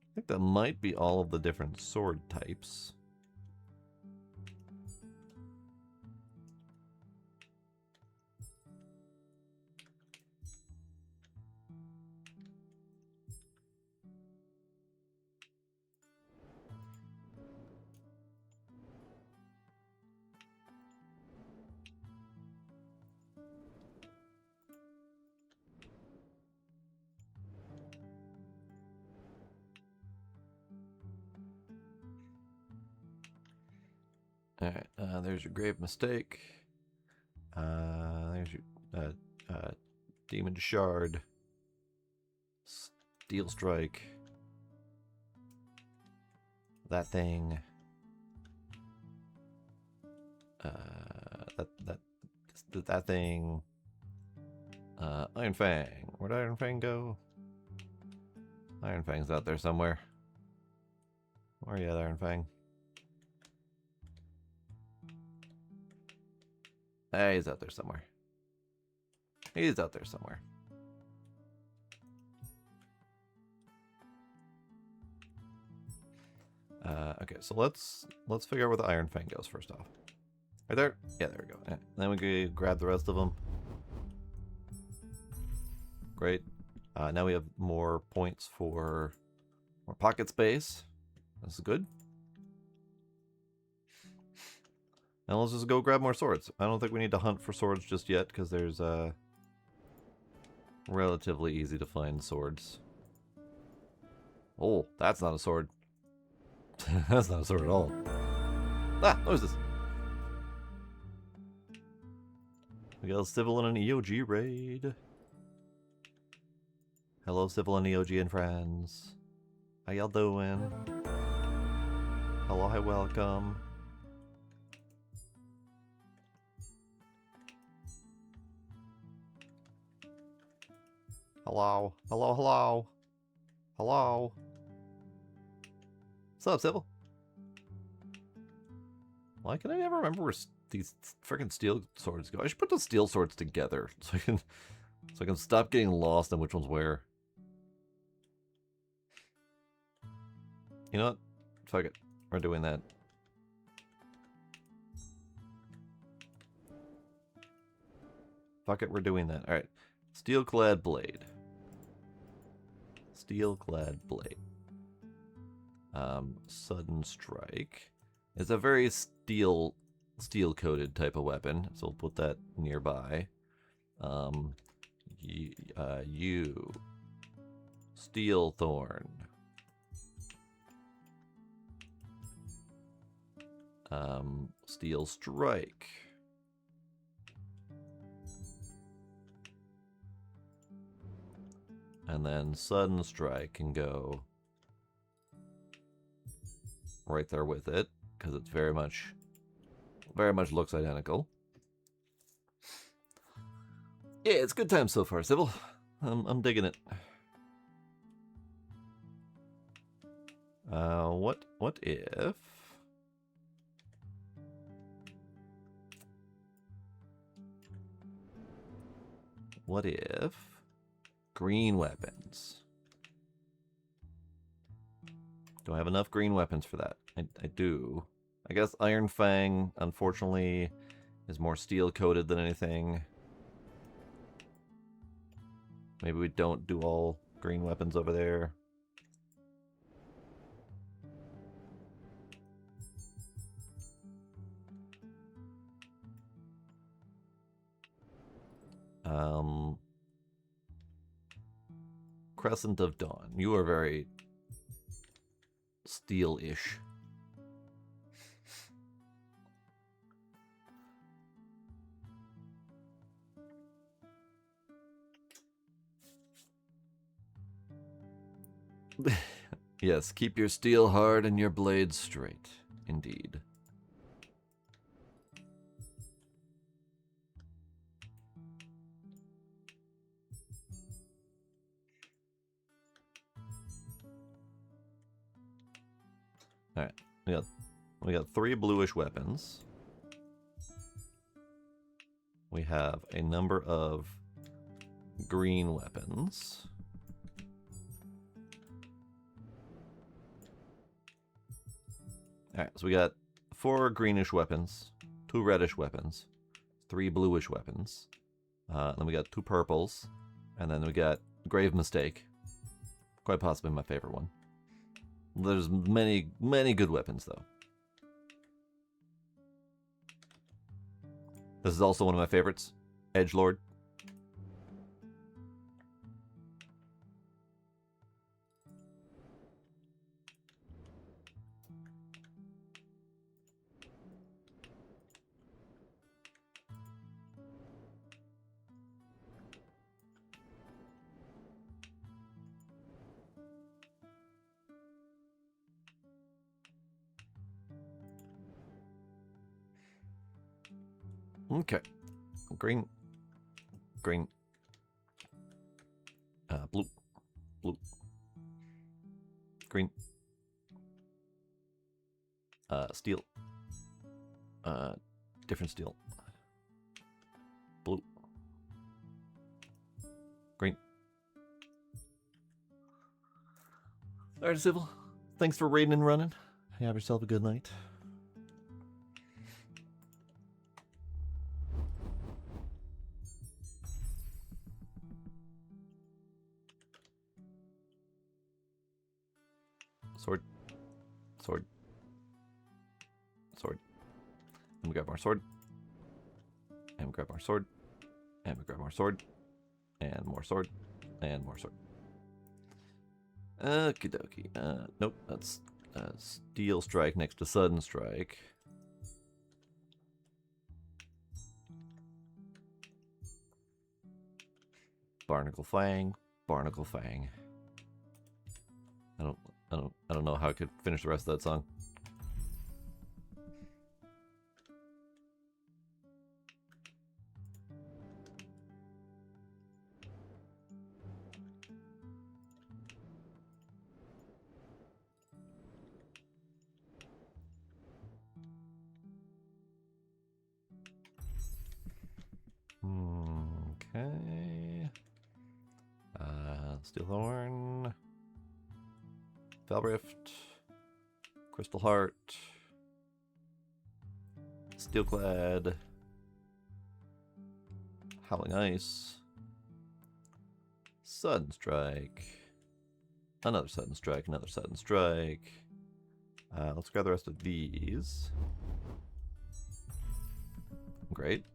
I think that might be all of the different sword types. Alright, there's your grave mistake. There's your demon shard. Steel strike. That thing. That thing. Iron Fang. Where'd Iron Fang go? Iron Fang's out there somewhere. Where are you at, Iron Fang? Hey, he's out there somewhere. He's out there somewhere. Okay, so let's figure out where the Iron Fang goes first off. Right there? Yeah, there we go. Yeah. Then we can grab the rest of them. Great. Now we have more points for more pocket space. This is good. Now let's just go grab more swords. I don't think we need to hunt for swords just yet, because there's relatively easy to find swords. Oh, that's not a sword. That's not a sword at all. Ah, what is this? We got a Civil and an EOG raid. Hello, Civil and EOG and friends. How y'all doing? Hello, hi, welcome. Hello, hello, hello. Hello. What's up, Civil? Why can I never remember where these freaking steel swords go? I should put the steel swords together so I can stop getting lost on which one's where. You know what? Fuck it. We're doing that. Fuck it, we're doing that. Alright. Steel-clad blade. Steel-clad blade. Sudden strike. It's a very steel-coated type of weapon, so we'll put that nearby. You. Steel thorn. Steel strike. And then sudden strike can go right there with it, because it's very much looks identical. Yeah, it's good time so far, Sybil. I'm digging it. What if green weapons? Do I have enough green weapons for that? I do. I guess Iron Fang, unfortunately, is more steel-coated than anything. Maybe we don't do all green weapons over there. Crescent of Dawn. You are very steel-ish. Yes, keep your steel hard and your blades straight. Indeed. Alright, we got 3 bluish weapons. We have a number of green weapons. Alright, so we got 4 greenish weapons, 2 reddish weapons, 3 bluish weapons. Then we got 2 purples, and then we got Grave Mistake. Quite possibly my favorite one. There's many good weapons, though. This is also one of my favorites, Edgelord. Okay. Green. Green. Blue. Blue. Green. Steel. Different steel. Blue. Green. Alright, Civil. Thanks for raiding and running. Have yourself a good night. Sword. Sword. Sword. And we grab our sword. And we grab our sword. And we grab our sword. And more sword. And more sword. Okie dokie. Nope, that's Steel Strike next to Sudden Strike. Barnacle Fang. Barnacle Fang. I don't know how I could finish the rest of that song. Okay. Steelhorn. Felrift. Crystal Heart. Steelclad. Howling Ice. Sudden Strike. Another Sudden Strike, another Sudden Strike. Let's grab the rest of these. Great.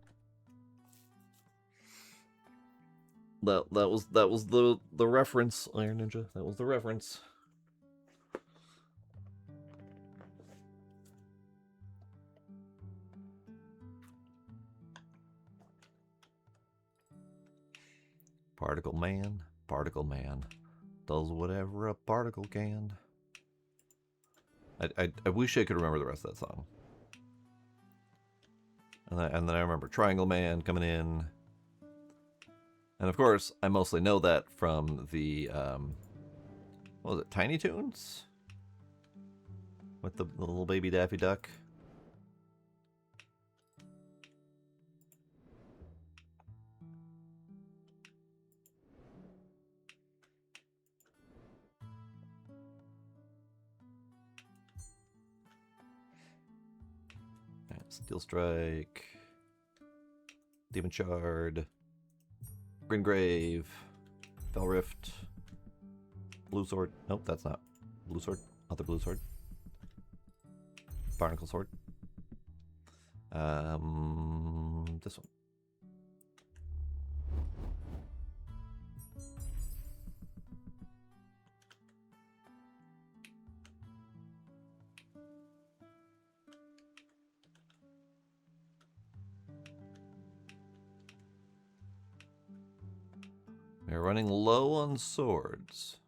That was the reference, Iron Ninja. That was the reference. Particle Man does whatever a particle can. I wish I could remember the rest of that song. And then I remember Triangle Man coming in. And of course, I mostly know that from the, what was it, Tiny Toons? With the little baby Daffy Duck. Steel Strike. Demon Shard. Green Grave. Fell Rift. Blue Sword. Nope, that's not. Blue Sword. Other Blue Sword. Barnacle Sword. This one. We're running low on swords.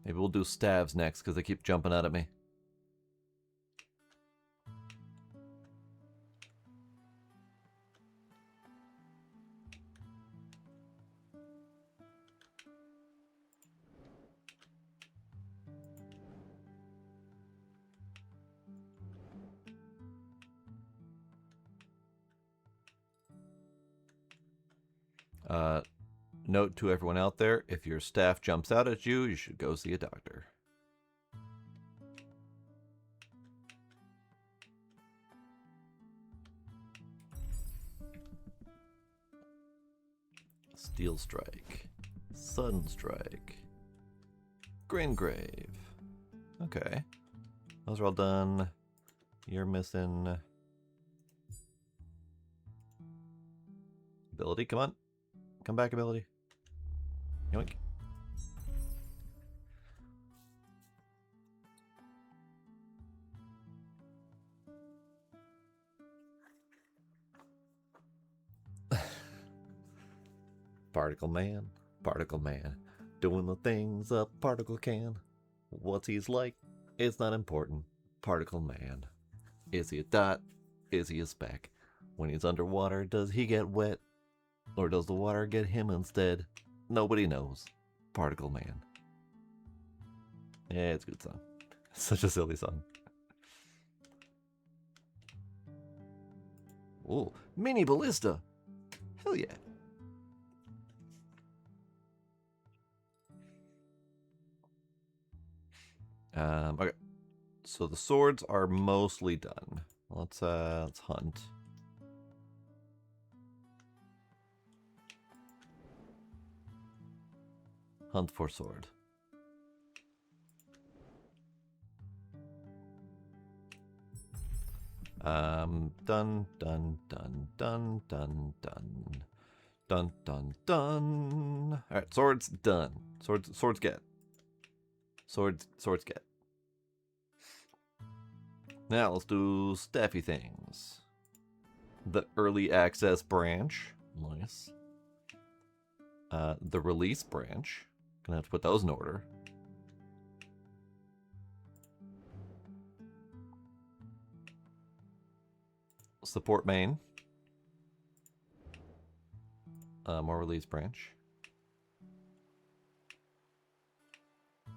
Maybe we'll do staves next because they keep jumping out at me. Note to everyone out there, if your staff jumps out at you, you should go see a doctor. Steel Strike. Sudden Strike. Green Grave. Okay. Those are all done. You're missing... Ability, come on. Come back, ability. Yoink. Particle Man, doing the things a particle can. What he's like, it's not important. Particle Man. Is he a dot? Is he a speck? When he's underwater, does he get wet? Or does the water get him instead? Nobody knows. Particle Man. Yeah, it's a good song. Such a silly song. Oh, mini ballista. Hell yeah. Okay. So the swords are mostly done. Let's hunt. Hunt for sword. Done, done, done, done, done, done. Dun, dun, dun. Alright, swords done. Swords get. Swords get. Now let's do staffy things. The early access branch. Nice. The release branch. Gonna have to put those in order. Support main. More release branch.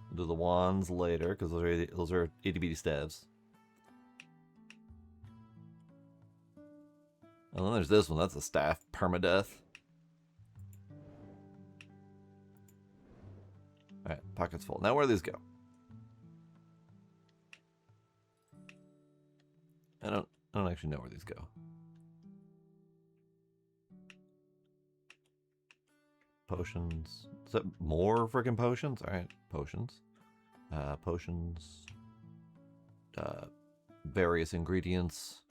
We'll do the wands later because those are itty bitty staves. And then there's this one. That's a staff permadeath. All right, pockets full. Now where do these go? I don't actually know where these go. Potions. Is that more freaking potions? All right, potions. Potions. Various ingredients.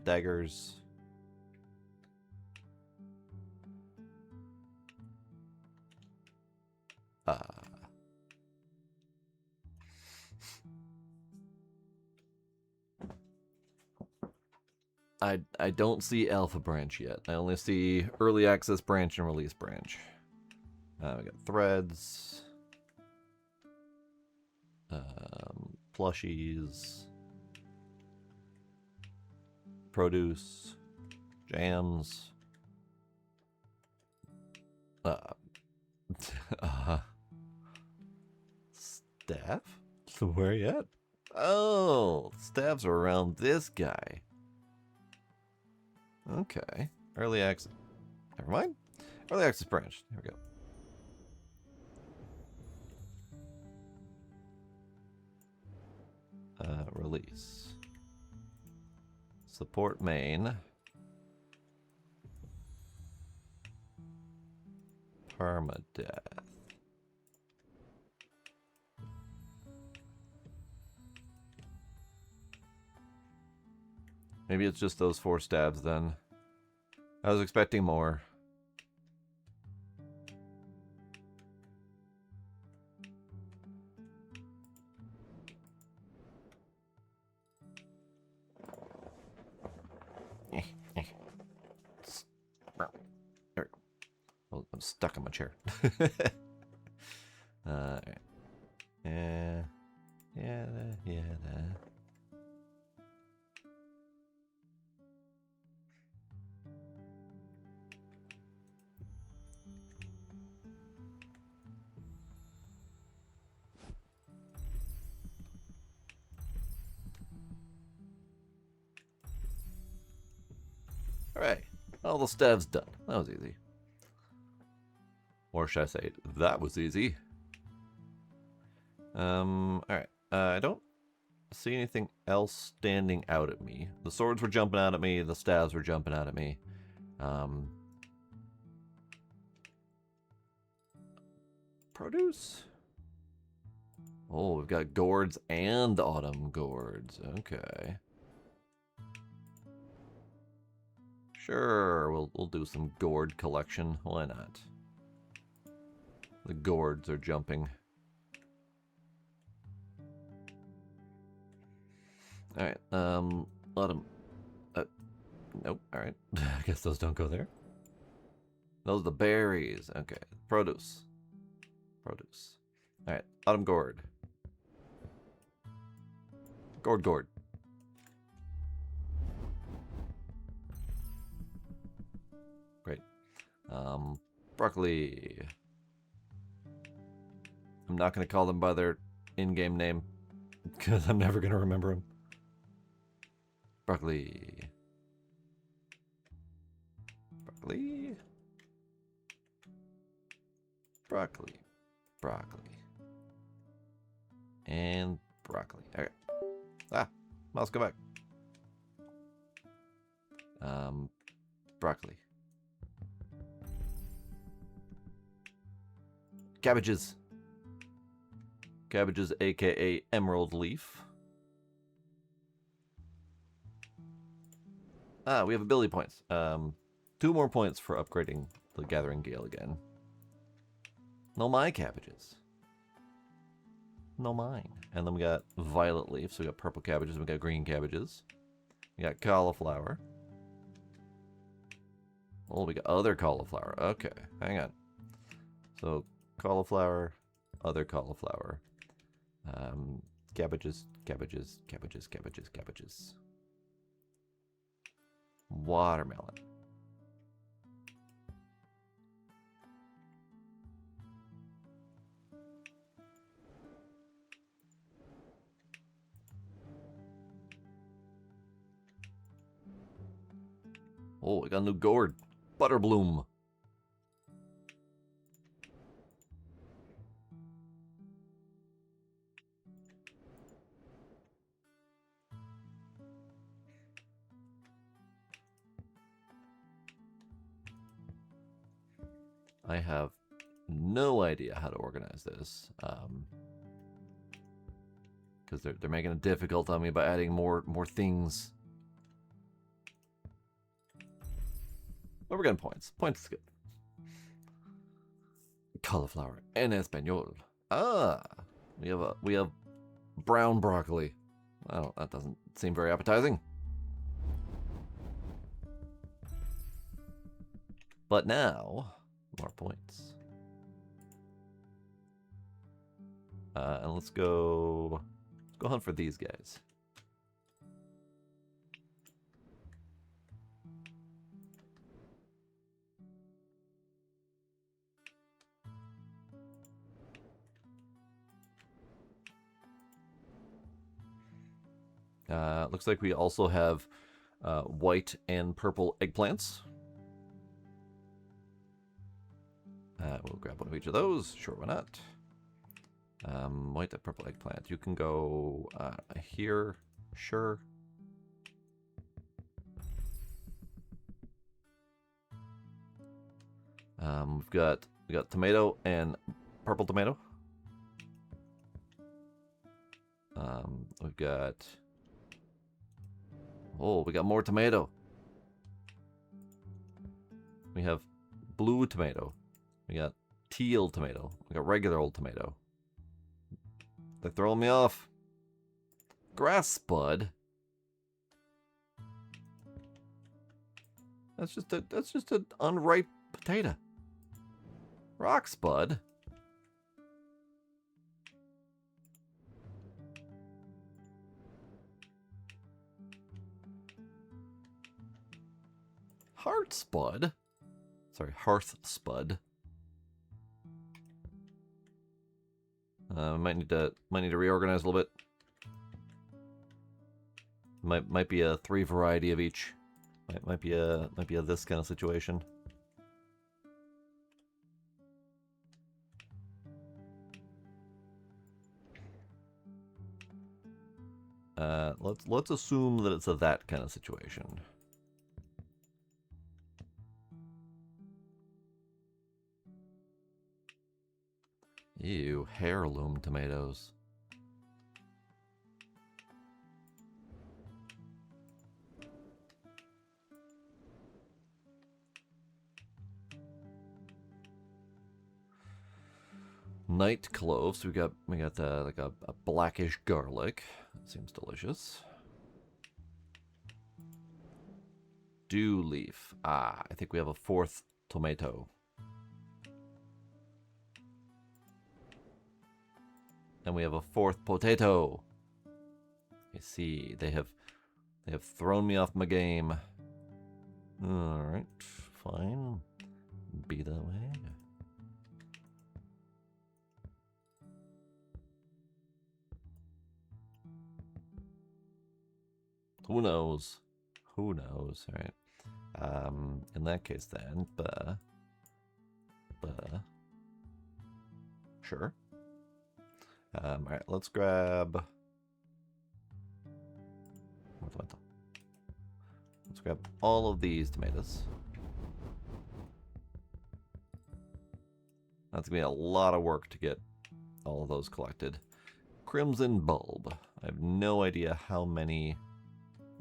Daggers. I don't see alpha branch yet. I only see early access branch and release branch. We got threads. Plushies. Produce. Jams. Staff? So where yet? Oh, staffs are around this guy. Okay. Early access. Never mind. Early access branch. There we go. Release. Support main. Permadeath. Maybe it's just those 4 stabs then. I was expecting more. Oh, I'm stuck in my chair. Alright. Yeah. Alright. All the staves done. That was easy. Or should I say, that was easy. Alright. I don't see anything else standing out at me. The swords were jumping out at me. The staves were jumping out at me. Produce? Oh, we've got gourds and autumn gourds. Okay. Sure, we'll do some gourd collection. Why not? The gourds are jumping. Alright, autumn. Nope, alright. I guess those don't go there. Those are the berries. Okay, produce. Alright, autumn gourd. Gourd, gourd. Great. Broccoli. I'm not going to call them by their in-game name because I'm never going to remember them. Broccoli. Broccoli. Broccoli. Broccoli. And broccoli. Okay. Ah, mouse, go back. Broccoli. Cabbages. Cabbages, aka emerald leaf. Ah, we have ability points. 2 more points for upgrading the Gathering Gale again. No my cabbages. No mine. And then we got violet leaf, so we got purple cabbages, we got green cabbages. We got cauliflower. Oh, we got other cauliflower. Okay, hang on. So, cauliflower, other cauliflower. Cabbages, cabbages, cabbages, cabbages, cabbages. Watermelon. Oh, we got a new gourd. Butterbloom. I have no idea how to organize this. Because they're making it difficult on me by adding more things. But we're getting points. Points is good. Cauliflower en español. Ah, we have brown broccoli. Well, that doesn't seem very appetizing. But now, more points. And let's go hunt for these guys. Looks like we also have white and purple eggplants. We'll grab one of each of those. Sure, why not? White and purple eggplant. You can go here. Sure. We got tomato and purple tomato. We've got. Oh, we got more tomato. We have blue tomato. We got teal tomato. We got regular old tomato. They're throwing me off. Grass spud. That's just an unripe potato. Rock spud. Heart spud. Sorry, hearth spud. Might need to reorganize a little bit. Might be a 3 variety of each. Might be a this kind of situation. Let's assume that it's a that kind of situation. Ew, heirloom tomatoes. Night cloves. We got like a blackish garlic. Seems delicious. Dew leaf. Ah, I think we have a 4th tomato. And we have a 4th potato. I see. They have thrown me off my game. Alright, fine. Be that way. Who knows? Who knows? Alright. In that case then, sure. Alright, let's grab... Let's grab all of these tomatoes. That's gonna be a lot of work to get all of those collected. Crimson bulb. I have no idea how many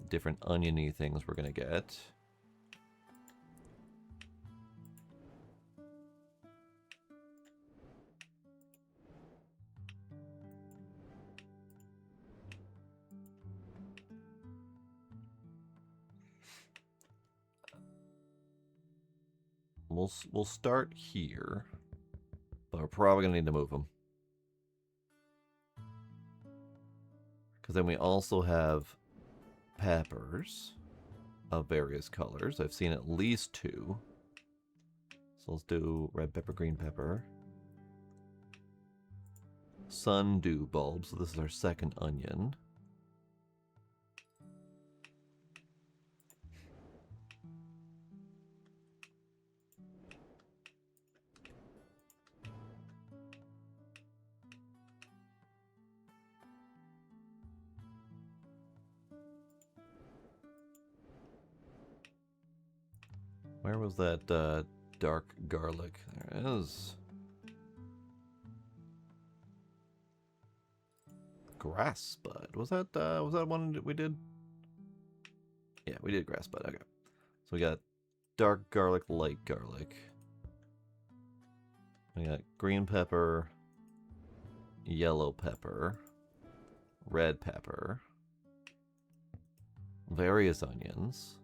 different oniony things we're gonna get. We'll start here, but we're probably gonna need to move them. Because then we also have peppers of various colors. I've seen at least 2. So let's do red pepper, green pepper. Sundew bulb, so this is our second onion. Where was that dark garlic? There it is. Grass spud. Was that one that we did? Yeah, we did grass spud. Okay. So we got dark garlic, light garlic. We got green pepper, yellow pepper, red pepper, various onions.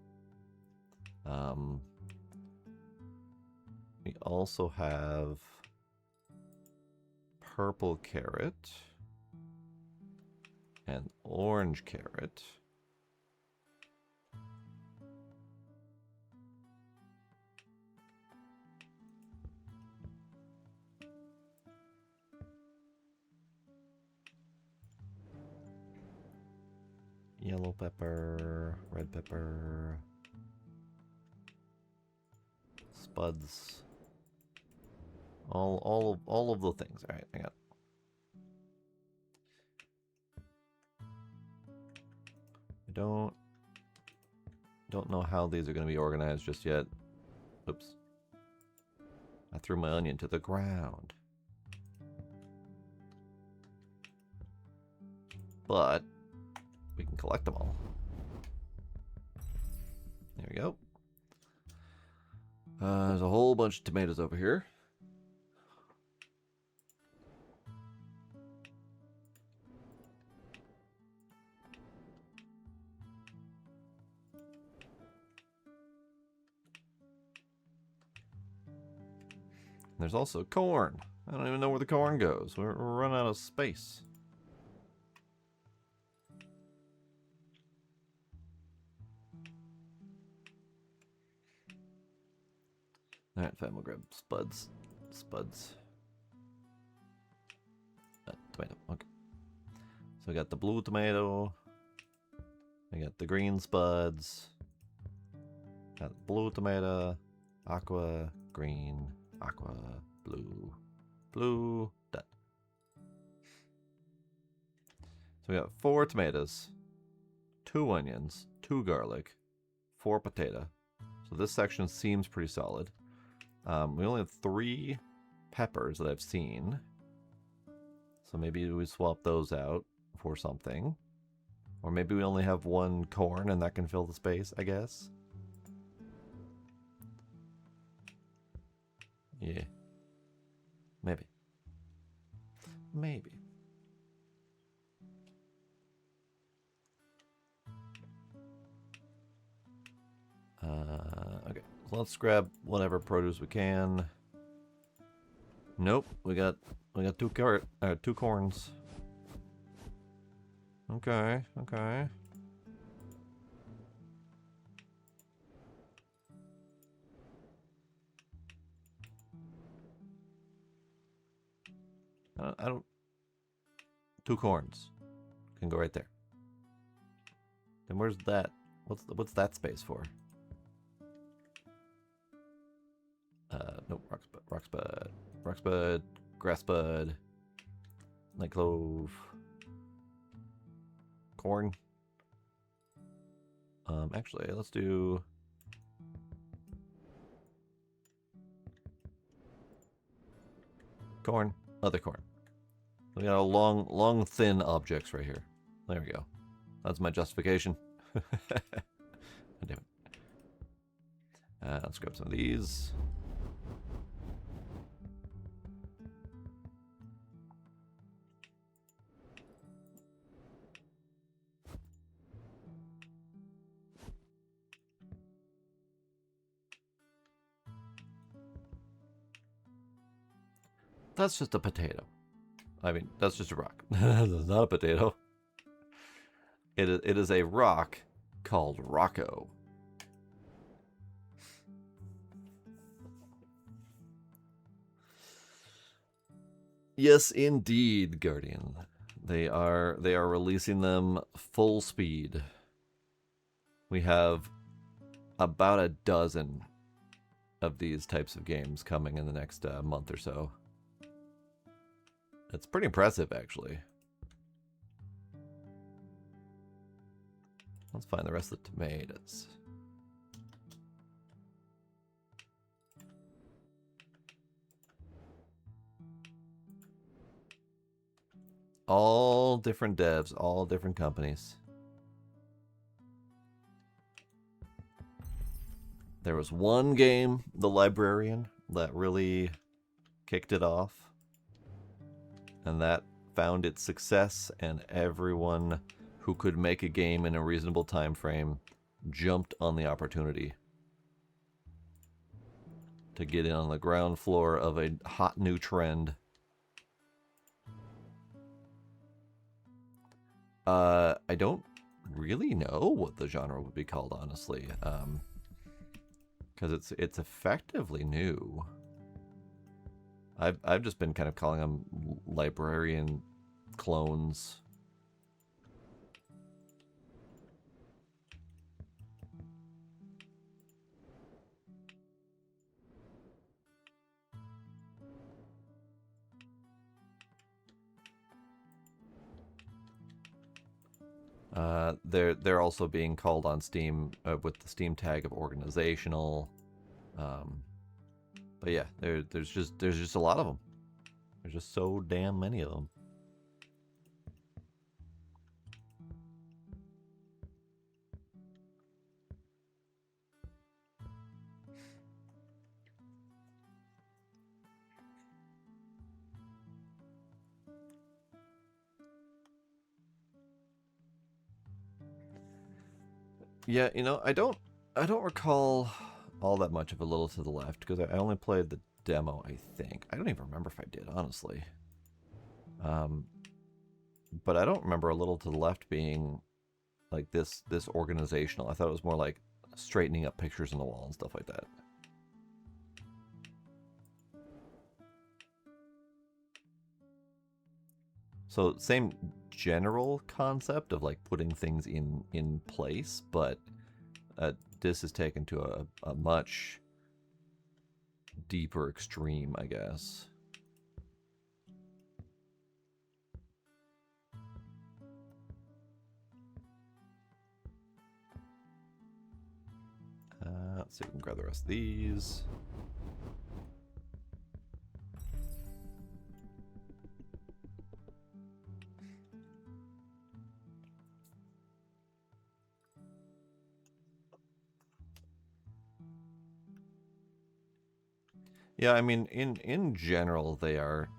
We also have purple carrot and orange carrot. Yellow pepper, red pepper, spuds. All of the things. All right, hang on. I don't know how these are going to be organized just yet. Oops. I threw my onion to the ground. But we can collect them all. There we go. There's a whole bunch of tomatoes over here. There's also corn. I don't even know where the corn goes. We're running out of space. Alright, fine, we'll grab spuds. Tomato, okay. So we got the blue tomato. We got the green spuds. Got blue tomato, aqua, green, aqua, blue, done. So we got 4 tomatoes, 2 onions, 2 garlic, 4 potato. So this section seems pretty solid. We only have 3 peppers that I've seen. So maybe we swap those out for something. Or maybe we only have 1 corn and that can fill the space, I guess. Yeah. Maybe. Okay. So let's grab whatever produce we can. Nope, we got 2 corns. Okay, okay. I don't... 2 corns. Can go right there. Then where's that? What's that space for? Nope. Roxbud, Grassbud, Night Clove, corn. Actually, let's do... corn, other corn. We got a long, thin objects right here. There we go. That's my justification. Damn it. Let's grab some of these. That's just a potato. I mean, that's just a rock. That's not a potato. It is a rock called Rocco. Yes, indeed, Guardian. They are releasing them full speed. We have about a dozen of these types of games coming in the next month or so. It's pretty impressive, actually. Let's find the rest of the tomatoes. All different devs, all different companies. There was one game, The Librarian, that really kicked it off. And that found its success, and everyone who could make a game in a reasonable time frame jumped on the opportunity to get in on the ground floor of a hot new trend. I don't really know what the genre would be called, honestly, because it's effectively new. I've just been kind of calling them librarian clones. They're also being called on Steam with the Steam tag of organizational. But yeah, there's just a lot of them. There's just so damn many of them. Yeah, you know, I don't recall all that much of A Little to the Left because I only played the demo, I think. I don't even remember if I did, honestly. But I don't remember A Little to the Left being like this organizational. I thought it was more like straightening up pictures on the wall and stuff like that. So same general concept of like putting things in place, but this is taken to a much deeper extreme, I guess. Let's see if we can grab the rest of these. Yeah, I mean, in general, they are.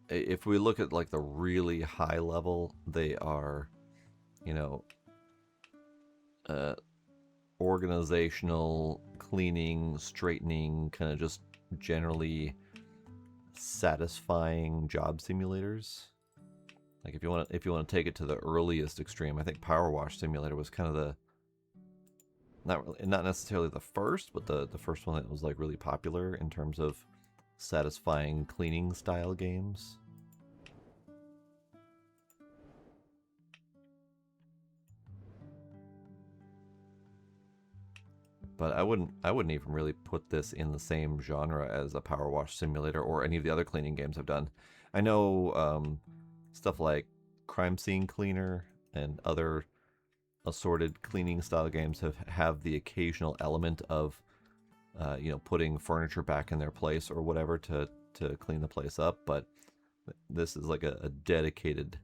If we look at like the really high level, they are, you know, organizational, cleaning, straightening, kind of just generally satisfying job simulators. Like if you want to take it to the earliest extreme, I think Power Wash Simulator was kind of the not necessarily the first, but the first one that was like really popular in terms of satisfying cleaning style games. But I wouldn't even really put this in the same genre as a Power Wash Simulator or any of the other cleaning games I've done. I know stuff like Crime Scene Cleaner and other assorted cleaning style games have the occasional element of putting furniture back in their place or whatever to clean the place up, but this is like a dedicated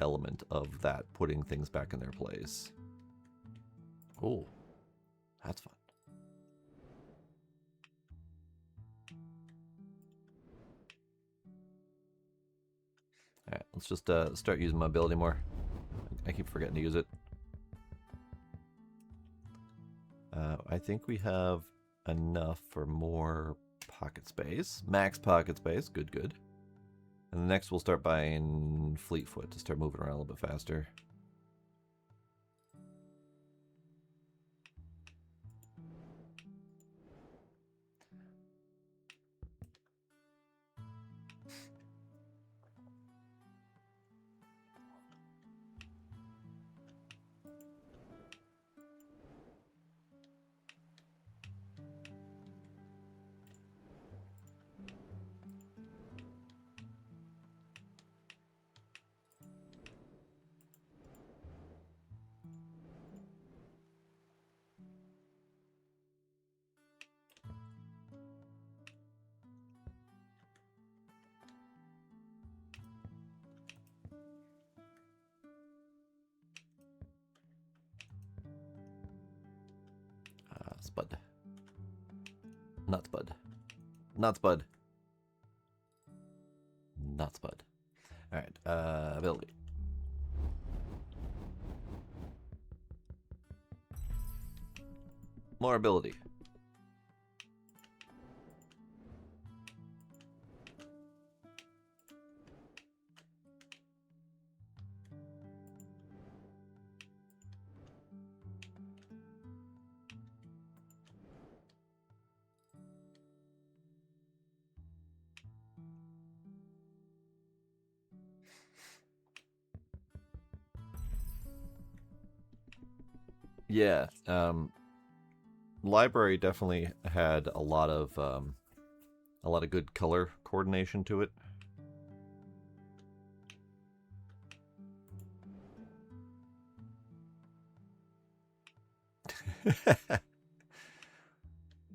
element of that, putting things back in their place. Oh, that's fun. Alright, let's just start using my ability more. I keep forgetting to use it. I think we have enough for more pocket space. Max pocket space. Good, good. And the next we'll start buying Fleetfoot to start moving around a little bit faster. Spud. Not Spud. Not Spud. Not Spud. Alright, ability. More ability. Yeah, library definitely had a lot of good color coordination to it.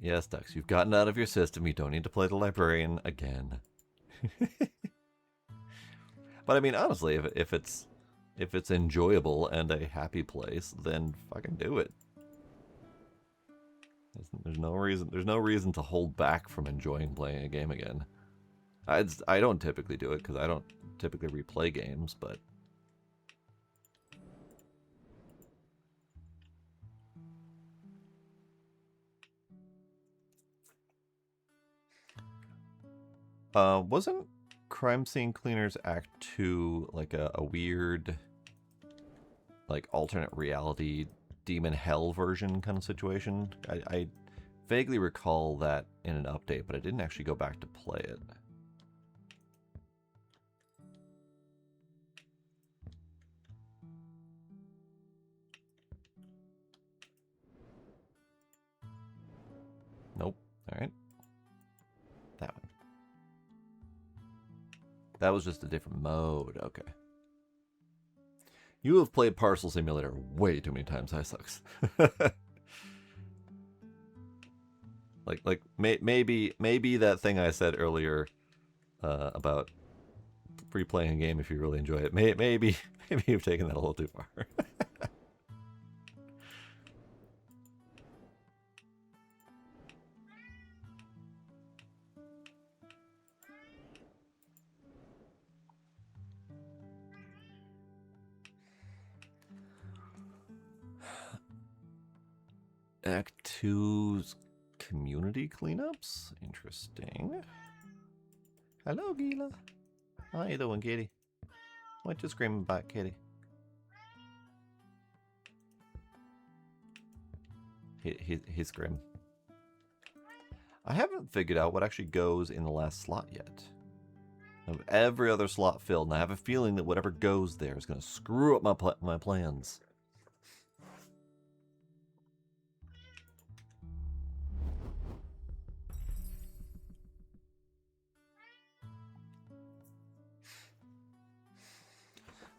Yes, Dux, you've gotten out of your system. You don't need to play the librarian again. But I mean, honestly, if it's enjoyable and a happy place, then fucking do it. There's no reason to hold back from enjoying playing a game again. I don't typically do it because I don't typically replay games, but wasn't Crime Scene Cleaners Act 2 like a weird, like, alternate reality demon hell version kind of situation? I vaguely recall that in an update, but I didn't actually go back to play it. Nope. Alright. That one. That was just a different mode. Okay. You have played Parcel Simulator way too many times, sucks. maybe that thing I said earlier about replaying a game if you really enjoy it. Maybe you've taken that a little too far. Act 2's community cleanups? Interesting. Hello, Gila. How you doing, kitty? Why'd you scream back, kitty? He screamed. I haven't figured out what actually goes in the last slot yet. I have every other slot filled, and I have a feeling that whatever goes there is going to screw up my plans.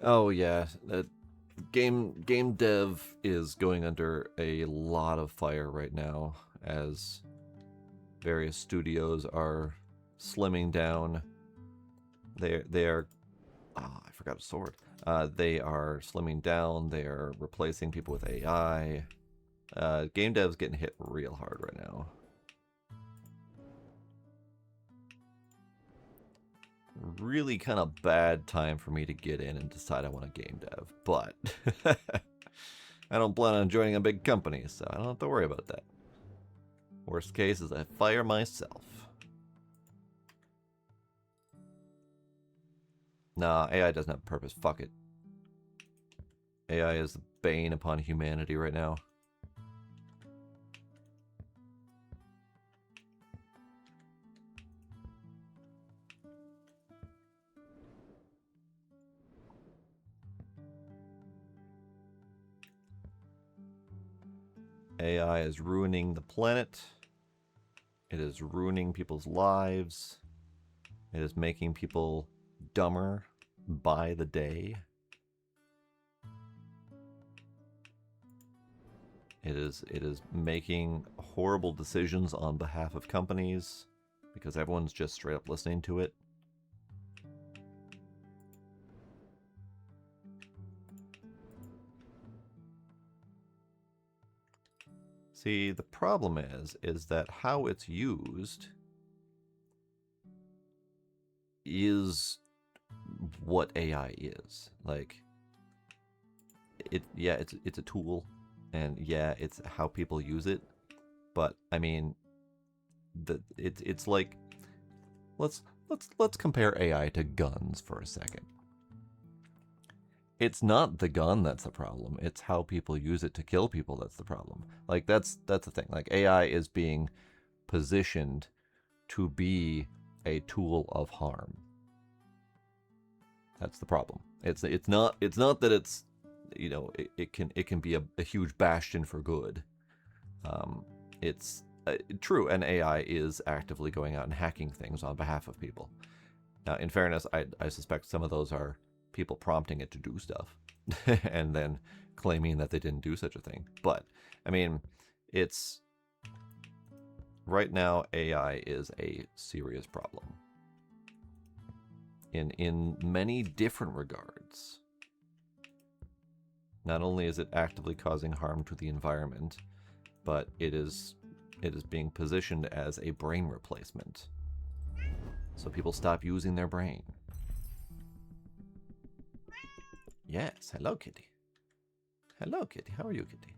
Oh yeah, game dev is going under a lot of fire right now as various studios are slimming down. They are oh, I forgot a sword. They are slimming down. They are replacing people with AI. Game dev's getting hit real hard right now. Really kind of bad time for me to get in and decide I want a game dev, but I don't plan on joining a big company, so I don't have to worry about that. Worst case is I fire myself. Nah, AI doesn't have purpose. Fuck it. AI is the bane upon humanity right now. AI is ruining the planet. It is ruining people's lives. It is making people dumber by the day. It is making horrible decisions on behalf of companies because everyone's just straight up listening to it. See, the problem is that how it's used is what AI is. Like, it's a tool, and yeah, it's how people use it. But I mean, it's like let's compare AI to guns for a second. It's not the gun that's the problem. It's how people use it to kill people that's the problem. Like that's the thing. Like AI is being positioned to be a tool of harm. That's the problem. It's not that it's, you know, it can be a huge bastion for good. It's true, and AI is actively going out and hacking things on behalf of people. Now, in fairness, I suspect some of those are people prompting it to do stuff and then claiming that they didn't do such a thing. But I mean, it's right now AI is a serious problem in many different regards. Not only is it actively causing harm to the environment, but it is being positioned as a brain replacement. So people stop using their brain. Yes, hello, kitty. Hello, kitty. How are you, kitty?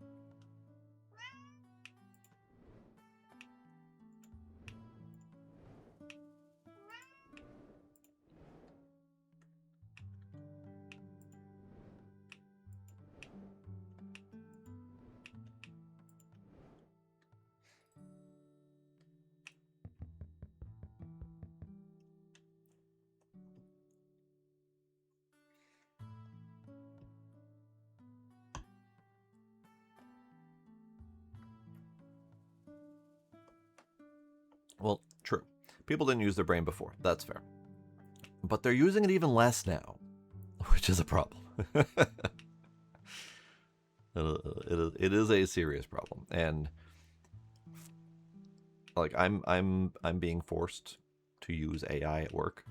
Well, true. People didn't use their brain before. That's fair. But they're using it even less now, which is a problem. It is a serious problem, and like I'm being forced to use AI at work,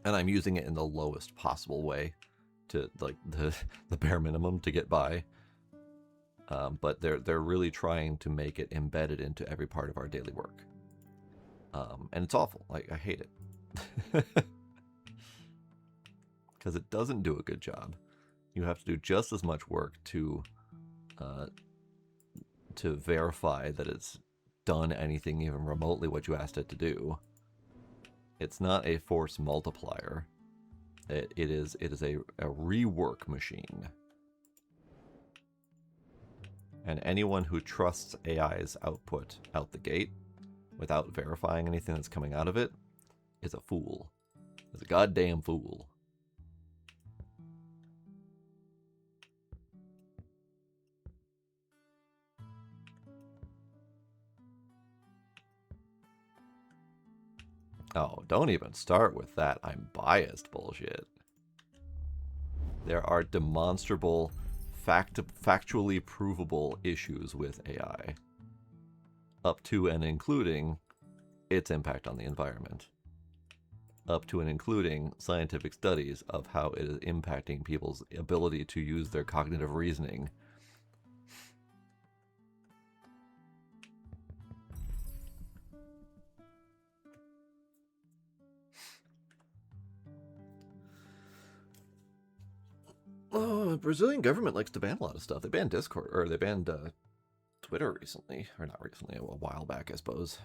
and I'm using it in the lowest possible way, to like the bare minimum to get by. But they're really trying to make it embedded into every part of our daily work. And it's awful. Like, I hate it. Because it doesn't do a good job. You have to do just as much work to verify that it's done anything even remotely what you asked it to do. It's not a force multiplier. It is a rework machine. And anyone who trusts AI's output out the gate without verifying anything that's coming out of it is a fool. Is a goddamn fool. Oh, don't even start with that I'm biased bullshit. There are demonstrable, factually provable issues with AI, up to and including its impact on the environment, up to and including scientific studies of how it is impacting people's ability to use their cognitive reasoning. Oh, the Brazilian government likes to ban a lot of stuff. They banned Discord, or they banned Twitter recently, or not recently, a while back, I suppose.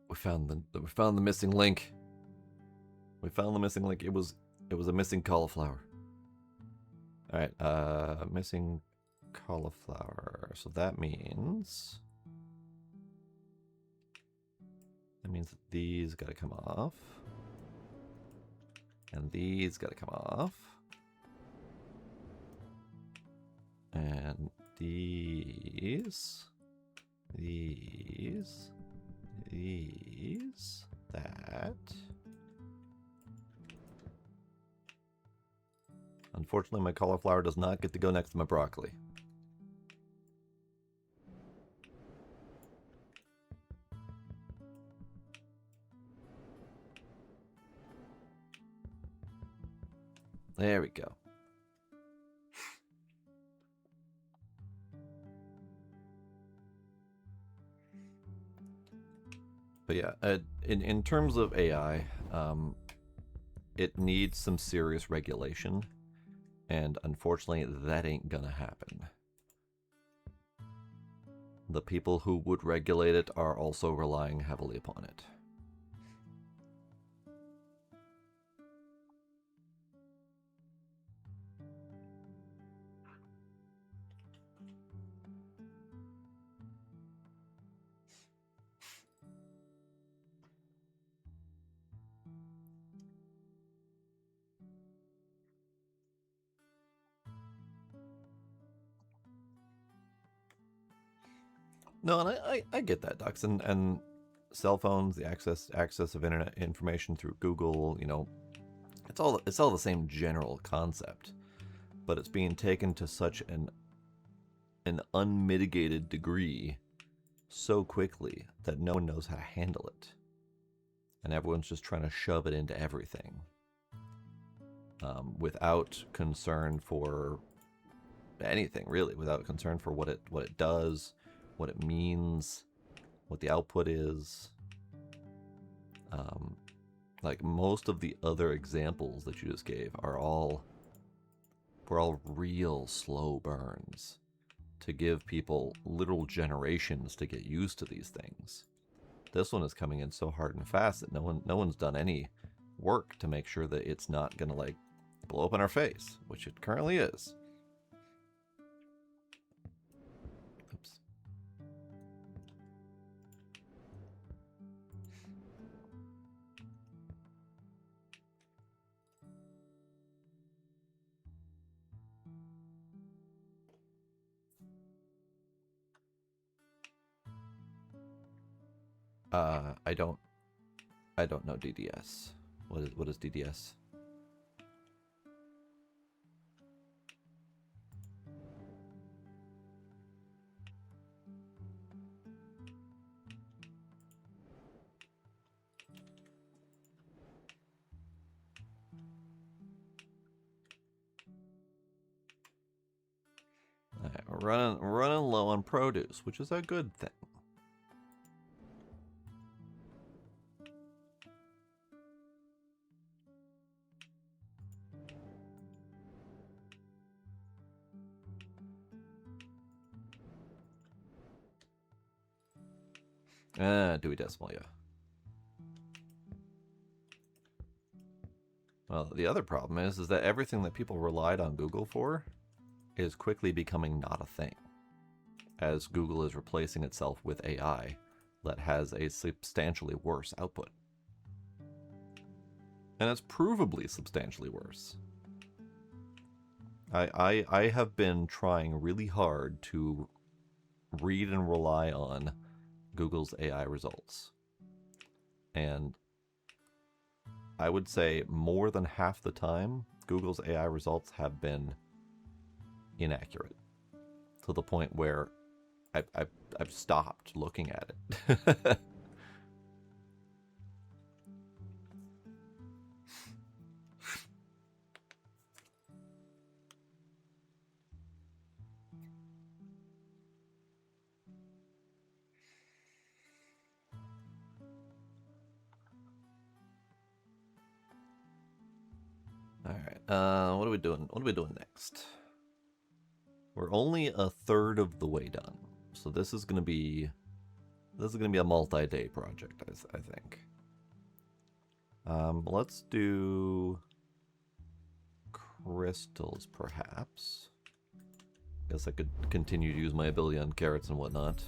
We found the missing link. We found the missing link. It was a missing cauliflower. All right, missing cauliflower. So that means that these got to come off, and these got to come off, and these, that. Unfortunately, my cauliflower does not get to go next to my broccoli. There we go. But yeah, in terms of AI, it needs some serious regulation, and unfortunately, that ain't gonna happen. The people who would regulate it are also relying heavily upon it. No, and I get that, Dux, and cell phones, the access of internet information through Google, you know, it's all the same general concept, but it's being taken to such an unmitigated degree so quickly that no one knows how to handle it, and everyone's just trying to shove it into everything, without concern for anything really, without concern for what it does, what it means, what the output is. Like most of the other examples that you just gave were all real slow burns to give people literal generations to get used to these things. This one is coming in so hard and fast that no one's done any work to make sure that it's not gonna like blow up in our face, which it currently is. Oops. I don't know DDS. What is DDS? All right, we're running low on produce, which is a good thing. Dewey Decimal, yeah. Well, the other problem is that everything that people relied on Google for is quickly becoming not a thing, as Google is replacing itself with AI that has a substantially worse output. And it's provably substantially worse. I have been trying really hard to read and rely on Google's AI results. And I would say more than half the time, Google's AI results have been inaccurate to the point where I've stopped looking at it. All right. What are we doing? What are we doing next? We're only a third of the way done, so this is gonna be a multi-day project, I think. Let's do crystals, perhaps. Guess I could continue to use my ability on carrots and whatnot.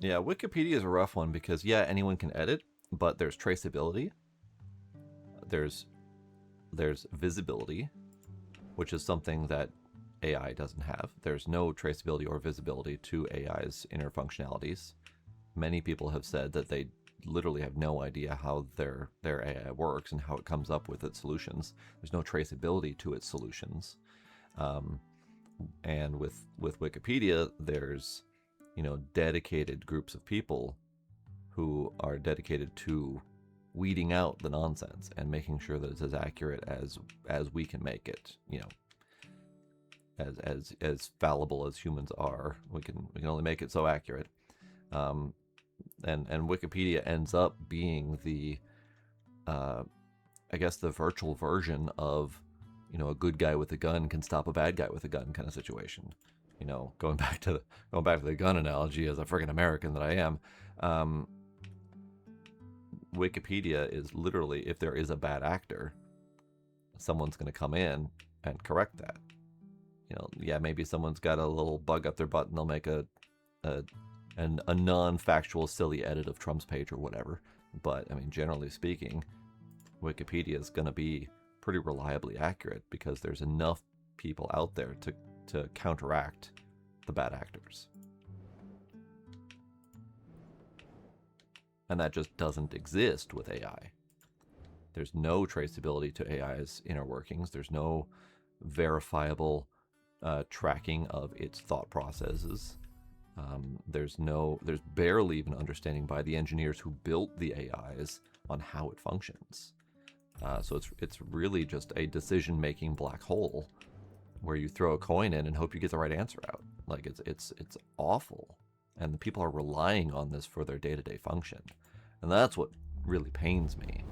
Yeah, Wikipedia is a rough one because, yeah, anyone can edit, but there's traceability. There's visibility, which is something that AI doesn't have. There's no traceability or visibility to AI's inner functionalities. Many people have said that they literally have no idea how their AI works and how it comes up with its solutions. There's no traceability to its solutions. And with Wikipedia, there's dedicated groups of people who are dedicated to weeding out the nonsense and making sure that it's as accurate as we can make it. As fallible as humans are, we can only make it so accurate. And Wikipedia ends up being the I guess the virtual version of a good guy with a gun can stop a bad guy with a gun kind of situation. Going back to the gun analogy, as a friggin' American that I am, Wikipedia is literally, if there is a bad actor, someone's going to come in and correct that. Yeah, maybe someone's got a little bug up their butt and they'll make a non-factual, silly edit of Trump's page or whatever. But I mean, generally speaking, Wikipedia is going to be pretty reliably accurate because there's enough people out there to counteract the bad actors. And that just doesn't exist with AI. There's no traceability to AI's inner workings. There's no verifiable tracking of its thought processes. There's barely even understanding by the engineers who built the AIs on how it functions. So it's really just a decision-making black hole where you throw a coin in and hope you get the right answer out. Like it's awful, and the people are relying on this for their day-to-day function, and that's what really pains me.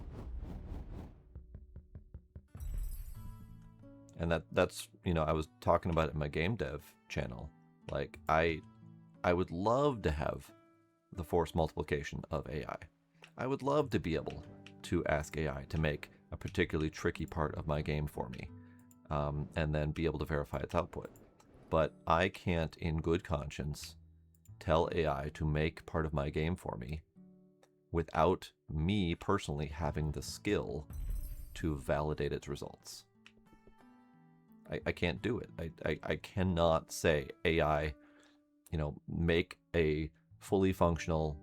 And that's I was talking about it in my game dev channel. Like I would love to have the force multiplication of AI. I would love to be able to ask AI to make a particularly tricky part of my game for me. And then be able to verify its output. But I can't, in good conscience, tell AI to make part of my game for me without me personally having the skill to validate its results. I can't do it. I cannot say, AI, make a fully functional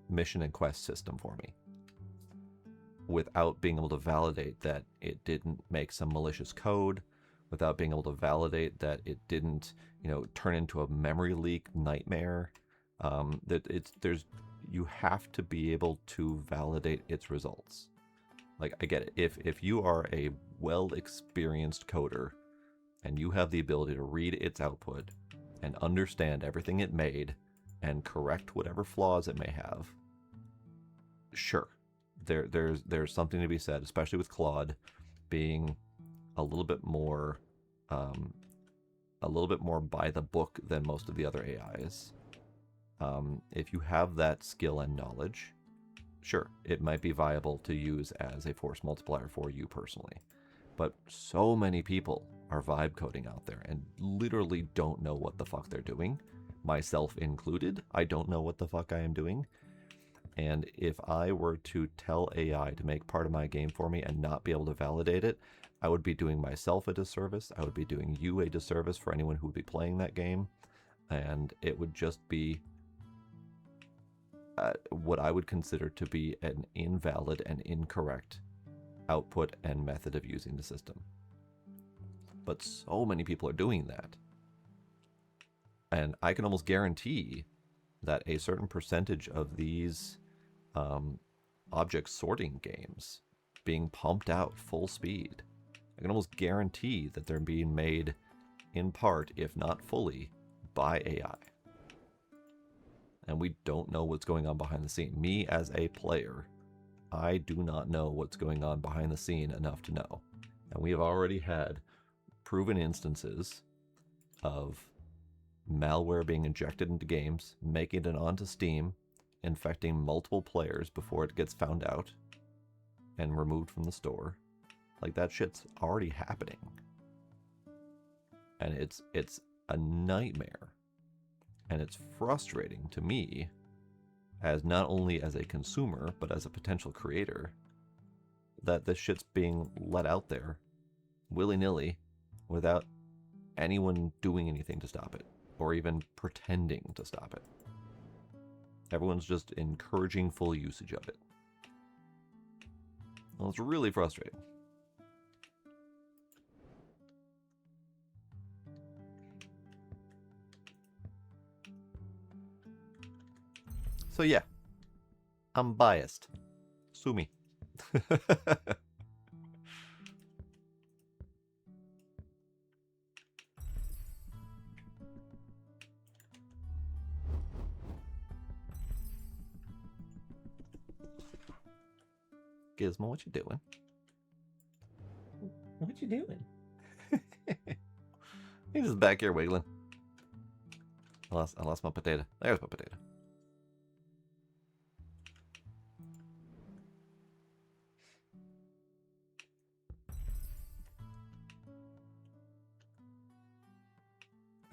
mission and quest system for me without being able to validate that it didn't make some malicious code, without being able to validate that it didn't, turn into a memory leak nightmare, You have to be able to validate its results. Like, I get it. If you are a well-experienced coder and you have the ability to read its output and understand everything it made and correct whatever flaws it may have, sure, there's something to be said, especially with Claude being a little bit more by the book than most of the other AIs. If you have that skill and knowledge, sure, it might be viable to use as a force multiplier for you personally. But so many people are vibe coding out there and literally don't know what the fuck they're doing. Myself included, I don't know what the fuck I am doing. And if I were to tell AI to make part of my game for me and not be able to validate it, I would be doing myself a disservice. I would be doing you a disservice for anyone who would be playing that game. And it would just be what I would consider to be an invalid and incorrect output and method of using the system. But so many people are doing that. And I can almost guarantee that a certain percentage of these object sorting games being pumped out full speed, I can almost guarantee that they're being made in part, if not fully, by AI. And we don't know what's going on behind the scene. Me as a player, I do not know what's going on behind the scene enough to know. And we have already had proven instances of malware being injected into games, making it onto Steam, infecting multiple players before it gets found out and removed from the store. Like, that shit's already happening. And it's a nightmare. And it's frustrating to me, as not only as a consumer, but as a potential creator, that this shit's being let out there willy-nilly without anyone doing anything to stop it, or even pretending to stop it. Everyone's just encouraging full usage of it. Well, it's really frustrating. So yeah, I'm biased. Sue me. Gizmo, what you doing? What you doing? He's just back here wiggling. I lost my potato. There's my potato.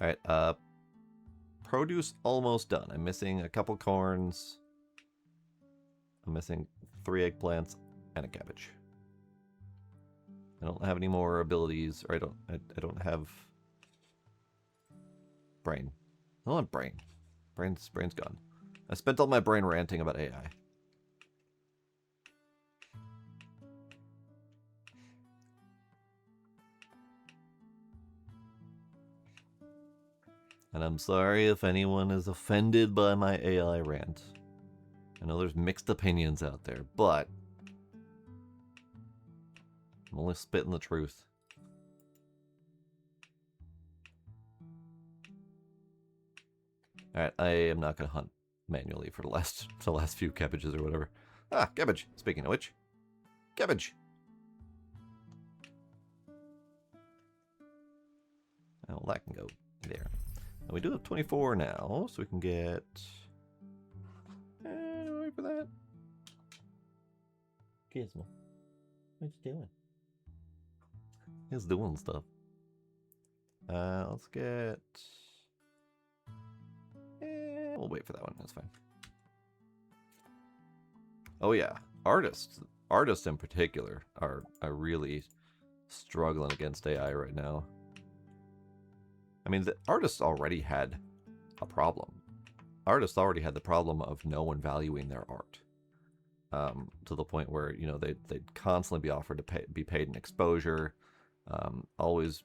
Alright, produce almost done. I'm missing a couple corns. I'm missing 3 eggplants and a cabbage. I don't have any more abilities, or I don't have brain. I don't have brain. Brain's gone. I spent all my brain ranting about AI. And I'm sorry if anyone is offended by my AI rant. I know there's mixed opinions out there, but I'm only spitting the truth. Alright, I am not going to hunt manually for the last few cabbages or whatever. Ah, cabbage! Speaking of which. Cabbage! Well, that can go there. And we do have 24 now, so we can get... wait for that. Gizmo, what you doing? He's doing stuff. Let's get... we'll wait for that one, that's fine. Oh yeah, artists in particular are really struggling against AI right now. I mean, the artists already had a problem. Artists already had the problem of no one valuing their art. To the point where, you know, they'd constantly be offered to be paid in exposure, always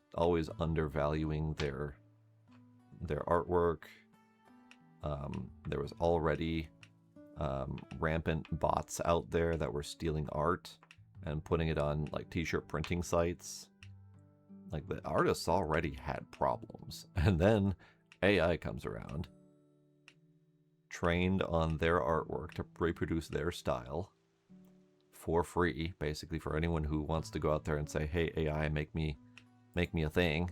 undervaluing their artwork. there was already rampant bots out there that were stealing art and putting it on like t-shirt printing sites. Like the artists already had problems, and then AI comes around, trained on their artwork to reproduce their style for free, basically for anyone who wants to go out there and say, "Hey AI, make me a thing."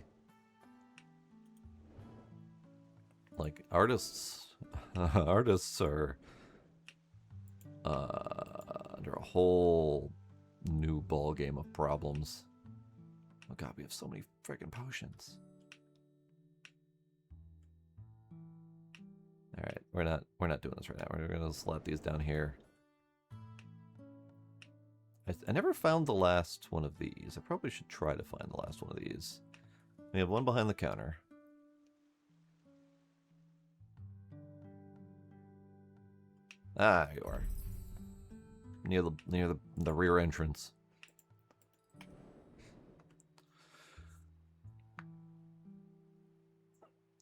Like artists, artists are under a whole new ball game of problems. Oh god, we have so many freaking potions. All right, we're not doing this right now. We're gonna slap these down here. I never found the last one of these. I probably should try to find the last one of these. We have one behind the counter. Ah, you are. Near the rear entrance.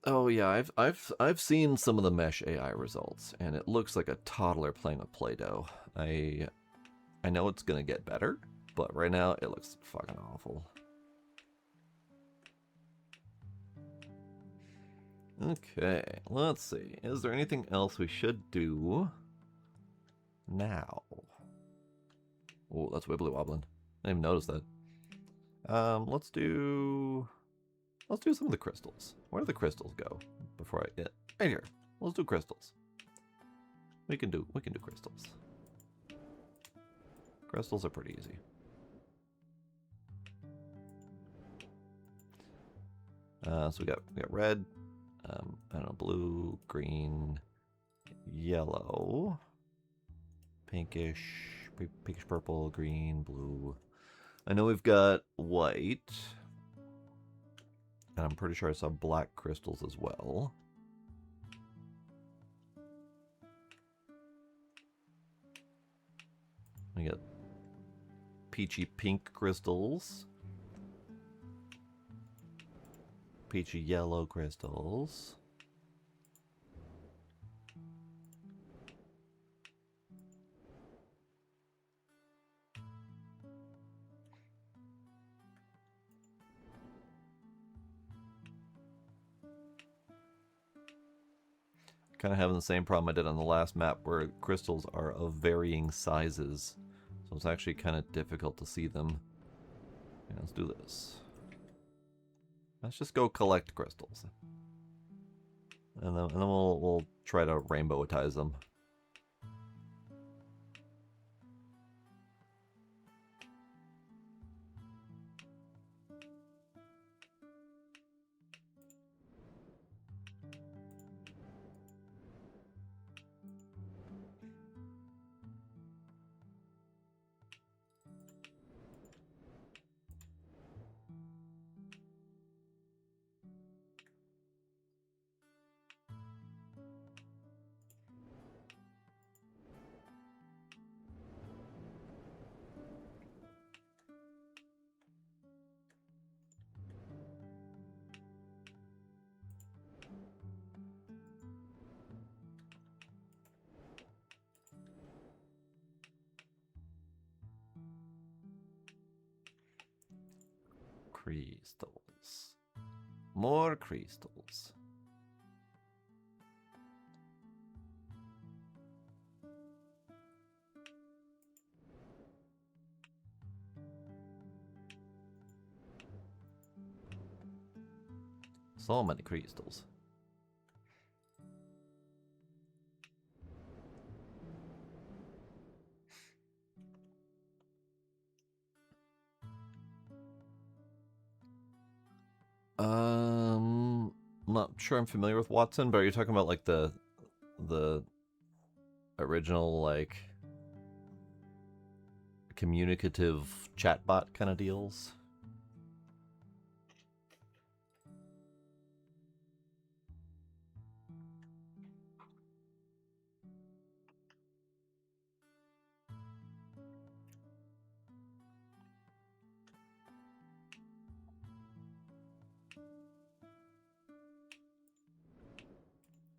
Oh yeah, I've seen some of the mesh AI results, and it looks like a toddler playing with Play-Doh. I know it's gonna get better, but right now it looks fucking awful. Okay, let's see. Is there anything else we should do now? Oh, that's wibbly wobbling. I didn't even notice that. Let's do some of the crystals. Where do the crystals go? Before I get right here. Let's do crystals. We can do crystals. Crystals are pretty easy. So we got red, I don't know, blue, green, yellow, pinkish purple, green, blue. I know we've got white, and I'm pretty sure I saw black crystals as well. We got peachy pink crystals. Peachy yellow crystals. Kind of having the same problem I did on the last map where crystals are of varying sizes. So it's actually kind of difficult to see them. Okay, let's do this. Let's just go collect crystals. And then we'll try to rainbowize them. Crystals. More crystals. So many crystals. I'm not sure I'm familiar with Watson, but are you talking about like the original like communicative chatbot kind of deals?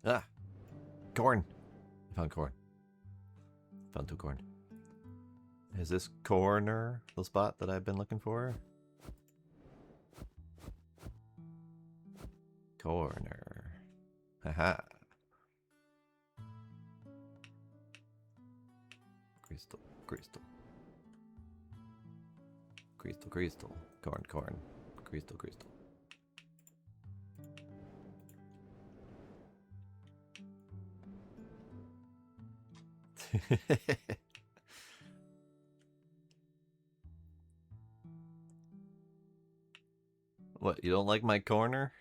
Ah. Corn. I found corn. Found 2 corn. Is this corner the spot that I've been looking for? Corner. Haha. Crystal. Crystal. Crystal. Crystal. Corn. Corn. Crystal. Crystal. What, you don't like my corner?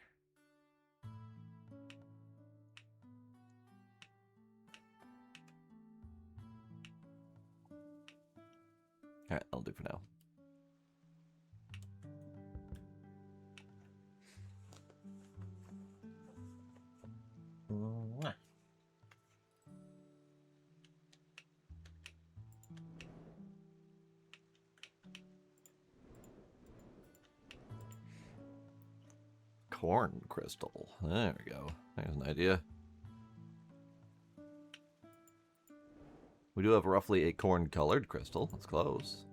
Alright, I'll do for now. Mwah. Corn crystal. There we go. There's an idea. We do have roughly a corn-colored crystal. That's close.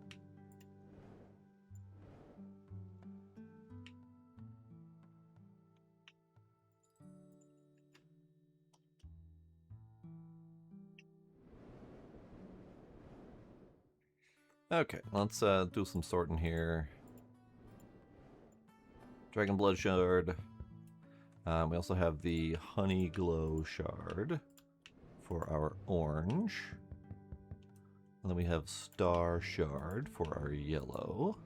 Okay, let's do some sorting here. Dragon Blood Shard. We also have the Honey Glow Shard for our orange. And then we have Star Shard for our yellow.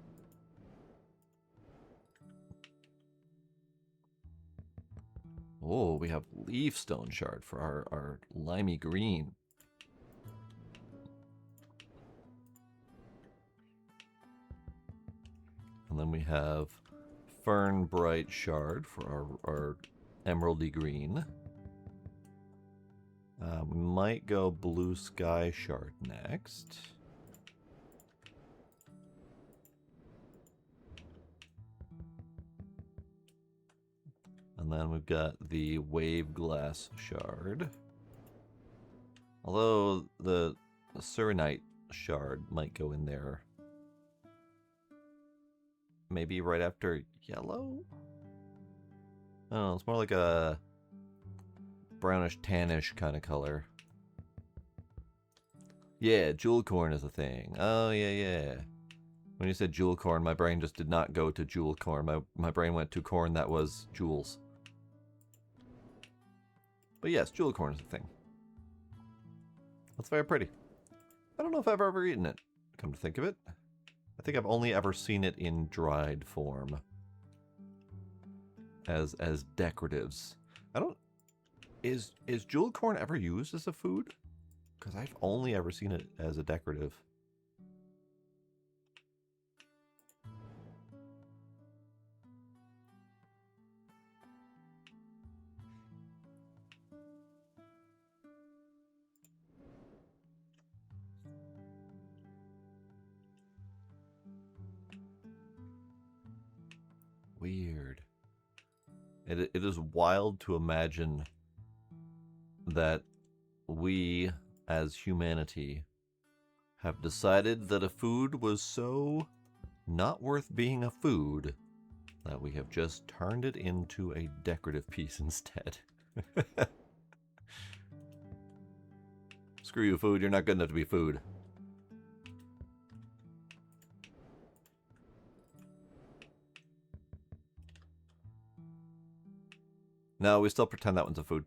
Oh, we have Leaf Stone Shard for our limey green. And then we have Fern Bright Shard for our emeraldy green. We might go Blue Sky Shard next. And then we've got the Wave Glass Shard. Although the Serenite Shard might go in there. Maybe right after yellow? Oh, it's more like a brownish tannish kind of color. Yeah, jewel corn is a thing. Oh, yeah. When you said jewel corn, my brain just did not go to jewel corn. My brain went to corn that was jewels. But yes, jewel corn is a thing. That's very pretty. I don't know if I've ever eaten it, come to think of it. I think I've only ever seen it in dried form. As decoratives. I don't... Is jewel corn ever used as a food? Because I've only ever seen it as a decorative. Weird. It is wild to imagine that we, as humanity, have decided that a food was so not worth being a food that we have just turned it into a decorative piece instead. Screw you, food. You're not good enough to be food. No, we still pretend that one's a food.